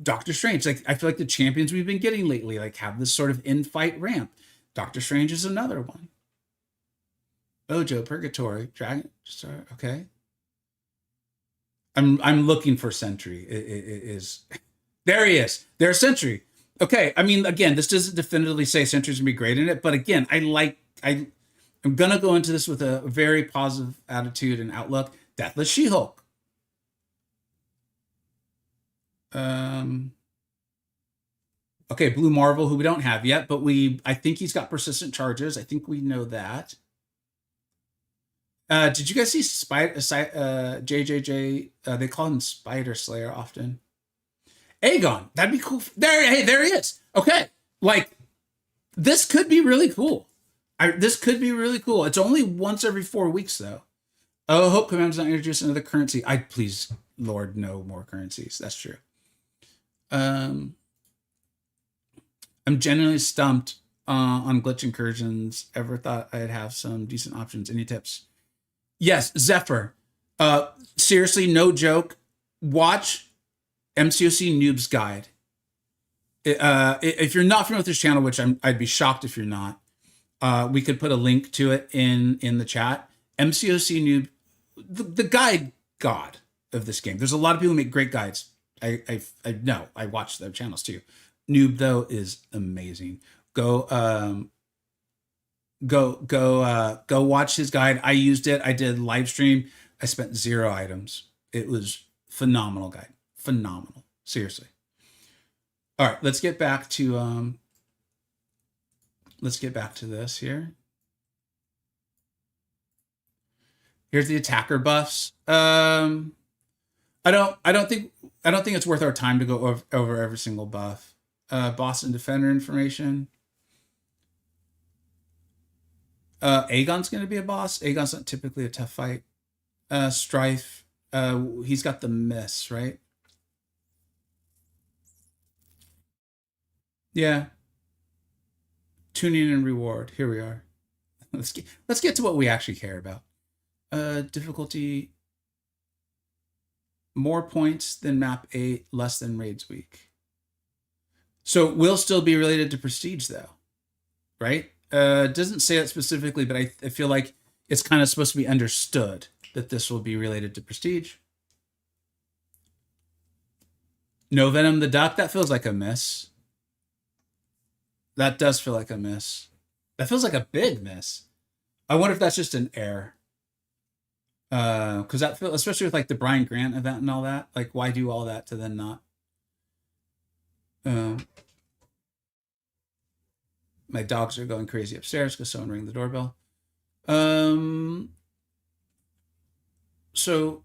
[SPEAKER 1] Doctor Strange. Like I feel like the champions we've been getting lately like have this sort of in-fight ramp. Doctor Strange is another one. Ojo, Purgatory, Dragon Star, okay. I'm looking for Sentry. It is there he is. There's Sentry. Okay, I mean, again, this doesn't definitively say Sentry's gonna be great in it, but again, I'm gonna go into this with a very positive attitude and outlook. Deathless She-Hulk. Okay, Blue Marvel, who we don't have yet, but I think he's got persistent charges. I think we know that. Did you guys see JJJ? They call him Spider Slayer often. Aegon, that'd be cool. Hey, there he is. Okay, like this could be really cool. This could be really cool. It's only once every 4 weeks, though. Oh, I hope Command's not introduced another currency. Please, Lord, no more currencies. That's true. I'm genuinely stumped on glitch incursions. Ever thought I'd have some decent options? Any tips? Yes, Zephyr. Seriously, no joke. Watch MCoC Noob's Guide. If you're not familiar with this channel, which I'd be shocked if you're not, we could put a link to it in the chat. MCoC Noob, the guide god of this game. There's a lot of people who make great guides. I know. I watch their channels too. Noob though is amazing. Go watch his guide. I used it. I did live stream. I spent 0 items. It was phenomenal guide. Phenomenal. Seriously. All right, let's get back to this here. Here's the attacker buffs. I don't think it's worth our time to go over every single buff. Boss and defender information. Aegon's going to be a boss. Aegon's not typically a tough fight. Strife. He's got the miss, right? Yeah. Tuning and reward. Here we are. Let's get to what we actually care about. Difficulty. More points than map 8, less than raids week. So will still be related to prestige though, right? It doesn't say that specifically, but I feel like it's kind of supposed to be understood that this will be related to prestige. No Venom the Duck, that feels like a miss. That does feel like a miss. That feels like a big miss. I wonder if that's just an error. Because that feels, especially with like the Brian Grant event and all that, like why do all that to then not? My dogs are going crazy upstairs because someone rang the doorbell. So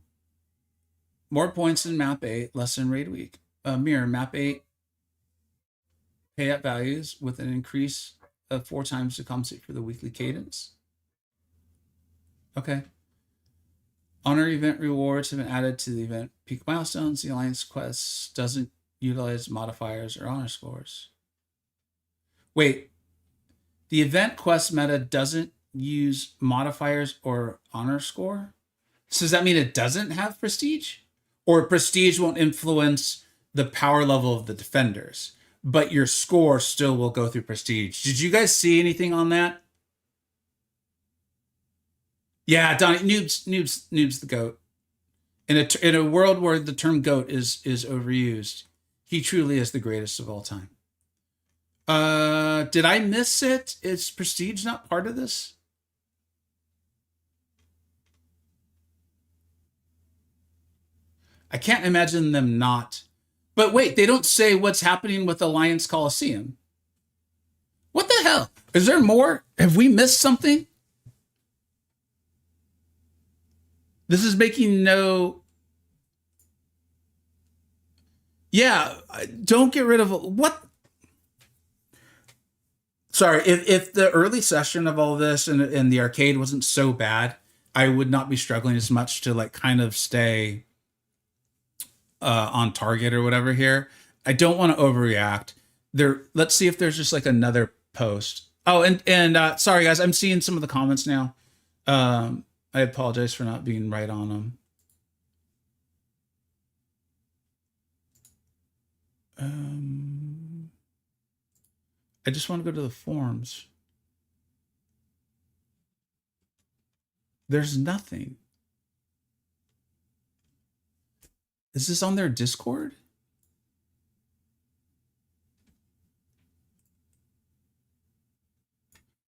[SPEAKER 1] more points than map 8, less than raid week. Mirror map 8 payout values with an increase of 4 times to compensate for the weekly cadence. Okay. Honor event rewards have been added to the event peak milestones. The Alliance quest doesn't utilize modifiers or honor scores. Wait, the event quest meta doesn't use modifiers or honor score? So does that mean it doesn't have prestige? Or prestige won't influence the power level of the defenders, but your score still will go through prestige. Did you guys see anything on that? Yeah, Donnie, noob's the goat. In a world where the term goat is overused, he truly is the greatest of all time. Did I miss it? Is prestige not part of this? I can't imagine them not. But wait, they don't say what's happening with Alliance Coliseum. What the hell? Is there more? Have we missed something? This is making no. Yeah, don't get rid of what. Sorry, if the early session of all this and the arcade wasn't so bad, I would not be struggling as much to like kind of stay on target or whatever here. I don't want to overreact. Let's see if there's just like another post. Oh, and sorry guys, I'm seeing some of the comments now. I apologize for not being right on them. I just want to go to the forums. There's nothing. Is this on their Discord?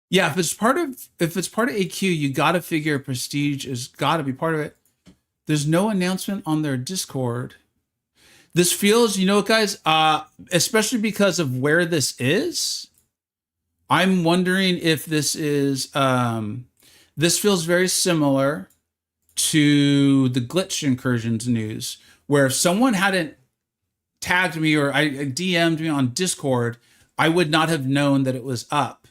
[SPEAKER 1] Yeah, if it's part of AQ, you got to figure prestige has got to be part of it. There's no announcement on their Discord. This feels, you know, guys, especially because of where this is, I'm wondering if this is this feels very similar to the glitch incursions news, where if someone hadn't tagged me or I DM'd me on Discord, I would not have known that it was up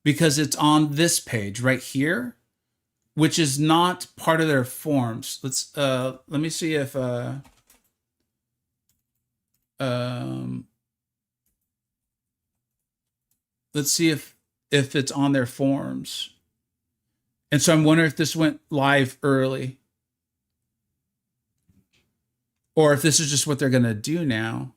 [SPEAKER 1] because it's on this page right here, which is not part of their forms. Let me see if let's see if it's on their forms. And so I'm wondering if this went live early or if this is just what they're going to do now.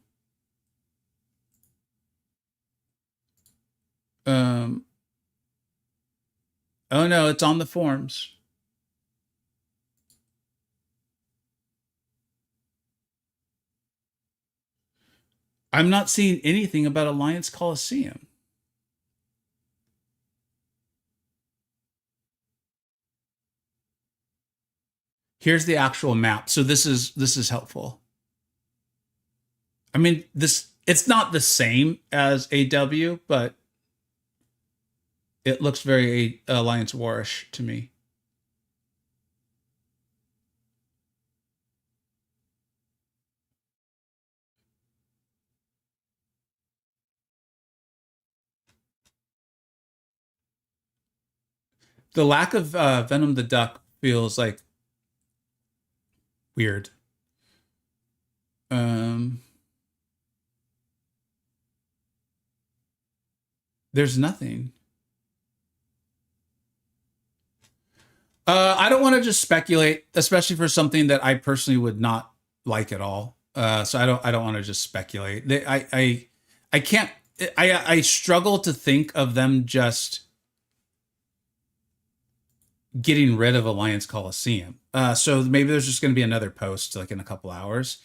[SPEAKER 1] Oh no, it's on the forms. I'm not seeing anything about Alliance Coliseum. Here's the actual map. So this is helpful. I mean, it's not the same as AW, but it looks very Alliance Warish to me. The lack of Venom the Duck feels like weird. There's nothing. I don't want to just speculate, especially for something that I personally would not like at all. So I don't want to just speculate. I can't. I struggle to think of them just getting rid of Alliance Coliseum. So maybe there's just going to be another post like in a couple hours.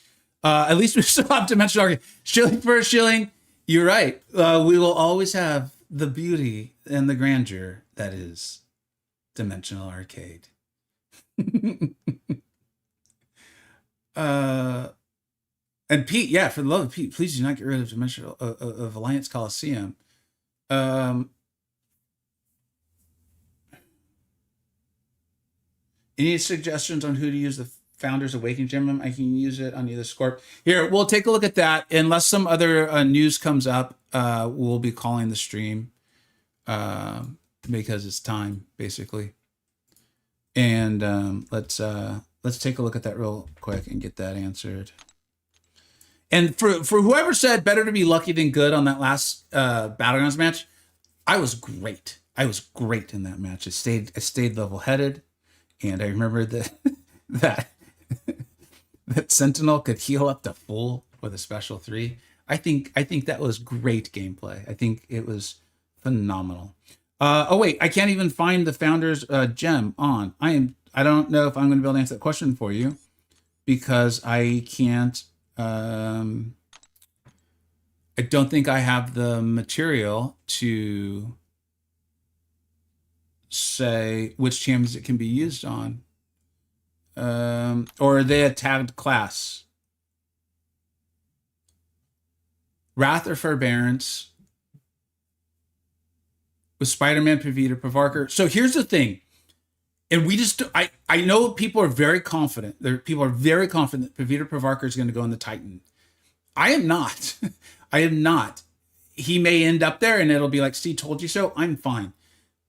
[SPEAKER 1] At least we still have Dimensional Arcade. Shilling for a shilling, you're right. We will always have the beauty and the grandeur that is Dimensional Arcade. And Pete, yeah, for the love of Pete, please do not get rid of Dimensional of Alliance Coliseum. Any suggestions on who to use the Founders Awakening Gem? I can use it on either Scorp. Here, we'll take a look at that. Unless some other news comes up, we'll be calling the stream because it's time, basically. And let's take a look at that real quick and get that answered. And for whoever said better to be lucky than good on that last Battlegrounds match, I was great. I was great in that match. I stayed level headed, and I remember that that that Sentinel could heal up to full with a special 3. I think that was great gameplay. I think it was phenomenal. Oh wait, I can't even find the founder's gem on. I don't know if I'm going to be able to answer that question for you because I can't. I don't think I have the material to say which champions it can be used on. Or are they a tagged class? Wrath or Forbearance with Spider-Man, Pavita, Pavarkar. So here's the thing. And I know people are very confident. People are very confident that Pavita Pavarkar is going to go in the Titan. I am not. I am not. He may end up there and it'll be like, Steve told you so. I'm fine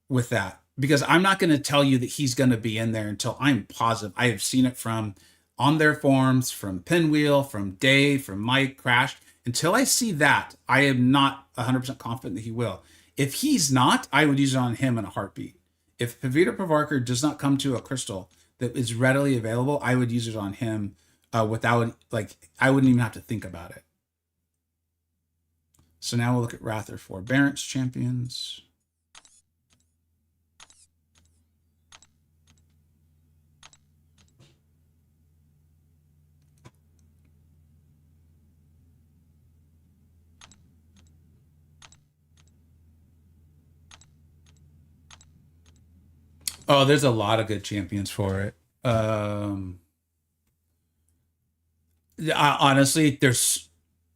[SPEAKER 1] with that because I'm not going to tell you that he's going to be in there until I'm positive. I have seen it from on their forums, from Pinwheel, from Dave, from Mike, Crash. Until I see that, I am not 100% confident that he will. If he's not, I would use it on him in a heartbeat. If Pavita Pavarkar does not come to a crystal that is readily available, I would use it on him without, like, I wouldn't even have to think about it. So now we'll look at Wrath or Forbearance champions. Oh, there's a lot of good champions for it. Honestly,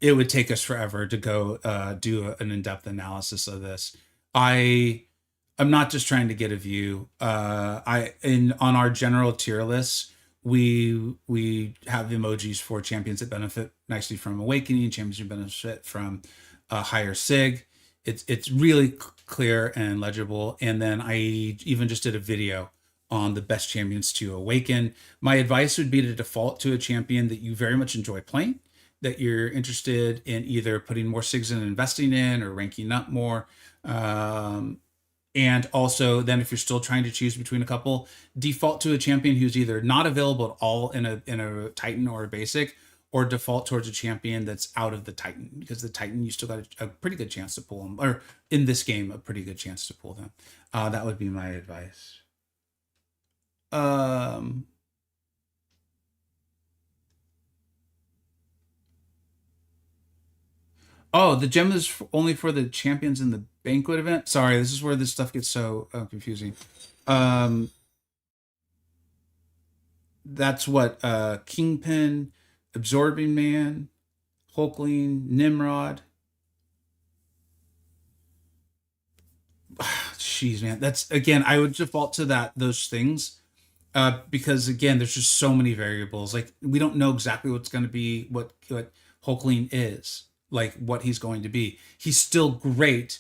[SPEAKER 1] it would take us forever to go do an in-depth analysis of this. I'm not just trying to get a view. On our general tier list, we have emojis for champions that benefit nicely from Awakening, champions who benefit from higher sig. It's really clear and legible. And then I even just did a video on the best champions to awaken. My advice would be to default to a champion that you very much enjoy playing, that you're interested in either putting more SIGs and investing in or ranking up more. And also then if you're still trying to choose between a couple, default to a champion who's either not available at all in a Titan or a basic, or default towards a champion that's out of the Titan, because the Titan, you still got a pretty good chance to pull them, or in this game, a pretty good chance to pull them. That would be my advice. Oh, the gem is only for the champions in the banquet event. Sorry, this is where this stuff gets so confusing. Um, that's what Kingpin, Absorbing Man, Hulkling, Nimrod. Jeez, man, that's again. I would default to those things because again, there's just so many variables. Like we don't know exactly what's going to be what Hulkling is, like what he's going to be. He's still great,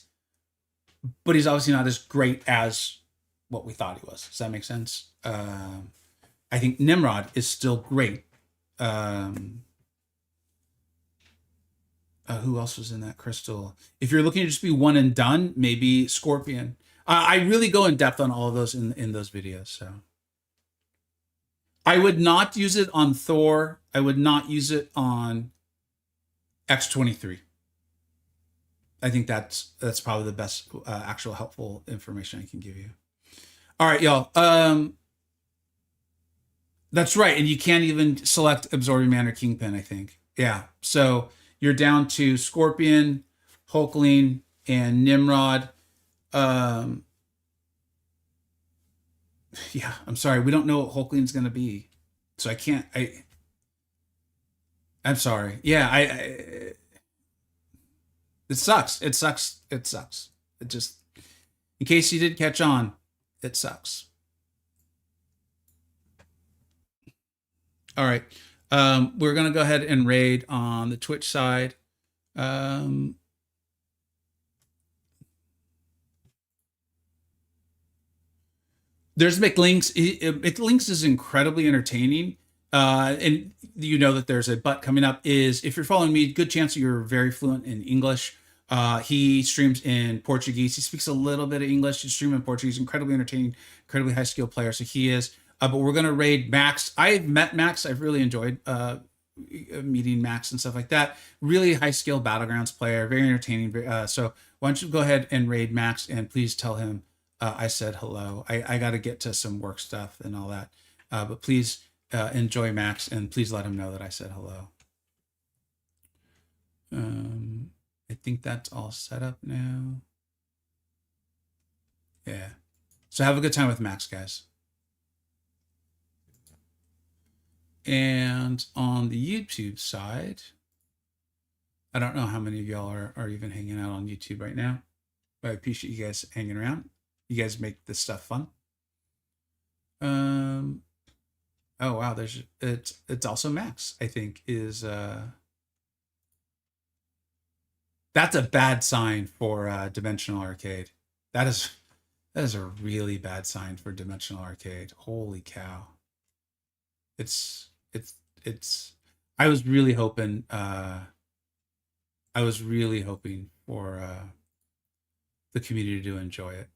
[SPEAKER 1] but he's obviously not as great as what we thought he was. Does that make sense? I think Nimrod is still great. Who else was in that crystal? If you're looking to just be one and done, maybe Scorpion. I really go in depth on all of those in those videos. So I would not use it on Thor. I would not use it on X-23. I think that's probably the best actual helpful information I can give you. All right, y'all. That's right, and you can't even select Absorbing Man or Kingpin, I think. Yeah, so you're down to Scorpion, Hulkling, and Nimrod. Yeah, I'm sorry, we don't know what Hulkling's going to be, so I can't. I'm sorry. Yeah, it sucks. It sucks. It sucks. It just, in case you did catch on, it sucks. All right. We're going to go ahead and raid on the Twitch side. There's McLinks. McLinks is incredibly entertaining. And you know that there's a but coming up, is if you're following me, good chance you're very fluent in English. He streams in Portuguese. He speaks a little bit of English. He streams in Portuguese. Incredibly entertaining, incredibly high skill player. So he is. But we're gonna raid Max. I've met Max. I've really enjoyed meeting Max and stuff like that. Really high skill Battlegrounds player. Very entertaining. So why don't you go ahead and raid Max, and please tell him I said hello. I got to get to some work stuff and all that. But please enjoy Max, and please let him know that I said hello. I think that's all set up now. Yeah. So have a good time with Max, guys. And on the YouTube side, I don't know how many of y'all are even hanging out on YouTube right now, but I appreciate you guys hanging around. You guys make this stuff fun. Oh wow, it's also Max, I think, is that's a bad sign for Dimensional Arcade. That is a really bad sign for Dimensional Arcade. Holy cow. It's I was really hoping for the community to enjoy it,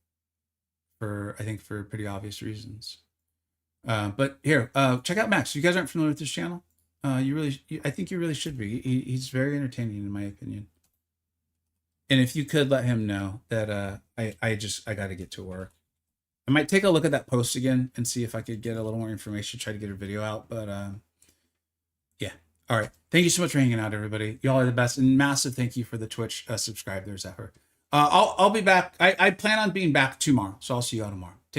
[SPEAKER 1] I think for pretty obvious reasons. But here, check out Max. If you guys aren't familiar with this channel, I think you really should be. He's very entertaining in my opinion. And if you could let him know that I got to get to work. I might take a look at that post again and see if I could get a little more information, try to get a video out. But yeah. All right. Thank you so much for hanging out, everybody. Y'all are the best. And massive thank you for the Twitch subscribers effort. I'll be back. I plan on being back tomorrow. So I'll see you all tomorrow.